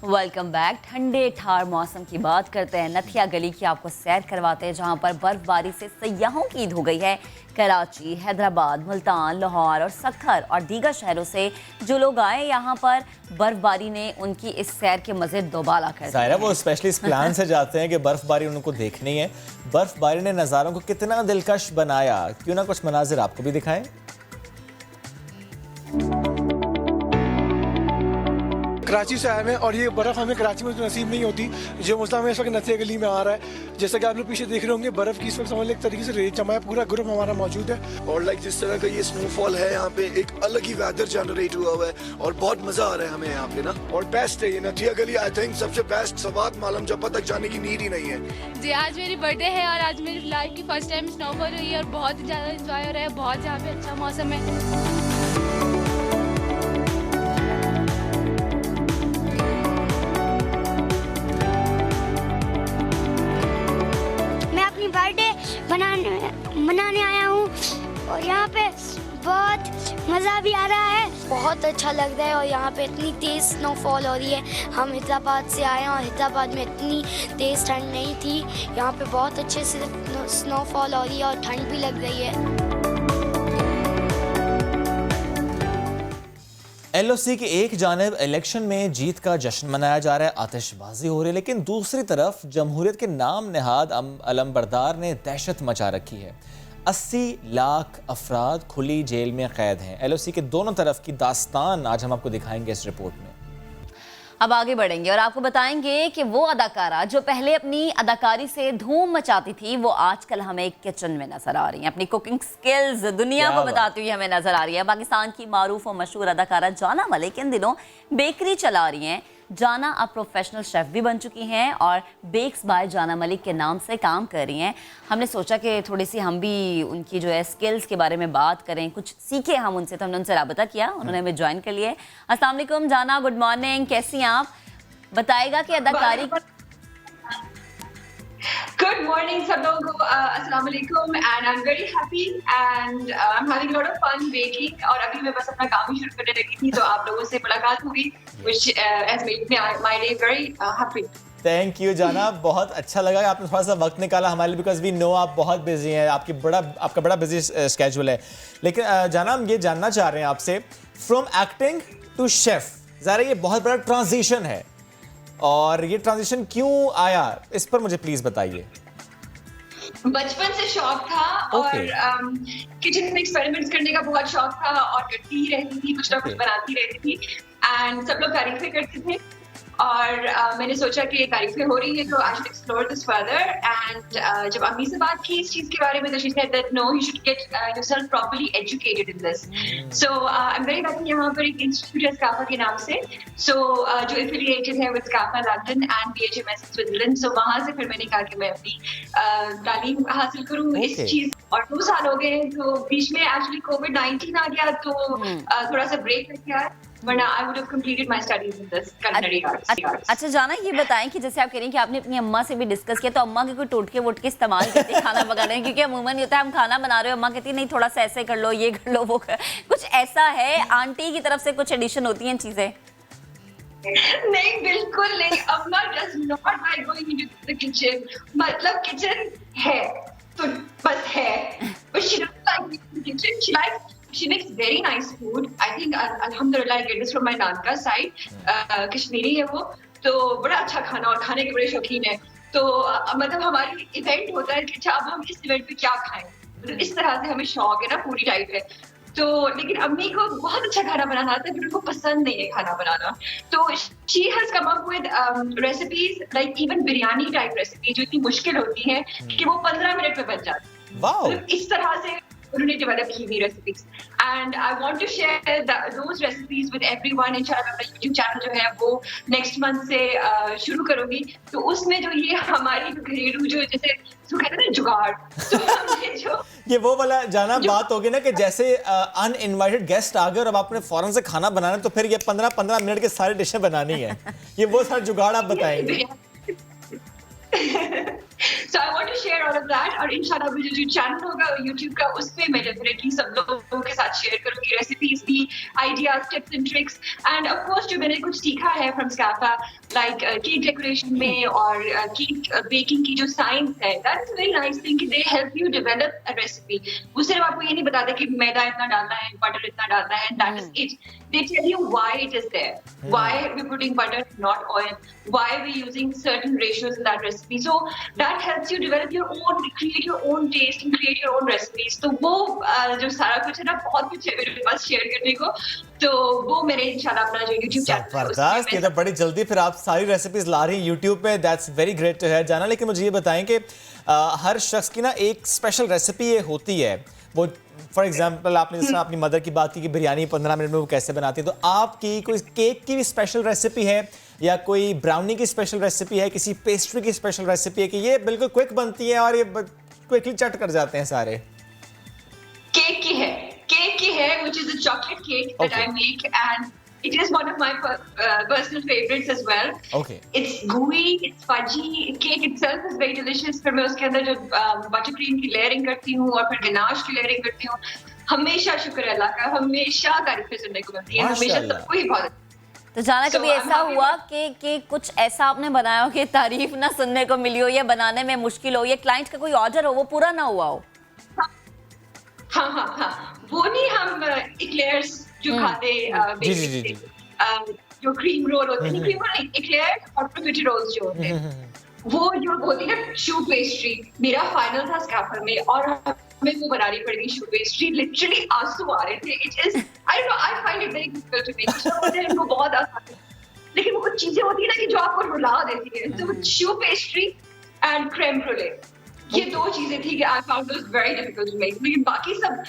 Welcome back. ठंडे ठार मौसम की बात करते हैं, नथिया गली की आपको सैर करवाते हैं, जहां पर बर्फबारी से सयाहों की ईद हो गई है। कराची, हैदराबाद, मुल्तान, लाहौर और सक्खर और दीगर शहरों से जो लोग आए यहाँ पर, बर्फबारी ने उनकी इस सैर के मजे दोबाला कर दिए। वो स्पेशली इस प्लान से जाते हैं कि बर्फबारी उनको देखनी है। बर्फबारी ने नज़ारों को कितना दिलकश बनाया, क्यों ना कुछ मनाजिर आपको भी दिखाएं। कराची से आए हैं और ये बर्फ़ हमें कराची में तो नसीब नहीं होती, जो मसला हमें इस वक्त नथिया गली में आ रहा है। जैसा कि आप लोग पीछे देख रहे होंगे, बर्फ़ की इस वक्त समझ एक तरीके से रेत जमा है, पूरा ग्रुप हमारा मौजूद है। और लाइक जिस तरह का ये स्नोफॉल है यहाँ पे, एक अलग ही वेदर जनरेट हुआ है और बहुत मज़ा आ रहा है हमें यहाँ पे ना। और बेस्ट है ये नथिया गली, आई थिंक सबसे बेस्ट। सवात मालम जब्बा तक जाने की नीड ही नहीं है। जी आज मेरी बर्थडे है और आज मेरी लाइफ की फर्स्ट टाइम स्नोफॉल हुई है और बहुत ही ज़्यादा इंजॉय हो रहा है। बहुत यहाँ पे अच्छा मौसम है। बर्थडे मनाने आया हूँ और यहाँ पे बहुत मज़ा भी आ रहा है, बहुत अच्छा लग रहा है। और यहाँ पे इतनी तेज़ स्नोफॉल हो रही है। हम हैदराबाद से आए हैं और हैदराबाद में इतनी तेज़ ठंड नहीं थी, यहाँ पे बहुत अच्छे से स्नोफॉल हो रही है और ठंड भी लग रही है। LOC की एक जानिब इलेक्शन में जीत का जश्न मनाया जा रहा है, आतिशबाजी हो रही है, लेकिन दूसरी तरफ जमहूरियत के नाम नहाद अलमबरदार ने दहशत मचा रखी है। 80 लाख अफराद खुली जेल में कैद हैं। LOC के दोनों तरफ की दास्तान आज हम आपको दिखाएंगे इस रिपोर्ट में। अब आगे बढ़ेंगे और आपको बताएंगे कि वो अदाकारा जो पहले अपनी अदाकारी से धूम मचाती थी, वो आजकल हमें किचन में नजर आ रही हैं। अपनी कुकिंग स्किल्स दुनिया को बताती हुई हमें नजर आ रही है। पाकिस्तान की मारूफ और मशहूर अदाकारा जाना मलिक इन दिनों बेकरी चला रही हैं। जाना अब प्रोफेशनल शेफ भी बन चुकी हैं और बेक्स बाय जाना मलिक के नाम से काम कर रही हैं। हमने सोचा कि थोड़ी सी हम भी उनकी जो है स्किल्स के बारे में बात करें, कुछ सीखे हम उनसे, तो हमने उनसे राबता किया, उन्होंने हमें ज्वाइन कर लिया। अस्सलाम वालेकुम जाना, गुड मॉर्निंग, कैसी हैं आप? बताएगा कि अदाकारी। गुड morning सब लोगों को अस्सलाम वालेकुम and I'm very happy and I'm having a lot of fun baking और अभी मैं बस अपना काम ही शुरू करने लगी थी तो आप लोगों से मुलाकात हुई which has made my day very happy. Thank you जाना, बहुत अच्छा लगा कि आपने थोड़ा सा वक्त निकाला हमारे लिए, बिकॉज वी नो आप बहुत बिजी हैं, आपका बड़ा बिजी स्केड्यूल है। लेकिन जाना, हम ये जानना चाह रहे हैं आपसे, फ्रॉम एक्टिंग टू शेफ, ज़रा ये बहुत बड़ा ट्रांजिशन है, और ये ट्रांजिशन क्यों आया, इस पर मुझे प्लीज बताइए। बचपन से शौक था और किचन में एक्सपेरिमेंट्स करने का बहुत शौक था और करती ही रहती थी, कुछ ना कुछ बनाती रहती थी एंड सब लोग तारीफें करते थे और मैंने सोचा कि तारीफें हो रही है तो I should explore this further and जब अम्मी से बात की इस चीज के बारे में तो she said that no you should get yourself properly educated in this. So I am very lucky, यहाँ पर एक इंस्टीट्यूट है स्काफा के नाम से, सो जो एफिलिएटेड है with SCAFA London and BHMS Switzerland, so वहाँ से फिर मैंने कहा कि मैं अपनी तालीम हासिल करूँ इस चीज, और 2 साल हो गए तो बीच में एक्चुअली कोविड-19 आ गया तो थोड़ा सा ब्रेक लग गया, वरना I would have completed my studies in this culinary arts. अच्छा जाना, ये बताएं कि जैसे आप कह रही हैं कि आपने अपनी अम्मा से भी डिस्कस किया, तो अम्मा के कोई टोटके वोटके इस्तेमाल करते हैं खाना पकाने में? क्योंकि अमूमन ये होता है हम खाना बना रहे हो, अम्मा कहती है नहीं थोड़ा सा ऐसे कर लो, ये कर लो, वो कर, कुछ ऐसा है आंटी की तरफ से कुछ एडिशन होती हैं चीजें? नहीं, बिल्कुल नहीं, अम्मा does not like going into the kitchen, मतलब किचन है तो बस है, but she doesn't like being in the kitchen. She makes very nice food. I think alhamdulillah I get this from my नानका side. Kashmiri है वो, तो बड़ा अच्छा खाना और खाने के बड़े शौकीन है। तो मतलब हमारी इवेंट होता है कि अच्छा अब हम इस इवेंट पे क्या खाएं, मतलब इस तरह से हमें शौक है ना, पूरी टाइप है। तो लेकिन अम्मी को बहुत अच्छा खाना बनाना आता है, फिर उनको पसंद नहीं है खाना बनाना, तो she has come up with recipes like even biryani type recipe जो इतनी मुश्किल होती है कि वो 15 मिनट में बन जाती है। मतलब इस तरह से उन्होंने डेवलप की हुई recipes and I want to share those recipes with everyone. इंशाल्लाह मेरा यूट्यूब चैनल जो है वो नेक्स्ट मंथ से शुरू करूंगी, तो उसमें जो ये हमारी घरेलू जो जैसे कहते हैं ना जुगाड़, तो हमने जो ये वो वाला जाना बात होगी ना कि जैसे अनइनवाइटेड गेस्ट आ गए और अब आपने फौरन से खाना बनाना है, तो फिर ये 15-15 मिनट के सारे डिशें बनानी है, ये वो सारा जुगाड़ आप बताएंगे। So I want to share all of that और इंशाल्लाह मुझे जो चैनल होगा YouTube का उस पे मैं डेफिनेटली सब लोगों के साथ शेयर करूंगी रेसिपीज भी, ideas, tips and tricks and of course जो मैंने कुछ सीखा है from SCAFA like cake decoration में और केक बेकिंग की जो साइंस है, that is very nice thing कि they help you develop a recipe. वो सिर्फ आपको ये नहीं बताते कि मैदा इतना डालना है, बटर इतना डालना है, that is it, they tell you why it is there, why we're putting butter not oil, why we're using certain ratios in that recipe, so that helps you develop your own, create your own taste and create your own recipes। तो वो जो सारा कुछ है ना, बहुत कुछ है मेरे पास शेयर करने को, तो वो मेरे इंशाल्लाह अपना जो YouTube चैनल है जबरदस्त, ये तो बड़ी जल्दी फिर आप सारी रेसिपीज ला रही हैं YouTube पे, that's very great to hear जाना। लेकिन मुझे ये बताएं कि हर शख्स की ना एक स्पेशल रेसिपी ये होती है, वो फॉर एग्जाम्पल आपने जिस तरह अपनी मदर की बात की कि बिरयानी 15 मिनट में वो कैसे बनाती है, तो आपकी कोई केक की भी स्पेशल रेसिपी है या कोई ब्राउनी की स्पेशल रेसिपी है, किसी पेस्ट्री की स्पेशल रेसिपी है कि ये बिल्कुल क्विक बनती है और ये क्विकली चट कर जाते हैं सारे? केक की है which is a chocolate cake that I make and it is one of my personal favorites as well. Okay. It's gooey, it's fudgy. Cake itself is very delicious. फिर मैं उसके अंदर जो बटर क्रीम की layering करती हूँ और फिर गनाश की लेयरिंग करती हूँ। हमेशा शुक्र है अल्लाह का, हमेशा तारीफें सुनने को मिलती है, हमेशा सबको ही बहुत। तो जाना कभी ऐसा हुआ कि कुछ ऐसा आपने बनाया हो कि तारीफ ना सुनने को मिली हो या बनाने में मुश्किल हो या क्लाइंट का कोई ऑर्डर हो वो पूरा ना हुआ हो? हाँ, वो नहीं, हम इक्लेयर्स जो खाते जो क्रीम रोल होते हैं, क्रीम रोल इक्लेयर और टोमेटो रोल्स जो होते हैं, वो जो होती है ना शू पेस्ट्री, मेरा फाइनल था स्काफा में और हमें वो बनानी पड़ेगी शू पेस्ट्री, लिटरली आंसू आ रहे थे। It is I don't know, I find it very difficult to make, वो बहुत आसान है, लेकिन वो कुछ चीजें होती है ना कि जो आपको रुला देती है, तो शू पेस्ट्री एंड क्रीम ब्रूले, ये 2 चीजें थी कि I found it very difficult to make, लेकिन बाकी सब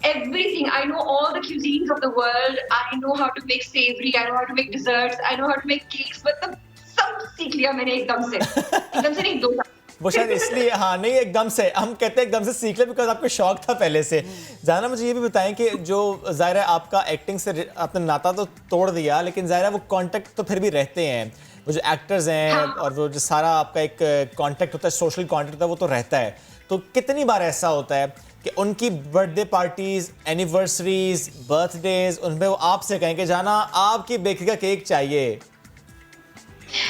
everything, I know all the cuisines of the world, I know how to make savory, I know how to make desserts, I know how to make cakes, मतलब सब सीख लिया मैंने एकदम से नहीं 2 साल। वो शायद इसलिए, हाँ नहीं एकदम से, हम कहते हैं एकदम से सीख ले बिकॉज आपको शौक था पहले से। जाना मुझे ये भी बताएं कि जो ज़ाहिर है आपका एक्टिंग से आपने नाता तो तोड़ दिया, लेकिन ज़ाहिर है वो कांटेक्ट तो फिर भी रहते हैं, वो जो एक्टर्स हैं और वो जो सारा आपका एक कांटेक्ट होता है, सोशल कांटेक्ट होता है, वो तो रहता है। तो कितनी बार ऐसा होता है कि उनकी बर्थडे पार्टीज, एनिवर्सरीज, बर्थडेज, उनमें वो आपसे कहें कि जाना आपकी बेकरी का केक चाहिए?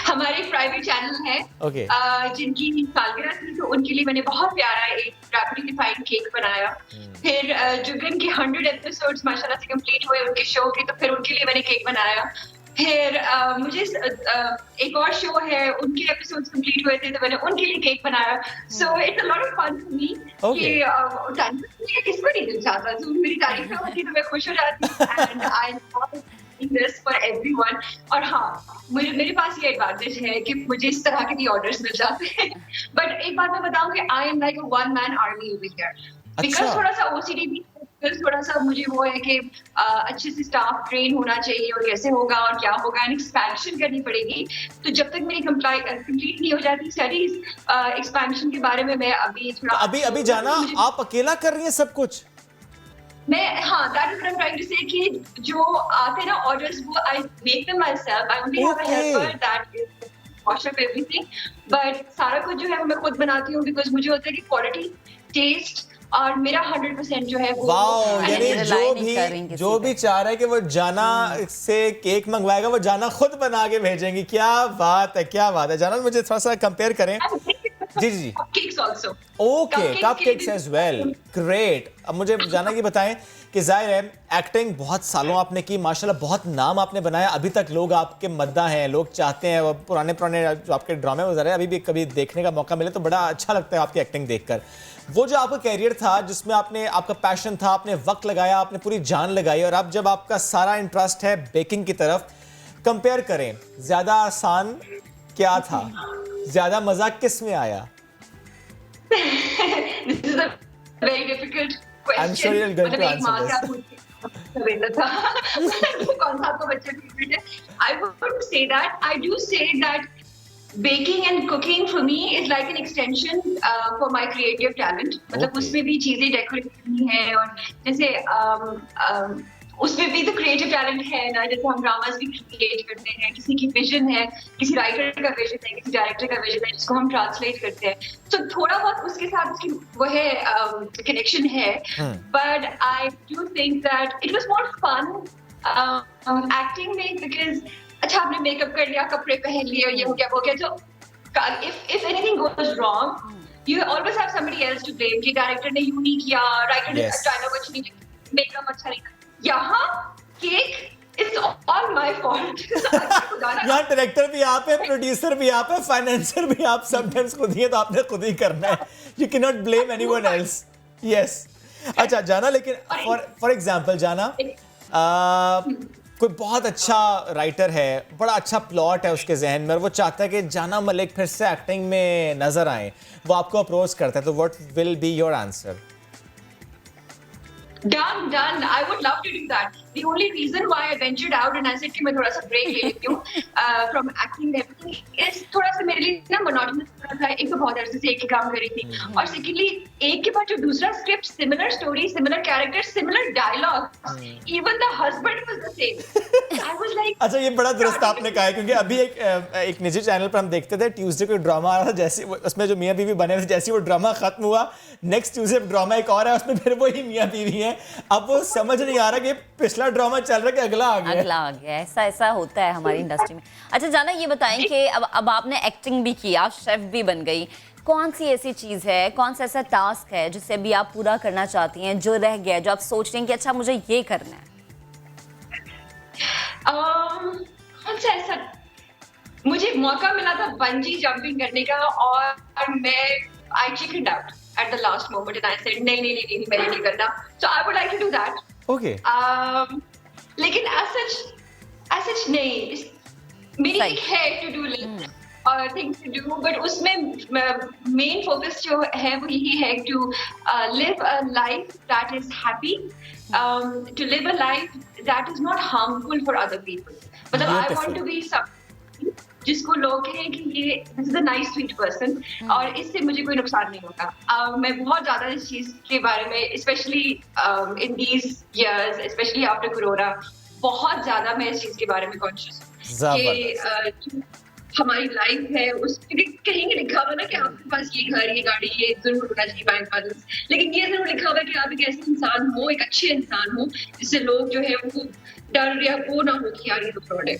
हमारे प्राइवेट चैनल है Okay. जिनकी सालगिरह थी, तो उनके लिए मैंने बहुत प्यारा एक रैपिडली डिफाइंड केक बनाया। फिर जुगन के 100 एपिसोड्स माशाल्लाह से कंप्लीट हुए उनके शो के, तो फिर उनके लिए मैंने केक बनाया। फिर मुझे एक और शो है, उनके एपिसोड्स कंप्लीट हुए थे, तो मैंने उनके लिए केक बनाया। So it's a lot of fun for me कि किसको नहीं दिल चाहता, तो मेरी तारीफें होती तो मैं खुश हो जाती। And I this for everyone। और हाँ, मेरे पास ये एडवांटेज है कि मुझे इस तरह के भी ऑर्डर्स मिल जाते हैं। बट एक बात मैं बताऊं कि I am like a one man army over here, because थोड़ा सा ओसीडी भी, थोड़ा सा मुझे वो है कि अच्छे से स्टाफ ट्रेन होना चाहिए और कैसे होगा और क्या होगा, एंड एक्सपेंशन करनी पड़ेगी। तो जब तक मेरी कंप्लीट नहीं हो जाती स्टडीज एक्सपेंशन के बारे में, मैं अभी थोड़ा अभी जाना आप अकेला कर रही हैं सब कुछ? मैं हाँ, that is what I'm trying to say कि जो आते हैं ना ऑर्डर्स, वो I make them myself। I only have a helper that wash up everything, but सारा कुछ जो है वो मैं खुद बनाती हूँ, because मुझे होता है कि क्वालिटी, टेस्ट और मेरा 100% जो है वो। वाओ, यानी जो भी चाह रहा है कि वो जाना से केक मंगवाएगा, वो जाना खुद बना के भेजेंगी। क्या बात है, क्या बात है। जाना मुझे थोड़ा सा कंपेयर करें। जी जी, cakes also. Okay, cupcakes as well, great. अब मुझे जाना कि बताएं कि जाहिर है एक्टिंग बहुत सालों आपने की, माशाल्लाह बहुत नाम आपने बनाया, अभी तक लोग आपके मद्दा हैं, लोग चाहते हैं वो पुराने जो आपके ड्रामे वगैरह अभी भी कभी देखने का मौका मिले तो बड़ा अच्छा लगता है आपकी एक्टिंग देखकर। वो जो आपका कैरियर था जिसमें आपका पैशन था, आपने वक्त लगाया, आपने पूरी जान लगाई, और अब जब आपका सारा इंटरेस्ट है बेकिंग की तरफ, कंपेयर करें, ज्यादा आसान क्या था, ज्यादा मजा किस में आया? This is a very difficult question। I'm sure you're going to answer this। कौन सा आपको बच्चे फेवरेट है? I would say that, I do say that baking and cooking for me is like an extension for my creative talent। मतलब उसमें भी चीजें decorate करनी है, और जैसे उसमें भी तो क्रिएटिव टैलेंट है ना, जैसे हम ड्रामास भी क्रिएट करते हैं, किसी की विजन है, किसी राइटर का विजन है, किसी डायरेक्टर का विजन है, जिसको हम ट्रांसलेट करते हैं। तो थोड़ा बहुत उसके साथ उसकी वो है कनेक्शन है, but I do think that it was more fun acting में, बिकॉज अच्छा आपने मेकअप कर लिया, कपड़े पहन लिए, ये हो गया वो गया, तो if anything goes wrong you always have somebody else to blame कि डायरेक्टर ने यूं नहीं किया, राइटर ने डायलॉग अच्छा नहीं, मेकअप अच्छा नहीं। यहाँ cake it's all my fault. यहाँ डायरेक्टर भी आप है, प्रोड्यूसर भी आप है, फाइनेंसर भी आप, समटाइम्स खुद ही है, तो आपने खुद ही करना है। You can not blame anyone else. Yes. अच्छा जाना, लेकिन फॉर एग्जांपल जाना, कोई बहुत अच्छा राइटर है, बड़ा अच्छा प्लॉट है उसके जहन में, और वो चाहता है कि जाना मलिक फिर से एक्टिंग में नजर आए, वो आपको अप्रोच करता है, तो what will be your answer? Done। I would love to do that। The only reason why I ventured out and I said कि मैं थोड़ा सा ब्रेक ले लेती हूँ from acting is थोड़ा सा मेरे लिए ना मोनोटोनस था। एक तो बहुत अरसे से एक ही काम करी थी, और सेकेंडली एक के बाद जो दूसरा script, similar story, similar character, similar dialogue, even the husband was the same. I was like, अच्छा ये बड़ा दुरुस्त आपने कहा है, क्योंकि अभी एक निजी चैनल पर हम देखते थे, ट्यूसडे को ड्रामा आ रहा था, जैसे उसमें जो मियां बीवी बने थे, जैसे वो ड्रामा खत्म हुआ, नेक्स्ट ट्यूसडे ड्रामा एक और है, उसमें फिर वही मियां बीवी हैं। अब वो समझ नहीं आ रहा कि पिछला ड्रामा चल रहा है कि अगला आ गया। ऐसा होता है हमारी इंडस्ट्री में। अच्छा जाना, ये बताएं कि अब आपने एक्टिंग भी की, आप शेफ भी बन गई, कौन सी ऐसी चीज है, कौन सा ऐसा टास्क है जिसे भी आप पूरा करना चाहती हैं, जो रह गया है, जो आप सोच रही हैं कि अच्छा मुझे ये करना है? कौन सा ऐसा, मुझे मौका मिला था बंजी जंपिंग करने का, और मैं I chicken out at the last moment and I said नहीं मैंने नहीं करना, so I would like to do that। Okay। लेकिन as such नहीं, मेरी एक है to do list और things to do, but उसमें main focus जो है वो यही है to live a life that is happy, to live a life that is not harmful for other people। मतलब I want to be somebody जिसको लोग कहें कि ये this is a nice sweet person, और इससे मुझे कोई नुकसान नहीं होगा। मैं बहुत ज्यादा इस चीज के बारे में, specially in these years, specially after corona, बहुत ज्यादा मैं इस चीज के बारे में कॉन्शियस हूँ कि हमारी लाइफ है उस कहीं लिखा हुआ ना कि आपके पास ये घर ये गाड़ी ये जरूर होना चाहिए बैंक बैलेंस, लेकिन ये जरूर लिखा हुआ है कि आप एक ऐसे इंसान हो, एक अच्छे इंसान हो जिससे लोग जो है उनको डर या वो ना हो कि यार ये तो फ्रॉड है।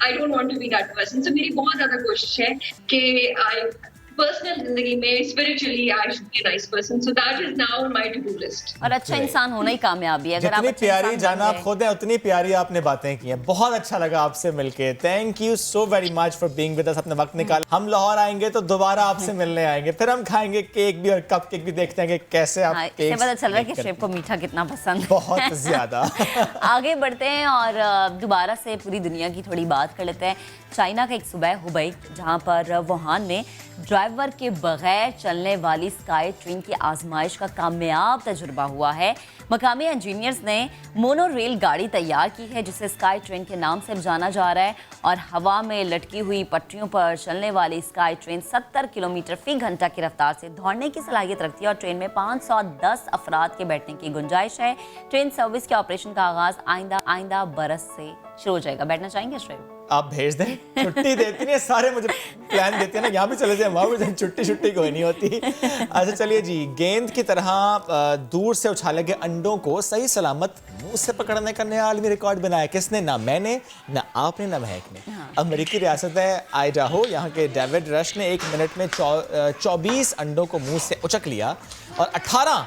I don't want to be that person. So मेरी बहुत ज्यादा कोशिश है कि आई पर्सनल जिंदगी में spiritually I should be a nice person, so that is now on my to do list. और अच्छा इंसान होना ही कामयाबी है। अगर आप जितनी अच्छा प्यारी इंसान जाना बन आप गए- खुद हैं उतनी प्यारी आपने बातें की हैं। बहुत अच्छा लगा आपसे मिलके। Thank you so very much for being with us. अपना वक्त निकाल। हम लाहौर आएंगे तो दोबारा आपसे मिलने आएंगे, फिर हम खाएंगे केक भी और कप केक भी, देखते हैं कि कैसे आप हाँ, केक इससे पता चल रहा है कि शेफ को मीठा कितना पसंद है। बहुत ज्यादा। आगे बढ़ते हैं और दोबारा से पूरी दुनिया की थोड़ी बात कर लेते हैं। चाइना का एक सूबा है हुबई, जहां पर वुहान में ड्राइवर के बगैर चलने वाली स्काई ट्रेन की आजमाइश का कामयाब तजुर्बा हुआ है। मकामी इंजीनियर्स ने मोनो रेल गाड़ी तैयार की है जिसे स्काई ट्रेन के नाम से जाना जा रहा है, और हवा में लटकी हुई पटरियों पर चलने वाली स्काई ट्रेन 70 किलोमीटर फी घंटा की रफ्तार से दौड़ने की सलाहियत रखती है और ट्रेन में 510 अफराद के बैठने की गुंजाइश है। ट्रेन सर्विस के ऑपरेशन का आगाज आइंदा बरस से शुरू हो जाएगा। बैठना चाहेंगे श्रेय? आप भेज दें, छुट्टी देती नहीं, सारे मुझे प्लान देते हैं ना, यहाँ भी चले जाए वहाँ भी जाए, छुट्टी कोई नहीं होती। अच्छा चलिए जी, गेंद की तरह दूर से उछाले गए अंडों को सही सलामत मुंह से पकड़ने का नया आलमी रिकॉर्ड बनाया। किसने? ना मैंने, ना आपने, ना महक ने। अमेरिकी रियासत है आइडाहो, यहाँ के डेविड रश ने 1 मिनट में 24 अंडों को मुंह से उचक लिया और 18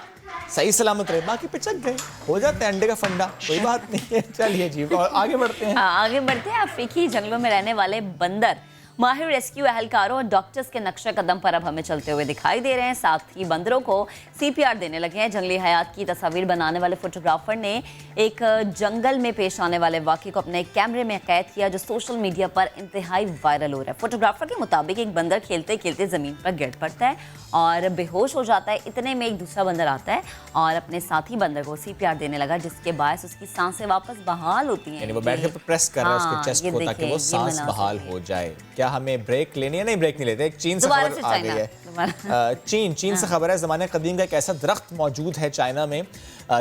सही सलामत रहे, बाकी पिचक गए। हो जाता है अंडे का फंडा, कोई बात नहीं है। चलिए जी, और आगे बढ़ते हैं। आगे बढ़ते हैं। अफ्रीकी जंगलों में रहने वाले बंदर माहिर रेस्क्यू एहलकारों और डॉक्टर्स के नक्शे कदम पर अब हमें चलते हुए दिखाई दे रहे हैं। साथ ही बंदरों को CPR देने लगे हैं। जंगली हयात की तस्वीर बनाने वाले फोटोग्राफर ने एक जंगल में पेश आने वाले वाक़े को अपने कैमरे में कैद किया, जो सोशल मीडिया पर इंतहाई वायरल हो रहा है। फोटोग्राफर के मुताबिक एक बंदर खेलते खेलते ज़मीन पर गिर पड़ता है और बेहोश हो जाता है। इतने में एक दूसरा बंदर आता है और अपने साथी बंदर को CPR देने लगा, जिसके बायस उसकी सांसें वापस बहाल होती हैं। यानी वो बैठ के प्रेस कर रहा है उसके चेस्ट को ताकि वो सांस बहाल हो जाए। क्या हमें ब्रेक लेनी है? नहीं, ब्रेक नहीं लेते। चीन से खबर आ गई है। चीन से खबर है, ज़माने कदीम का एक ऐसा दरख्त मौजूद है चाइना में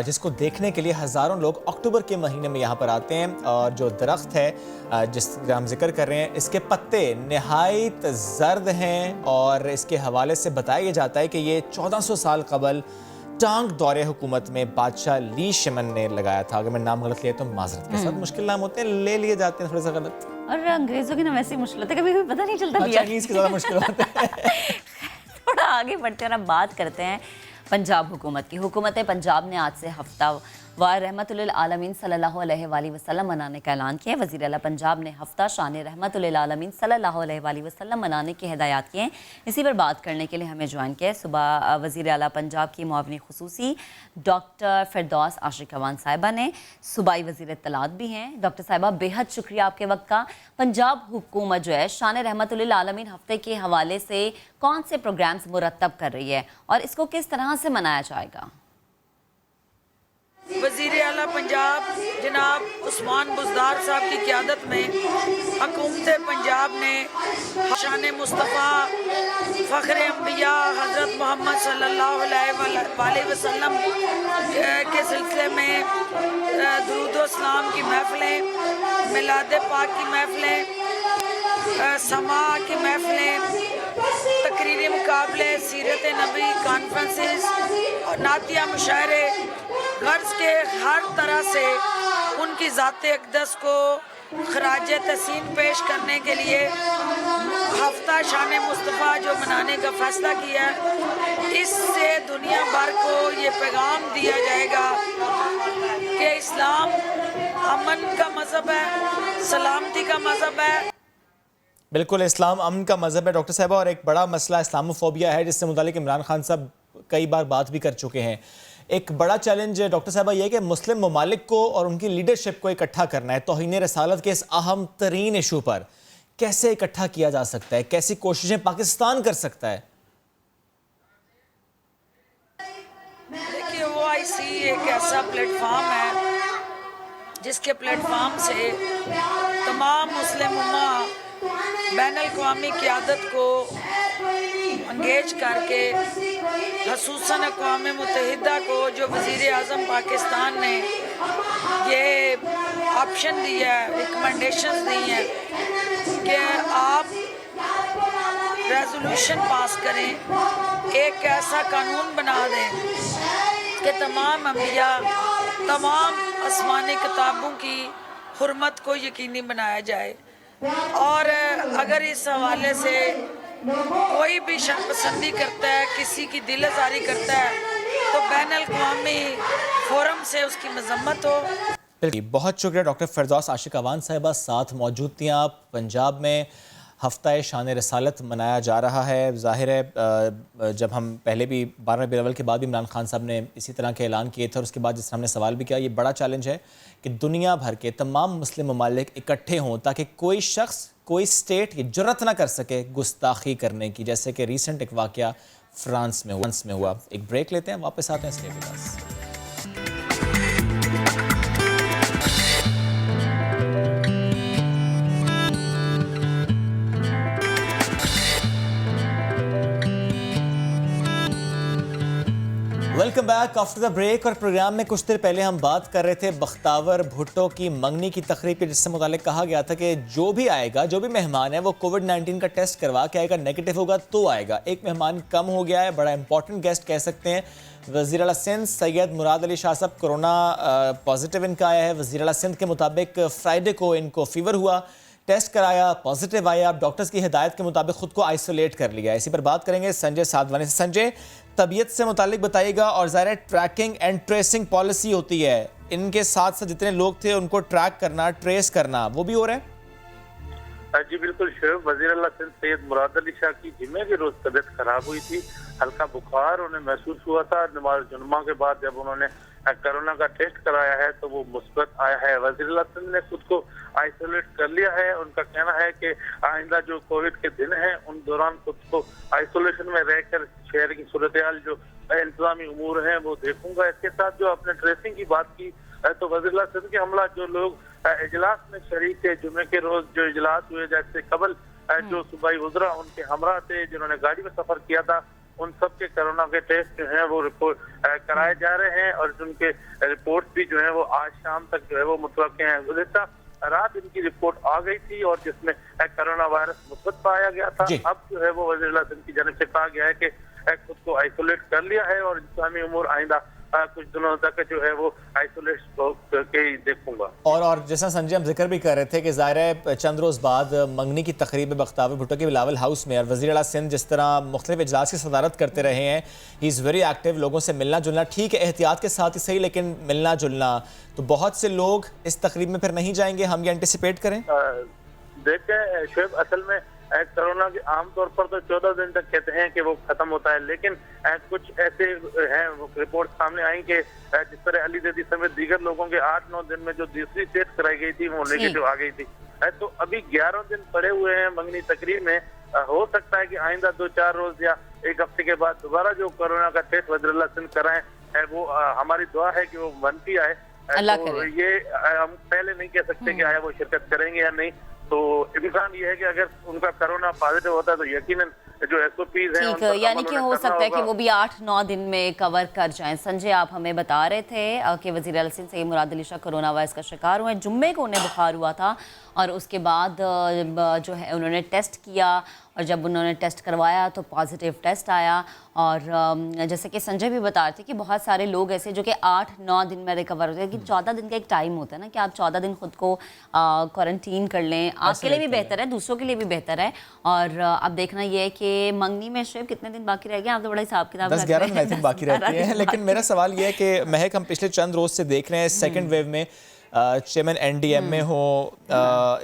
जिसको देखने के लिए हज़ारों लोग अक्टूबर के महीने में यहाँ पर आते हैं। और जो दरख्त है जिसका हम जिक्र कर रहे हैं, इसके पत्ते नहायत जर्द हैं और इसके हवाले से बताया जाता है कि ये 1400 साल कबल टांग दौरे हुकूमत में बादशाह ली शिमन ने लगाया था। अगर मैं नाम गलत लिया तो माजरत के साथ, मुश्किल नाम होते हैं, ले लिए जाते हैं थोड़ा सा गलत। और अंग्रेजों की ना वैसे मुश्किल होता है, कभी कभी पता नहीं चलता। चाइनीज की ज़्यादा मुश्किल होता है। थोड़ा आगे बढ़ते हैं और बात करते हैं पंजाब हुकूमत की। हुकूमत पंजाब ने आज से हफ्ता वार रहमतुल्लिल आलमीन सल्लल्लाहु अलैहि वसल्लम मनाने का ऐलान किया है। वज़ीर आला पंजाब ने हफ्ता शान रहमतुल्लिल आलमीन सल्लल्लाहु अलैहि वसल्लम मनाने की हिदायत की हैं। इसी पर बात करने के लिए हमें ज्वाइन किया है सुबह वज़ीर आला पंजाब की मुआविन खुसूसी डॉक्टर फिरदौस आशिक अवान साहिबा ने। सूबाई वज़ीर इत्तलात भी हैं। डॉक्टर साहिबा, बेहद शुक्रिया आपके वक्त का। पंजाब हुकूमत जो है शान रहमतुल्लिल आलमीन हफ्ते के हवाले से कौन से प्रोग्राम्स मुरतब कर रही है और इसको किस तरह से मनाया जाएगा? वज़ीर आला पंजाब जनाब उस्मान बुज़दार साहब की क़यादत में हुकूमत पंजाब ने शान मुस्तफ़ा फ़ख्र अंबिया हज़रत मोहम्मद सल्लल्लाहु अलैहि वसल्लम के सिलसिले में दुरूद व सलाम की महफ़िलें, मिलाद पाक की महफ़िलें, समा की महफ़िलें, तकरीरी मुकाबले, सीरत नबी कॉन्फ्रेंसेस और नातिया मुशायरे, गर्ज के हर तरह से उनकी ज़ात अक़दस को खराज तहसीन पेश करने के लिए हफ्ता शान मुस्तफ़ा जो मनाने का फ़ैसला किया है, इससे दुनिया भर को ये पैगाम दिया जाएगा कि इस्लाम अमन का मज़हब है, सलामती का मज़हब है। बिल्कुल, इस्लाम अमन का मज़हब है डॉक्टर साहबा, और एक बड़ा मसला इस्लामोफोबिया है जिससे मुतालिक इमरान खान साहब कई बार बात भी कर चुके हैं। एक बड़ा चैलेंज डॉक्टर साहबा ये है कि मुस्लिम ममालिक को और उनकी लीडरशिप को इकट्ठा करना है। तौहीन रसालत के इस अहम तरीन इशू पर कैसे इकट्ठा किया जा सकता है, कैसी कोशिशें पाकिस्तान कर सकता है? देखिए, OIC एक ऐसा प्लेटफॉर्म है जिसके प्लेटफॉर्म से तमाम मुस्लिम उम्मा बैनुल-अक़वामी क़यादत को इंगेज करके ख़ुसूसन अक़वाम मुत्तहिदा को जो वज़ीर आज़म पाकिस्तान ने ये ऑप्शन दिया है, रिकमेंडेशंस दी हैं कि आप रेजोल्यूशन पास करें, एक ऐसा कानून बना दें कि तमाम अंबिया, तमाम आसमानी किताबों की हुर्मत को यकीनी बनाया जाए। और अगर इस हवाले से कोई भी शर्मपसंदी करता है, किसी की दिल आज़ारी करता है, तो बैनुल-अक़वामी फोरम से उसकी मजम्मत हो। बहुत शुक्रिया डॉक्टर फिरदौस आशिक अवान साहिबा साथ मौजूद थी आप। पंजाब में हफ्ता शान रसालत मनाया जा रहा है। ज़ाहिर है जब हम पहले भी 12 रबीउल अव्वल के बाद भी इमरान खान साहब ने इसी तरह के ऐलान किए थे और उसके बाद जिस हमने सवाल भी किया, ये बड़ा चैलेंज है कि दुनिया भर के तमाम मुस्लिम ममालिक इकट्ठे हों ताकि कोई शख्स, कोई स्टेट ये जुर्रत ना कर सके गुस्ताखी करने की, जैसे कि रीसेंट एक वाक़या फ्रांस में हुआ। एक ब्रेक लेते हैं, वापस आते हैं इसके पास। Welcome back after the break. और प्रोग्राम में कुछ देर पहले हम बात कर रहे थे बख्तावर भुट्टो की मंगनी की तकरीब के, जिससे मुतालिक कहा गया था कि जो भी आएगा, जो भी मेहमान है वो कोविड-19 का टेस्ट करवा के आएगा, नेगेटिव होगा तो आएगा। एक मेहमान कम हो गया है, बड़ा इंपॉर्टेंट गेस्ट कह सकते हैं। वज़ीर आला सिंध सैयद मुराद अली शाह साहब कोरोना पॉजिटिव इनका आया है। वज़ीर आला सिंध के मुताबिक फ्राइडे को इनको फीवर हुआ, टेस्ट कराया, पॉजिटिव आया। अब डॉक्टर्स की हिदायत के मुताबिक खुद को आइसोलेट कर लिया। इसी पर बात करेंगे संजय साधवानी से। संजय, तबीयत से मुतालिक बताइएगा। और ज़ाहिर ट्रैकिंग एंड ट्रेसिंग पॉलिसी होती है, इनके साथ साथ जितने लोग थे उनको ट्रैक करना, ट्रेस करना, वो भी हो रहा है? जी बिल्कुल शेफ। वज़ीर आला सिंध सैयद मुराद अली शाह की जुमे के रोज तबीयत खराब हुई थी, हल्का बुखार उन्हें महसूस हुआ था। नमाज जुम्मा के बाद जब उन्होंने कोरोना का टेस्ट कराया है तो वो मुस्बत आया है। वज़ीर आला सिंध ने खुद को आइसोलेट कर लिया है। उनका कहना है कि आइंदा जो कोविड के दिन हैं उन दौरान खुद को आइसोलेशन में रहकर शहर की सूरत हाल जो इंतजामी उमूर हैं वो देखूंगा। इसके साथ जो आपने ट्रेसिंग की बात की तो वज़ीर आला सिंध के हमला जो लोग इजलास में शरीक थे, जुमे के रोज जो इजलास हुए, जैसे कबल जो सूबाई वज़रा उनके हमरा थे जिन्होंने गाड़ी में सफर किया था, उन सब के कोरोना के टेस्ट जो हैं वो रिपोर्ट कराए जा रहे हैं और उनके रिपोर्ट भी जो है वो आज शाम तक जो है वो मुतवक्के हैं। गुज़िश्ता रात इनकी रिपोर्ट आ गई थी और जिसमें कोरोना वायरस मुस्बत पाया गया था। अब जो है वो वज़ीर आला सिंध की जानिब से कहा गया है कि खुद को आइसोलेट कर लिया है और इंतजामी उमूर आइंदा कुछ दिनों तक जो है वो आइसोलेट करके ही देखूंगा। और जैसा संजय हम जिक्र भी कर रहे थे कि ज़ाहिर है चंद रोज़ बाद मंगनी की तकरीब बख्तावर भुट्टो के बिलावल हाउस में, और वज़ीर आला सिंध जिस तरह मुख्तलिफ इजलास की सदारत करते रहे हैं, ही इज़ वेरी एक्टिव। लोगों से मिलना जुलना ठीक है, एहतियात के साथ ही सही, लेकिन मिलना जुलना तो बहुत से लोग इस तकरीब में फिर नहीं जाएंगे, हम ये एंटिसिपेट करें। देखें शेब, असल में कोरोना के आमतौर पर तो 14 दिन तक कहते हैं कि वो खत्म होता है, लेकिन कुछ ऐसे हैं रिपोर्ट सामने आई कि जिस तरह अली जैदी समेत दीगर लोगों के 8-9 दिन में जो दूसरी टेस्ट कराई गई थी वो नेगेटिव आ गई थी। तो अभी 11 दिन पड़े हुए हैं मंगनी तकरीब में। हो सकता है कि आइंदा 2-4 रोज या एक हफ्ते के बाद दोबारा जो कोरोना का टेस्ट वज़ीर आला सिंध कराएं, वो हमारी दुआ है कि वो बनती आए। तो ये हम पहले नहीं कह सकते कि आया वो शिरकत करेंगे या नहीं। तो इम्कान ये है कि अगर उनका कोरोना पॉजिटिव होता है तो यकीनन जो SOPs हैं ठीक है, यानी कि हो सकता है कि वो भी 8-9 दिन में कवर कर जाएं। संजय, आप हमें बता रहे थे कि वज़ीर आला सिंध सैयद मुराद अली शाह कोरोना वायरस का शिकार हुए। जुम्मे को उन्हें बुखार हुआ था और उसके बाद जो है उन्होंने टेस्ट किया और जब उन्होंने टेस्ट करवाया तो पॉजिटिव टेस्ट आया। और जैसे कि संजय भी बता रहे थे कि बहुत सारे लोग ऐसे जो कि 8-9 दिन में रिकवर होते हैं, लेकिन 14 दिन का एक टाइम होता है ना कि आप 14 दिन खुद को क्वारंटीन कर लें। आपके लिए भी बेहतर है, दूसरों के लिए भी बेहतर है। और अब देखना ये है कि मंगनी में शेफ कितने दिन बाकी रह गए? आप तो बड़ा हिसाब किताब 10-11 दिन आई थिंक बाकी रहती है। लेकिन मेरा सवाल ये है कि महक, हम पिछले चंद रोज से देख रहे हैं सेकंड वेव में चेयरमैन NDMA हो,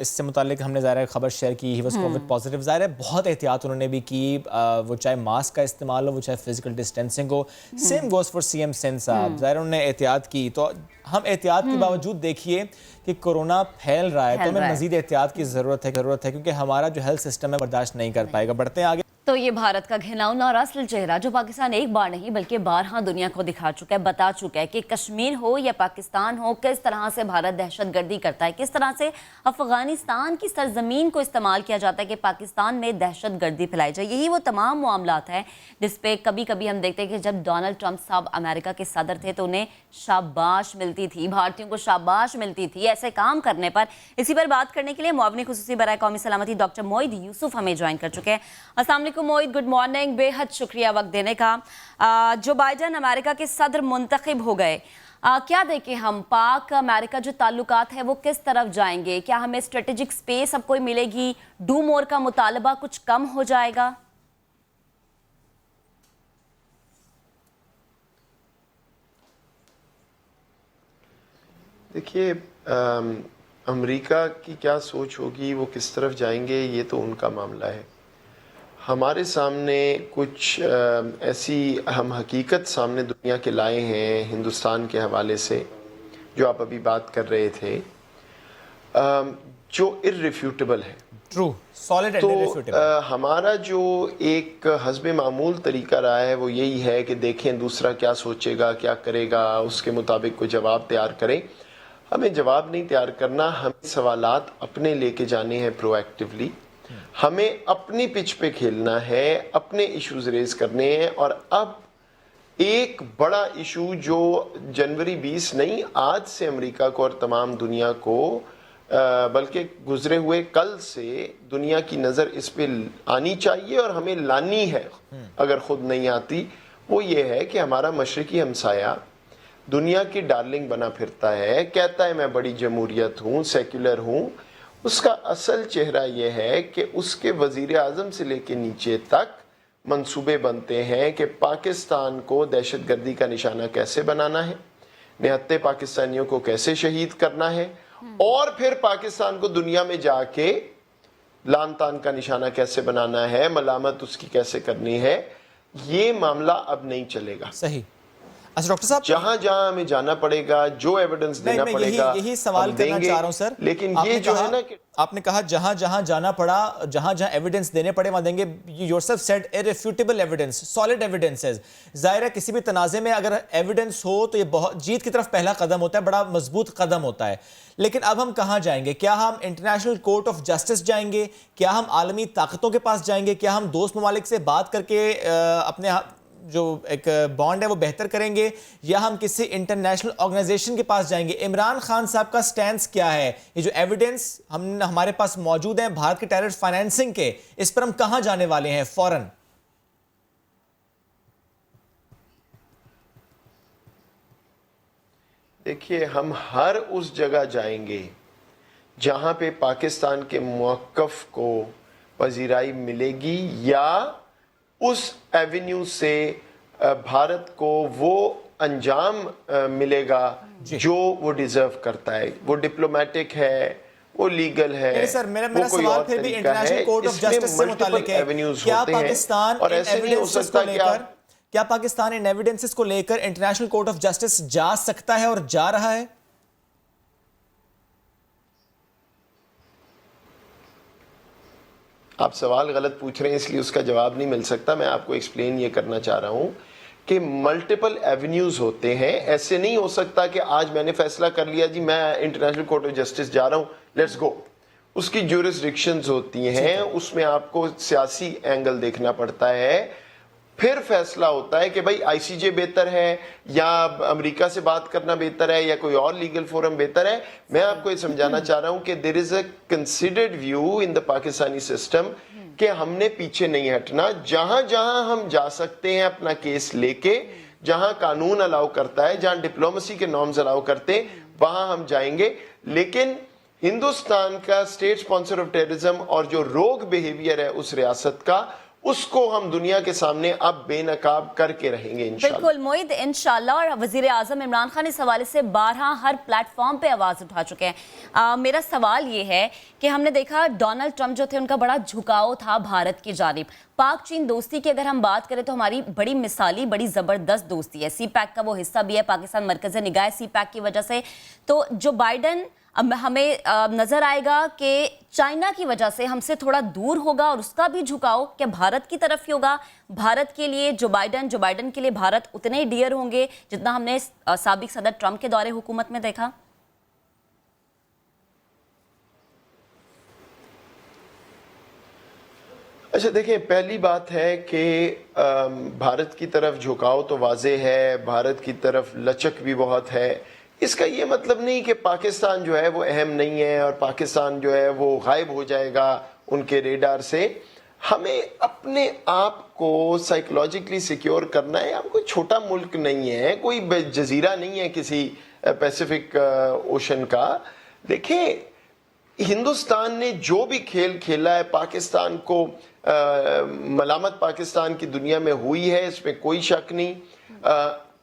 इससे मुतालिक हमने ज़ाहिर खबर शेयर की, ही वाज कोविड पॉजिटिव। ज़ाहिर है बहुत एहतियात उन्होंने भी की, वो चाहे मास्क का इस्तेमाल हो, वो चाहे फिजिकल डिस्टेंसिंग हो। Same goes for CM Sindh साहब, ज़ाहिर उन्होंने एहतियात की। तो हम एहतियात के बावजूद देखिए कि कोरोना फैल रहा है, तो हमें मज़ीद एहतियात की ज़रूरत है क्योंकि हमारा जो हेल्थ सिस्टम है बर्दाश्त नहीं कर पाएगा। बढ़ते हैं आगे। तो ये भारत का घिनौना और असल चेहरा जो पाकिस्तान एक बार नहीं बल्कि बारहा दुनिया को दिखा चुका है, बता चुका है कि कश्मीर हो या पाकिस्तान हो, किस तरह से भारत दहशतगर्दी करता है, किस तरह से अफगानिस्तान की सरजमीन को इस्तेमाल किया जाता है कि पाकिस्तान में दहशतगर्दी फैलाई जाए। यही वो तमाम मामलात हैं जिसपे कभी कभी हम देखते हैं कि जब डोनाल्ड ट्रंप साहब अमेरिका के सदर थे तो उन्हें शाबाश मिलती थी, भारतीयों को शाबाश मिलती थी ऐसे काम करने पर। इसी पर बात करने के लिए मुआवनी खुसूसी बराए कौमी सलामती डॉक्टर मोईद यूसुफ हमें ज्वाइन कर चुके हैं। अस्सलाम वालेकुम वालेकुम मोहित, गुड मॉर्निंग। बेहद शुक्रिया वक्त देने का। जो बाइडन अमेरिका के सदर मुंतखब हो गए, क्या देखें हम, पाक अमेरिका जो ताल्लुकात है वो किस तरफ जाएंगे? क्या हमें स्ट्रेटेजिक स्पेस अब कोई मिलेगी? डू मोर का मुतालबा कुछ कम हो जाएगा? देखिए, अमेरिका की क्या सोच होगी, वो किस तरफ जाएंगे, ये तो उनका मामला है। हमारे सामने कुछ ऐसी हम हकीकत सामने दुनिया के लाए हैं हिंदुस्तान के हवाले से, जो आप अभी बात कर रहे थे, जो इर्रिफ्यूटेबल है। True, solid and irrefutable. हमारा जो एक हस्बे मामूल तरीका रहा है वो यही है कि देखें दूसरा क्या सोचेगा, क्या करेगा, उसके मुताबिक कोई जवाब तैयार करें। हमें जवाब नहीं तैयार करना, हमें सवालात अपने लेके जाने हैं प्रोएक्टिवली। हमें अपनी पिच पे खेलना है, अपने इश्यूज रेज करने हैं। और अब एक बड़ा इशू जो जनवरी 20 नहीं, आज से अमेरिका को और तमाम दुनिया को, बल्कि गुजरे हुए कल से दुनिया की नज़र इस पे आनी चाहिए और हमें लानी है अगर खुद नहीं आती। वो ये है कि हमारा मशरकी हमसाया दुनिया की डार्लिंग बना फिरता है, कहता है मैं बड़ी जमहूरियत हूँ, सेक्युलर हूँ। उसका असल चेहरा ये है कि उसके वज़ीर आज़म से लेके नीचे तक मंसूबे बनते हैं कि पाकिस्तान को दहशतगर्दी का निशाना कैसे बनाना है, निहत्ते पाकिस्तानियों को कैसे शहीद करना है, और फिर पाकिस्तान को दुनिया में जाके लान तान का निशाना कैसे बनाना है, मलामत उसकी कैसे करनी है। ये मामला अब नहीं चलेगा। सही। अच्छा डॉक्टर साहब, जहां जहां हमें जाना पड़ेगा, जो एविडेंस देना पड़ेगा, यही सवाल करना चाह रहा हूं सर। लेकिन ये जो है ना कि आपने कहा जहां जहां जाना पड़ा, जहां जहां एविडेंस देने पड़े वहां देंगे। You yourself said irrefutable evidence, solid evidences. जाहिर है किसी भी तनाज़े में अगर एविडेंस हो तो ये बहुत जीत की तरफ पहला कदम होता है, बड़ा मजबूत कदम होता है। लेकिन अब हम कहां जाएंगे? क्या हम इंटरनेशनल कोर्ट ऑफ जस्टिस जाएंगे? क्या हम आलमी ताकतों के पास जाएंगे? क्या हम दोस्त ममालिक से बात करके अपने जो एक बॉन्ड है वो बेहतर करेंगे, या हम किसी इंटरनेशनल ऑर्गेनाइजेशन के पास जाएंगे? इमरान खान साहब का स्टैंड क्या है? ये जो एविडेंस हमारे पास मौजूद है भारत के टेरर फाइनेंसिंग के, इस पर हम कहां जाने वाले हैं फौरन? देखिए, हम हर उस जगह जाएंगे जहां पे पाकिस्तान के मौक़िफ़ को पजीराई मिलेगी, या उस एवेन्यू से भारत को वो अंजाम मिलेगा जो वो डिजर्व करता है। वो डिप्लोमेटिक है, वो लीगल है। सर, मेरा सवाल फिर भी इंटरनेशनल कोर्ट ऑफ जस्टिस से मुताल्लिक है। क्या पाकिस्तान और ऐसे नहीं हो सकता क्या पाकिस्तान इन एविडेंसेस को लेकर इंटरनेशनल कोर्ट ऑफ जस्टिस जा सकता है और जा रहा है? आप सवाल गलत पूछ रहे हैं, इसलिए उसका जवाब नहीं मिल सकता। मैं आपको एक्सप्लेन ये करना चाह रहा हूं कि मल्टीपल एवेन्यूज होते हैं। ऐसे नहीं हो सकता कि आज मैंने फैसला कर लिया जी मैं इंटरनेशनल कोर्ट ऑफ जस्टिस जा रहा हूं, लेट्स गो। उसकी ज्यूरिसडिक्शंस होती हैं, उसमें आपको सियासी एंगल देखना पड़ता है, फिर फैसला होता है कि भाई आईसीजे बेहतर है या अमेरिका से बात करना बेहतर है या कोई और लीगल फोरम बेहतर है। मैं आपको ये समझाना चाह रहा हूं कि there is a considered view in the Pakistani system कि हमने पीछे नहीं हटना। जहां जहां हम जा सकते हैं अपना केस लेके, जहां कानून अलाउ करता है, जहां डिप्लोमेसी के नॉर्म्स अलाउ करते हैं, वहां हम जाएंगे। लेकिन हिंदुस्तान का स्टेट स्पॉन्सर ऑफ टेररिज्म और जो रोग बिहेवियर है उस रियासत का, उसको हम दुनिया के सामने अब बेनकाब करके रहेंगे इंशाल्लाह। बिल्कुल मोहित, इंशाल्लाह। और वजीर आजम इमरान खान इस हवाले से 12 हर प्लेटफॉर्म पे आवाज़ उठा चुके हैं। मेरा सवाल ये है कि हमने देखा डोनाल्ड ट्रंप जो थे उनका बड़ा झुकाव था भारत की जानिब। पाक चीन दोस्ती की अगर हम बात करें तो हमारी बड़ी मिसाली, बड़ी ज़बरदस्त दोस्ती है। सी पैक का वो हिस्सा भी है, पाकिस्तान मरकज़ निगाह सी पैक की वजह से। तो जो बाइडन हमें नजर आएगा कि चाइना की वजह से हमसे थोड़ा दूर होगा और उसका भी झुकाव क्या भारत की तरफ ही होगा? भारत के लिए जो बाइडन के लिए भारत उतने ही डियर होंगे जितना हमने साबिक सदर ट्रंप के दौरे हुकूमत में देखा? अच्छा देखिए, पहली बात है कि भारत की तरफ झुकाव तो वाजे है, भारत की तरफ लचक भी बहुत है। इसका ये मतलब नहीं कि पाकिस्तान जो है वो अहम नहीं है और पाकिस्तान जो है वो गायब हो जाएगा उनके रेडार से। हमें अपने आप को साइकोलॉजिकली सिक्योर करना है। हम कोई छोटा मुल्क नहीं है, कोई जजीरा नहीं है किसी पैसिफिक ओशन का। देखिए, हिंदुस्तान ने जो भी खेल खेला है, पाकिस्तान को मलामत पाकिस्तान की दुनिया में हुई है, इसमें कोई शक नहीं।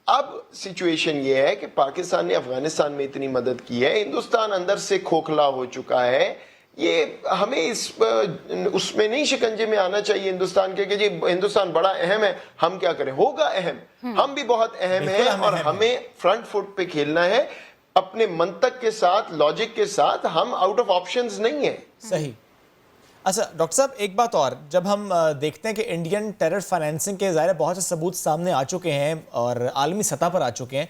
अब सिचुएशन ये है कि पाकिस्तान ने अफगानिस्तान में इतनी मदद की है, हिंदुस्तान अंदर से खोखला हो चुका है। ये हमें इस उसमें नहीं शिकंजे में आना चाहिए हिंदुस्तान के कि जी हिंदुस्तान बड़ा अहम है, हम क्या करें। होगा अहम, हम भी बहुत अहम हैं और हमें फ्रंट फुट पे खेलना है अपने मंतक के साथ, लॉजिक के साथ। हम आउट ऑफ ऑप्शंस नहीं है। सही। अच्छा डॉक्टर साहब, एक बात और, जब हम देखते हैं कि इंडियन टेरर फाइनेंसिंग के ज़ाहिर बहुत से सबूत सामने आ चुके हैं और आलमी सतह पर आ चुके हैं,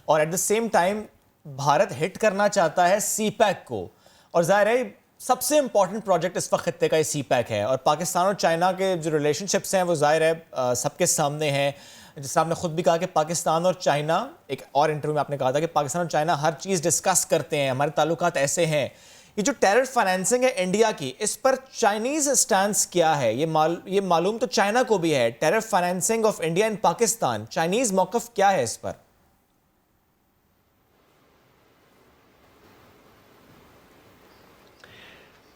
और at the same time Bharat hit करना चाहता है CPEC को, और ज़ाहिर है सबसे इंपॉर्टेंट प्रोजेक्ट इस वक्त खत्ते का ये CPEC है, और पाकिस्तान और चाइना के जो रिलेशनशिप्स हैं वो ज़ाहिर है सबके सामने हैं। जैसे आपने खुद भी कहा कि पाकिस्तान और चाइना, एक और इंटरव्यू में आपने कहा था कि पाकिस्तान और चाइना हर चीज़ डिस्कस करते हैं, हमारे ताल्लुकात ऐसे हैं। ये जो टेरर फाइनेंसिंग है इंडिया की, इस पर चाइनीज स्टैंस क्या है? ये मालूम तो चाइना को भी है। Terror financing of India in Pakistan, Chinese मौकफ क्या है इस पर?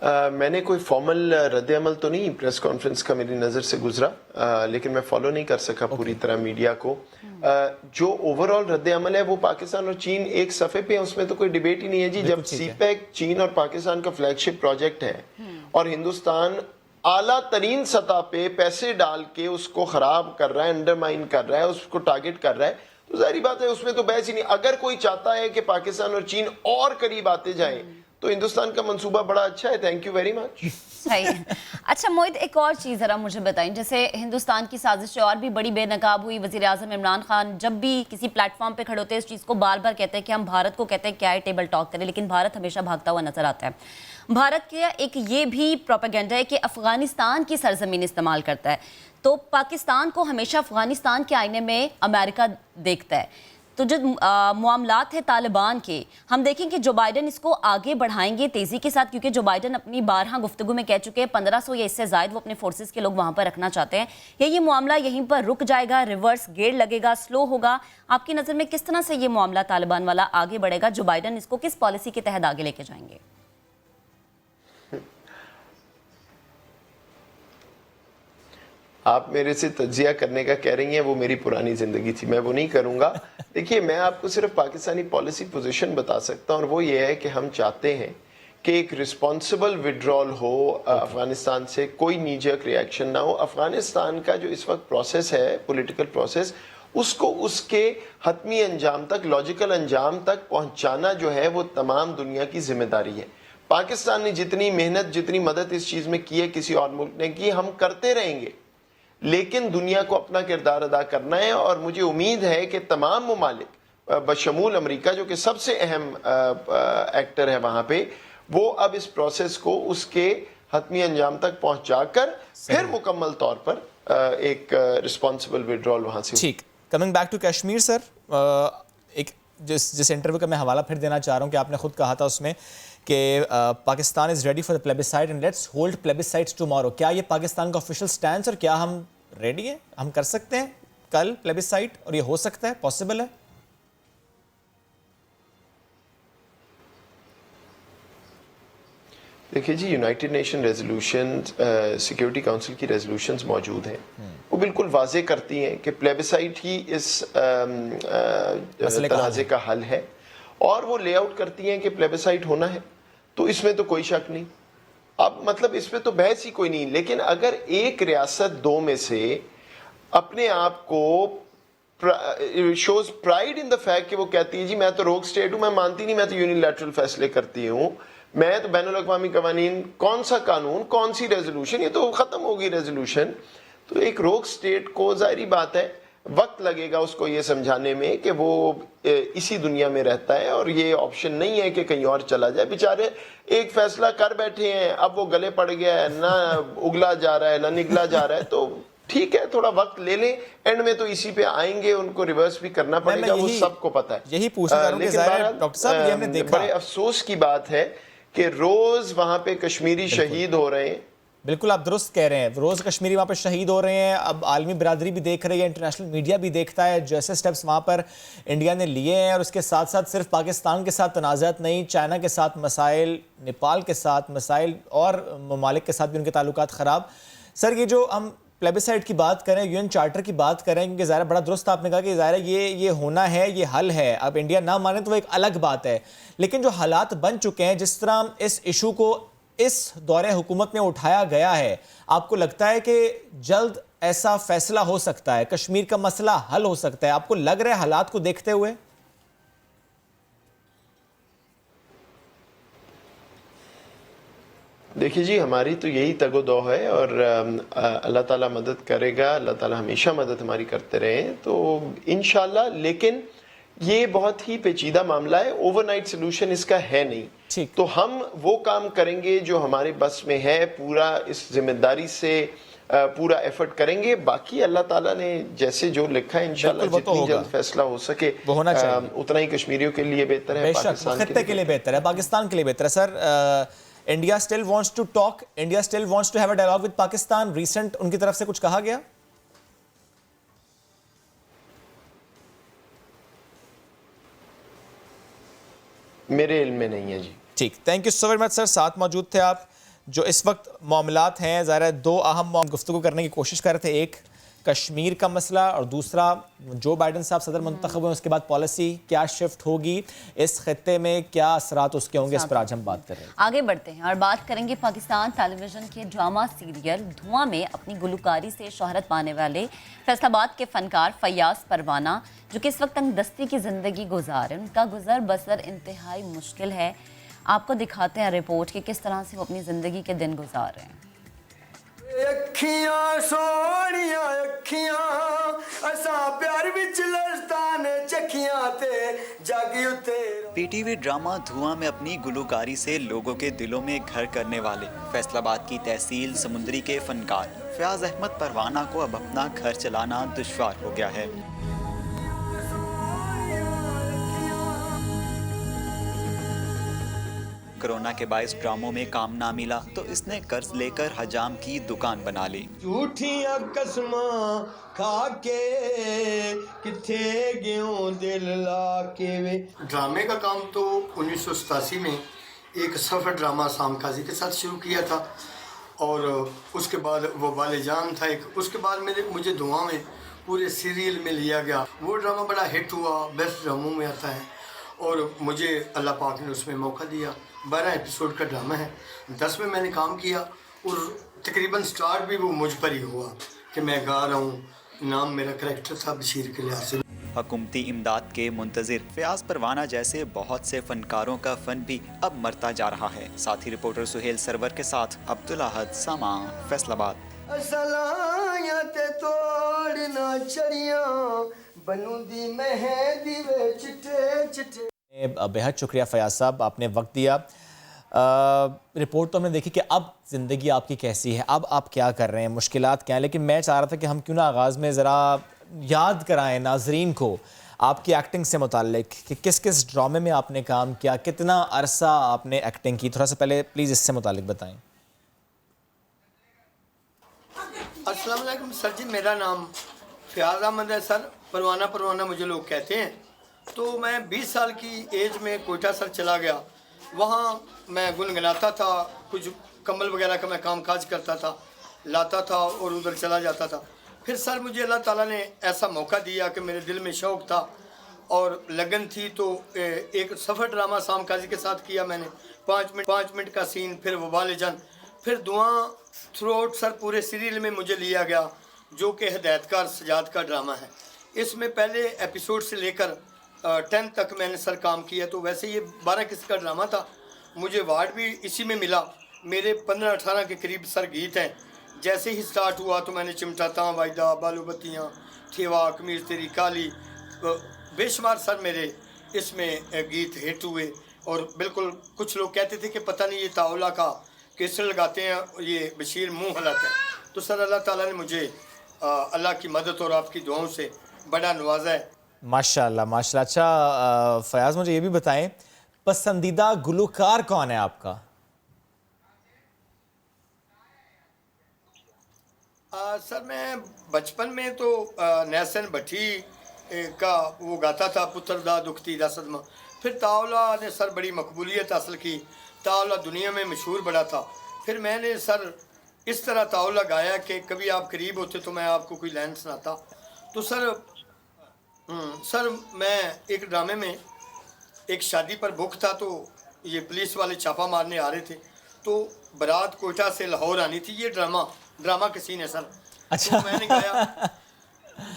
मैंने कोई फॉर्मल रद्द-ए-अमल तो नहीं प्रेस कॉन्फ्रेंस का मेरी नज़र से गुजरा, लेकिन मैं फॉलो नहीं कर सका पूरी तरह मीडिया को। जो ओवरऑल रद्द-ए-अमल है वो पाकिस्तान और चीन एक सफ़े पे है, उसमें तो कोई डिबेट ही नहीं है जी। जब CPEC चीन और पाकिस्तान का फ्लैगशिप प्रोजेक्ट है और हिंदुस्तान आला तरीन सतह पे पैसे डाल के उसको ख़राब कर रहा है, अंडरमाइन कर रहा है, उसको टारगेट कर रहा है, तो जाहिर बात है उसमें तो बहस ही नहीं। अगर कोई चाहता है कि पाकिस्तान और चीन और करीब आते जाएं तो हिंदुस्तान का मंसूबा बड़ा अच्छा है। Thank you very much. सही है। अच्छा मोहित, एक और चीज़ ज़रा मुझे बताएं, जैसे हिंदुस्तान की साजिश और भी बड़ी बेनकाब हुई। वज़ीर-ए-आज़म इमरान खान जब भी किसी प्लेटफॉर्म पे खड़े होते हैं इस चीज़ को बार बार कहते हैं कि हम भारत को कहते हैं क्या है टेबल टॉक करें, लेकिन भारत हमेशा भागता हुआ नजर आता है। भारत के एक ये भी प्रोपेगेंडा है कि अफगानिस्तान की सरजमीन इस्तेमाल करता है, तो पाकिस्तान को हमेशा अफगानिस्तान के आईने में अमेरिका देखता है। तो जो मामलात है तालिबान के, हम देखें कि जो बाइडन इसको आगे बढ़ाएंगे तेज़ी के साथ, क्योंकि जो बाइडन अपनी बारहा गुफ्तगू में कह चुके हैं 1500 या इससे ज़ायद वो अपने फोर्सेस के लोग वहाँ पर रखना चाहते हैं, या ये मामला यहीं पर रुक जाएगा, रिवर्स गेयर लगेगा, स्लो होगा? आपकी नज़र में किस तरह से ये मामला तालिबान वाला आगे बढ़ेगा? जो बाइडन इसको किस पॉलिसी के तहत आगे लेके जाएंगे? आप मेरे से तज्जिया करने का कह रही हैं, वो मेरी पुरानी ज़िंदगी थी, मैं वो नहीं करूँगा। देखिए, मैं आपको सिर्फ पाकिस्तानी पॉलिसी पोजीशन बता सकता हूँ, और वो ये है कि हम चाहते हैं कि एक रिस्पॉन्सिबल विड्रॉल हो अफगानिस्तान से, कोई नीजक रिएक्शन ना हो। अफगानिस्तान का जो इस वक्त प्रोसेस है, पॉलिटिकल प्रोसेस, उसको उसके हतमी अंजाम तक, लॉजिकल अंजाम तक पहुँचाना जो है वो तमाम दुनिया की जिम्मेदारी है। पाकिस्तान ने जितनी मेहनत, जितनी मदद इस चीज़ में की है, किसी और मुल्क ने की, हम करते रहेंगे, लेकिन दुनिया को अपना किरदार अदा करना है। और मुझे उम्मीद है कि तमाम मुमालिक बशमूल अमेरिका, जो कि सबसे अहम एक्टर है वहाँ पे, वो अब इस प्रोसेस को उसके हतमी अंजाम तक पहुँचाकर फिर मुकम्मल तौर पर एक रिस्पॉन्सिबल विड्रॉल वहाँ से। ठीक, coming back to Kashmir sir, एक जिस इंटरव्यू का मैं हवाला फिर देना चाह रहा हूँ कि आपने खुद कहा था उसमें कि Pakistan is ready for the plebiscite and let's hold plebiscites tomorrow. क्या ये पाकिस्तान का ऑफिशियल स्टैंड, और क्या हम रेडी हैं, हम कर सकते हैं कल प्लेबिसाइड, और ये हो सकता है, पॉसिबल है? देखिए जी, United Nation resolution, security council की रेजोल्यूशंस मौजूद हैं, वो बिल्कुल वाजे करती हैं कि प्लेबिसाइड ही इस तनाज़े का हल है, और वो लेआउट करती हैं कि प्लेबिसाइड होना है, तो इसमें तो कोई शक नहीं। अब मतलब इसमें तो बहस ही कोई नहीं। लेकिन अगर एक रियासत दो में से अपने आप को shows pride in the fact कि वो कहती है जी मैं तो रोग स्टेट हूँ, मैं मानती नहीं, मैं तो यूनिलैटरल फैसले करती हूँ, मैं तो बैनुल अक़वामी कवानीन, कौन सा कानून, कौन सी रेजोल्यूशन, ये तो ख़त्म होगी रेजोल्यूशन। तो एक रोग स्टेट को जाहिर बात है वक्त लगेगा उसको ये समझाने में कि वो इसी दुनिया में रहता है और ये ऑप्शन नहीं है कि कहीं और चला जाए। बेचारे एक फैसला कर बैठे हैं, अब वो गले पड़ गया है, ना उगला जा रहा है ना निगला जा रहा है, तो ठीक है थोड़ा वक्त ले लें, एंड में तो इसी पे आएंगे, उनको रिवर्स भी करना पड़ेगा, वो सबको पता है। यही पूछना लेकिन डॉक्टर साहब, ये हमने देखा, बड़े अफसोस की बात है कि रोज वहां पे कश्मीरी शहीद हो रहे हैं, बिल्कुल आप दुरुस्त कह रहे हैं, रोज़ कश्मीरी वहाँ पर शहीद हो रहे हैं। अब आलमी बिरादरी भी देख रही है, इंटरनेशनल मीडिया भी देखता है जैसे स्टेप्स वहाँ पर इंडिया ने लिए हैं। और उसके साथ साथ सिर्फ पाकिस्तान के साथ तनाज़ात नहीं, चाइना के साथ मसाइल, नेपाल के साथ मसाइल और ममालिक के साथ भी उनके ताल्लुकात ख़राब। सर ये जो हम प्लेबिसाइड की बात करें, यूएन चार्टर की बात करें, क्योंकि ज़ाहिर बड़ा दुरुस्त आपने कहा कि ज़ाहिर ये होना है, ये हल है। अब इंडिया ना माने तो वो एक अलग बात है, लेकिन जो हालात बन चुके हैं, जिस तरह इस इशू को इस दौरे हुकूमत में उठाया गया है, आपको लगता है कि जल्द ऐसा फैसला हो सकता है, कश्मीर का मसला हल हो सकता है? आपको लग रहा है हालात को देखते हुए? देखिए जी, हमारी तो यही तगोदो है और अल्लाह ताला मदद करेगा, अल्लाह ताला हमेशा मदद हमारी करते रहे तो इंशाल्लाह। लेकिन ये बहुत ही पेचीदा मामला है, ओवरनाइट सोल्यूशन इसका है नहीं। तो हम वो काम करेंगे जो हमारे बस में है, पूरा इस जिम्मेदारी से पूरा एफर्ट करेंगे। बाकी अल्लाह ताला ने जैसे जो लिखा है इंशाल्लाह जितनी जल्द फैसला हो सके वो होना चाहिए, उतना ही कश्मीरियों के लिए बेहतर है, पाकिस्तान के लिए बेहतर है, पाकिस्तान के लिए बेहतर है। Sir India still wants to talk, India still wants to have a dialogue with Pakistan, recent उनकी तरफ से कुछ कहा गया? मेरे इल्म में नहीं है जी। ठीक, thank you so very much sir, साथ मौजूद थे आप। जो इस वक्त मामलात हैं, ज़रा दो अहम गुफ्तगू करने की कोशिश कर रहे थे, एक कश्मीर का मसला और दूसरा जो बाइडन साहब सदर मुंतखब हुए उसके बाद पॉलिसी क्या शिफ्ट होगी इस खत्ते में, क्या असरात उसके होंगे, इस पर आज हम बात कर रहे हैं। आगे बढ़ते हैं और बात करेंगे पाकिस्तान टेलीविजन के ड्रामा सीरियल धुआं में अपनी गुलकारी से शोहरत पाने वाले फैसलाबाद के फनकार फैयाज परवाना, जो कि इस वक्त तंगदस्ती की ज़िंदगी गुजार है। उनका गुजर बसर इंतहाई मुश्किल है। आपको दिखाते हैं रिपोर्ट कि किस तरह से वो अपनी ज़िंदगी के दिन गुजार रहे हैं। अखियां सोनिया अखियां असा प्यार विच लस्ताने चखियां ते जागी उते। पीटीवी ड्रामा धुआं में अपनी गुलकारी से लोगों के दिलों में घर करने वाले फैसलाबाद की तहसील समुंदरी के फनकार फयाज अहमद परवाना को अब अपना घर चलाना दुश्वार हो गया है। कोरोना के बायस ड्रामों में काम ना मिला तो इसने कर्ज लेकर हजाम की दुकान बना ली। झूठियां कसमां खा के किथे गयो दिल ला के वे। ड्रामे का काम तो 1987 में एक सफ़र ड्रामा साम काजी के साथ शुरू किया था और उसके बाद वो वाले जान था एक, उसके बाद मुझे धुआं में पूरे सीरियल में लिया गया। वो ड्रामा बड़ा हिट हुआ, बेस्ट ड्रामों में आता है और मुझे अल्लाह पाक ने उसमें मौका दिया। 12 एपिसोड का ड्रामा है, 10 में मैंने काम किया और तकरीबन स्टार्ट भी वो मुझ पर ही हुआ कि मैं गा रहा हूँ। नाम मेरा करैक्टर था बशीर के लिहाज से। हुकूमती इमदाद के मुंतजिर फयाज परवाना जैसे बहुत से फनकारों का फन भी अब मरता जा रहा है। साथी रिपोर्टर सुहेल सरवर के साथ अब्दुल अहद, सामा, फैसलाबाद। बेहद शुक्रिया फयाज साहब, आपने वक्त दिया। रिपोर्ट तो हमने देखी कि अब ज़िंदगी आपकी कैसी है, अब आप क्या कर रहे हैं, मुश्किलात क्या हैं, लेकिन मैं चाह रहा था कि हम क्यों ना आगाज़ में ज़रा याद कराएं नाजरीन को आपकी एक्टिंग से मुताल्लिक कि किस किस ड्रामे में आपने काम किया, कितना अरसा आपने एक्टिंग की। थोड़ा सा पहले प्लीज़ इससे मुताल्लिक बताएं। अस्सलाम वालेकुम सर जी, मेरा नाम फयाज अहमद है सर। परवाना मुझे लोग कहते हैं। तो मैं 20 साल की एज में कोयटा सर चला गया। वहाँ मैं गुनगुनाता था, कुछ कम्बल वगैरह का मैं काम काज करता था, लाता था और उधर चला जाता था। फिर सर मुझे अल्लाह ताला ने ऐसा मौका दिया कि मेरे दिल में शौक़ था और लगन थी, तो एक सफ़र ड्रामा साम काजी के साथ किया मैंने। 5 मिनट का सीन, फिर वबाल जन, फिर दुआ थ्रू आउट सर पूरे सीरियल में मुझे लिया गया, जो कि हिदायतकार सजाद का ड्रामा है। इसमें पहले एपिसोड से लेकर 10 तक मैंने सर काम किया। तो वैसे ये 12 किस्त का ड्रामा था, मुझे अवार्ड भी इसी में मिला। मेरे 15-18 के करीब सर गीत हैं। जैसे ही स्टार्ट हुआ तो मैंने चिमटा तां वायदा, बालू बत्तियाँ, थेवा, कमीज तेरी काली, बेशुमार सर मेरे इसमें गीत हिट हुए। और बिल्कुल कुछ लोग कहते थे कि पता नहीं ये तावला का केसर लगाते हैं, ये बशीर मुँह हिलाता है। तो सर अल्लाह ताला ने मुझे अल्लाह की मदद और आपकी दुआओं से बड़ा नवाजा है। माशाल्लाह माशाल्लाह। अच्छा फयाज, मुझे ये भी बताएं पसंदीदा गुलकार कौन है आपका? सर मैं बचपन में तो नेसन भट्टी का वो गाता था, पुत्र दा दुखती दा सदमा। फिर तावला ने सर बड़ी मकबूलियत हासिल की, तावला दुनिया में मशहूर बड़ा था। फिर मैंने सर इस तरह तावला गाया कि कभी आप करीब होते तो मैं आपको कोई लाइन सुनाता। तो सर मैं एक ड्रामे में एक शादी पर बुक था, तो ये पुलिस वाले छापा मारने आ रहे थे, तो बारात कोयटा से लाहौर आनी थी। ये ड्रामा का सीन है सर। अच्छा। तो मैंने गाया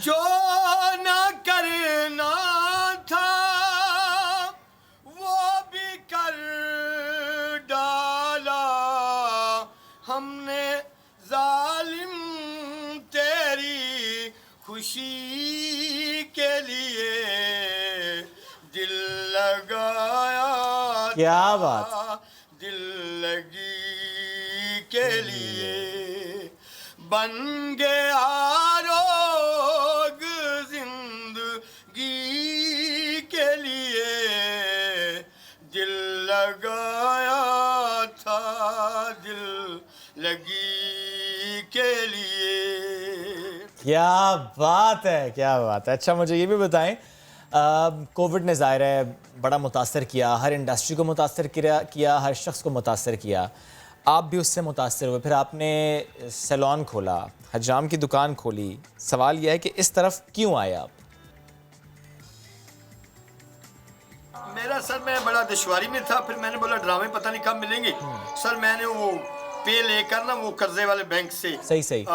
जो ना करना था वो भी कर डाला हमने, जालिम तेरी खुशी के लिए दिल लगाया, क्या बात, दिल लगी के लिए बन गया रोग जिंदगी के लिए, दिल लगाया था दिल लगी के लिए। क्या बात है, क्या बात है। अच्छा मुझे ये भी बताएं, कोविड ने ज़ाहिर है बड़ा मुतासर किया, हर इंडस्ट्री को मुतासर किया, हर शख्स को मुतासर किया, आप भी उससे मुतासर हुए। फिर आपने सैलून खोला, हजाम की दुकान खोली। सवाल यह है कि इस तरफ क्यों आए आप? मेरा सर मैं बड़ा दुश्वारी में था, फिर मैंने बोला ड्रामे पता नहीं कब मिलेंगे। सर मैंने वो पे लेकर ना वो कर्जे वाले बैंक से सही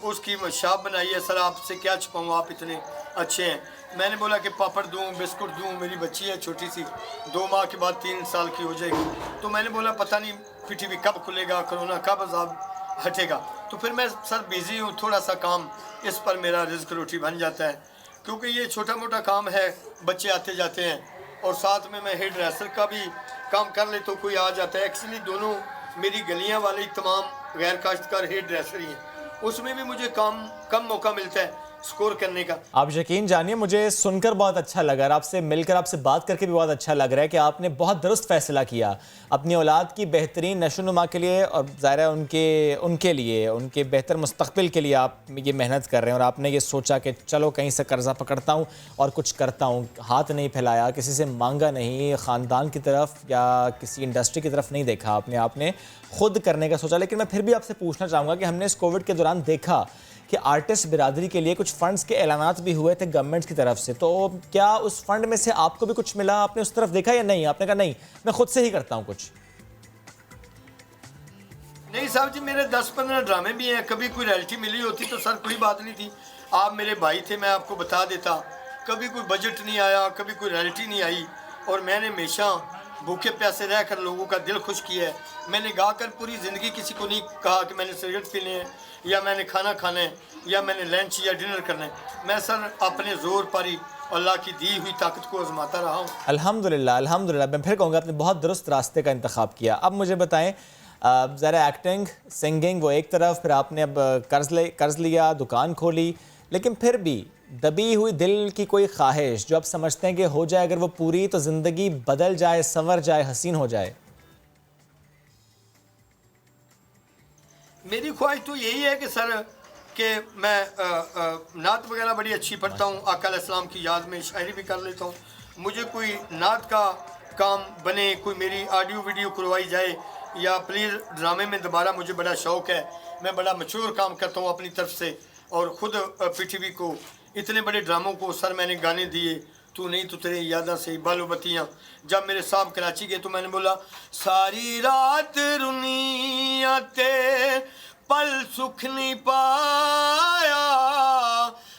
उसकी शॉप बनाई है। सर आपसे क्या छुपाऊँ, आप इतने अच्छे हैं। मैंने बोला कि पापड़ दूं, बिस्कुट दूं, मेरी बच्ची है छोटी सी, 2 माह के बाद 3 साल की हो जाएगी। तो मैंने बोला पता नहीं पीटीवी कब खुलेगा, कोरोना कब अजाब हटेगा। तो फिर मैं सर बिजी हूँ, थोड़ा सा काम इस पर मेरा रिस्क रोटी बन जाता है, क्योंकि ये छोटा मोटा काम है, बच्चे आते जाते हैं, और साथ में मैं हेयर ड्रेसर का भी काम कर ले तो कोई आ जाता है। एक्चुअली दोनों मेरी गलियाँ वाली तमाम गैर काश्तकार हेयर ड्रेसर ही हैं, उसमें भी मुझे कम मौका मिलता है स्कोर करने का। आप यकीन जानिए मुझे सुनकर बहुत अच्छा लगा और आपसे मिलकर, आपसे बात करके भी बहुत अच्छा लग रहा है कि आपने बहुत दुरुस्त फैसला किया अपनी औलाद की बेहतरीन नशोनुमा के लिए, और ज़ाहिर है उनके लिए, उनके बेहतर मुस्तकबिल के लिए आप ये मेहनत कर रहे हैं। और आपने ये सोचा कि चलो कहीं से कर्जा पकड़ता हूँ और कुछ करता हूँ, हाथ नहीं फैलाया, किसी से मांगा नहीं, ख़ानदान की तरफ या किसी इंडस्ट्री की तरफ नहीं देखा आपने खुद करने का सोचा। लेकिन मैं फिर भी आपसे पूछना चाहूँगा कि हमने इस कोविड के दौरान देखा कि आर्टिस्ट बिरादरी के लिए कुछ फंड्स के ऐलानात भी हुए थे गवर्नमेंट की तरफ से, तो क्या उस फंड में से आपको भी कुछ मिला? आपने उस तरफ देखा या नहीं? आपने कहा नहीं मैं खुद से ही करता हूँ कुछ? नहीं साहब जी, मेरे 10-15 ड्रामे भी हैं, कभी कोई रॉयल्टी मिली होती तो सर कोई बात नहीं थी, आप मेरे भाई थे, मैं आपको बता देता। कभी कोई बजट नहीं आया, कभी कोई रॉयल्टी नहीं आई, और मैंने हमेशा भूखे प्यासे रहकर लोगों का दिल खुश किया है। मैंने गाकर पूरी ज़िंदगी किसी को नहीं कहा कि मैंने सिगरेट पीने हैं या मैंने खाना खाना है या मैंने लंच या डिनर करना है। मैं सर अपने ज़ोर पर ही अल्लाह की दी हुई ताकत को आजमाता रहा हूँ। अल्हम्दुलिल्लाह, अल्हम्दुलिल्लाह। मैं फिर कहूँगा आपने बहुत दुरुस्त रास्ते का इंतखाब किया। अब मुझे बताएं, ज़रा एक्टिंग, सिंगिंग वो एक तरफ, फिर आपने अब कर्ज लिया, दुकान खोली, लेकिन फिर भी दबी हुई दिल की कोई ख्वाहिश जो आप समझते हैं कि हो जाए अगर वो पूरी तो ज़िंदगी बदल जाए, संवर जाए, हसीन हो जाए? मेरी ख्वाहिश तो यही है कि सर कि मैं नात वगैरह बड़ी अच्छी पढ़ता हूँ, आका अलैहिस्सलाम की याद में शायरी भी कर लेता हूँ। मुझे कोई नात का काम बने, कोई मेरी ऑडियो वीडियो करवाई जाए, या प्लीज़ ड्रामे में दोबारा मुझे बड़ा शौक़ है। मैं बड़ा मैच्योर काम करता हूँ अपनी तरफ से, और ख़ुद पीटीवी को इतने बड़े ड्रामों को सर मैंने गाने दिए, तू नहीं तो तेरी यादा से बालो बत्तियाँ। जब मेरे साहब कराची गए तो मैंने बोला सारी रात रुनिया ते पल सुख नहीं पाया,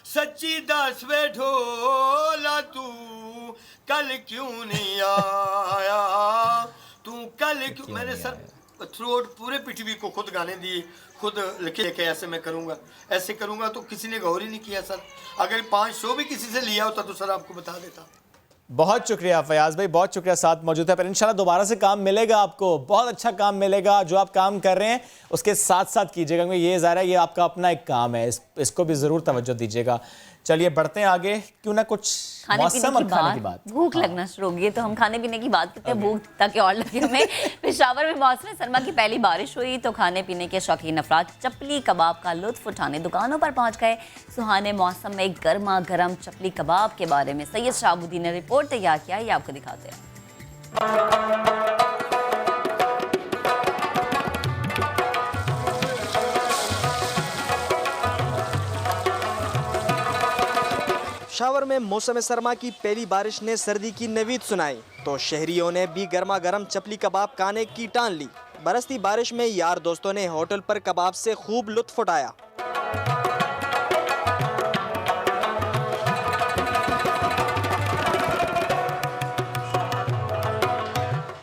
सच्ची दस वे ढोला तू कल क्यों नहीं आया, तू कल क्यों। मैंने सर थ्रू आउट पूरे पीटीवी को खुद गाने दिए, खुद लिखे कि ऐसे मैं करूँगा, ऐसे करूँगा, तो किसी ने गौर ही नहीं किया सर। अगर 5 शो भी किसी से लिया होता तो सर आपको बता देता। बहुत शुक्रिया फयाज भाई, बहुत शुक्रिया साथ मौजूद है। पर इंशाल्लाह दोबारा से काम मिलेगा आपको, बहुत अच्छा काम मिलेगा। जो आप काम कर रहे हैं उसके साथ साथ कीजिएगा, क्योंकि ये ज़ाहिर है ये आपका अपना एक काम है, इसको भी ज़रूर तवज्जो दीजिएगा। चलिए बढ़ते हैं आगे, क्यों ना कुछ खाने मौसम पीने और की खाने की बात, बात। भूख लगना शुरू हो गई है, तो हम खाने पीने की बात करते हैं, भूख ताकि और लगे हमें। पेशावर में मौसम सरमा की पहली बारिश हुई तो खाने पीने के शौकीन अफराद चपली कबाब का लुत्फ उठाने दुकानों पर पहुंच गए। सुहाने मौसम में गर्मा गर्म चपली कबाब के बारे में सैयद शहाबुद्दीन ने रिपोर्ट तैयार किया, ये आपको दिखाते हैं। पेशावर में मौसम सरमा की पहली बारिश ने सर्दी की नवीद सुनाई तो शहरियों ने भी गर्मा गर्म चपली कबाब खाने की ठान ली। बरसती बारिश में यार दोस्तों ने होटल पर कबाब से खूब लुत्फ उठाया।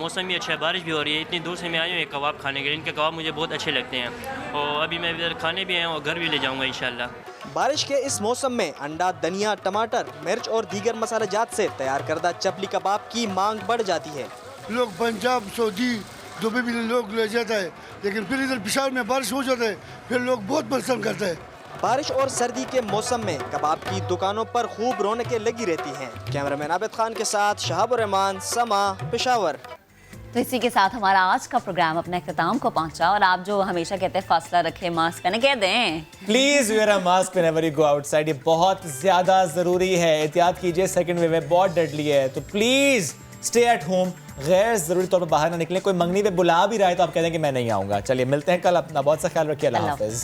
मौसम भी अच्छा है, बारिश भी हो रही है, इतनी दूर से मैं आया हूँ ये कबाब खाने के लिए। इनके कबाब मुझे बहुत अच्छे लगते हैं और अभी मैं इधर खाने भी आया हूँ और घर भी ले जाऊँगा इंशाल्लाह। बारिश के इस मौसम में अंडा, धनिया, टमाटर, मिर्च और दीगर मसाला जात से तैयार करदा चपली कबाब की मांग बढ़ जाती है। लोग पंजाब, सऊदी, दुबई भी लोग ले जाता है, लेकिन फिर इधर पेशावर में बारिश हो जाता है, फिर लोग बहुत पसंद करते हैं। बारिश और सर्दी के मौसम में कबाब की दुकानों पर खूब रौनकें लगी रहती हैं। कैमरामैन आबिद खान के साथ शहाबुर रहमान, समा, पेशावर। तो इसी के साथ हमारा आज का प्रोग्राम अपने अख्ताम को पहुंचा और आप जो हमेशा कहते हैं फासला रखें, मास्क पहने, कह दें please wear a mask whenever you go outside. ये बहुत ज्यादा जरूरी है, एहतियात कीजिए, सेकंड वेव में बहुत डेडली है, तो प्लीज स्टे एट होम, गैर जरूरी तौर पर बाहर ना निकलें। कोई मंगनी पे बुला भी रहा है तो आप कह दें कि मैं नहीं आऊंगा। चलिए मिलते हैं कल, अपना बहुत सा ख्याल रखिए, अल्लाह हाफिज।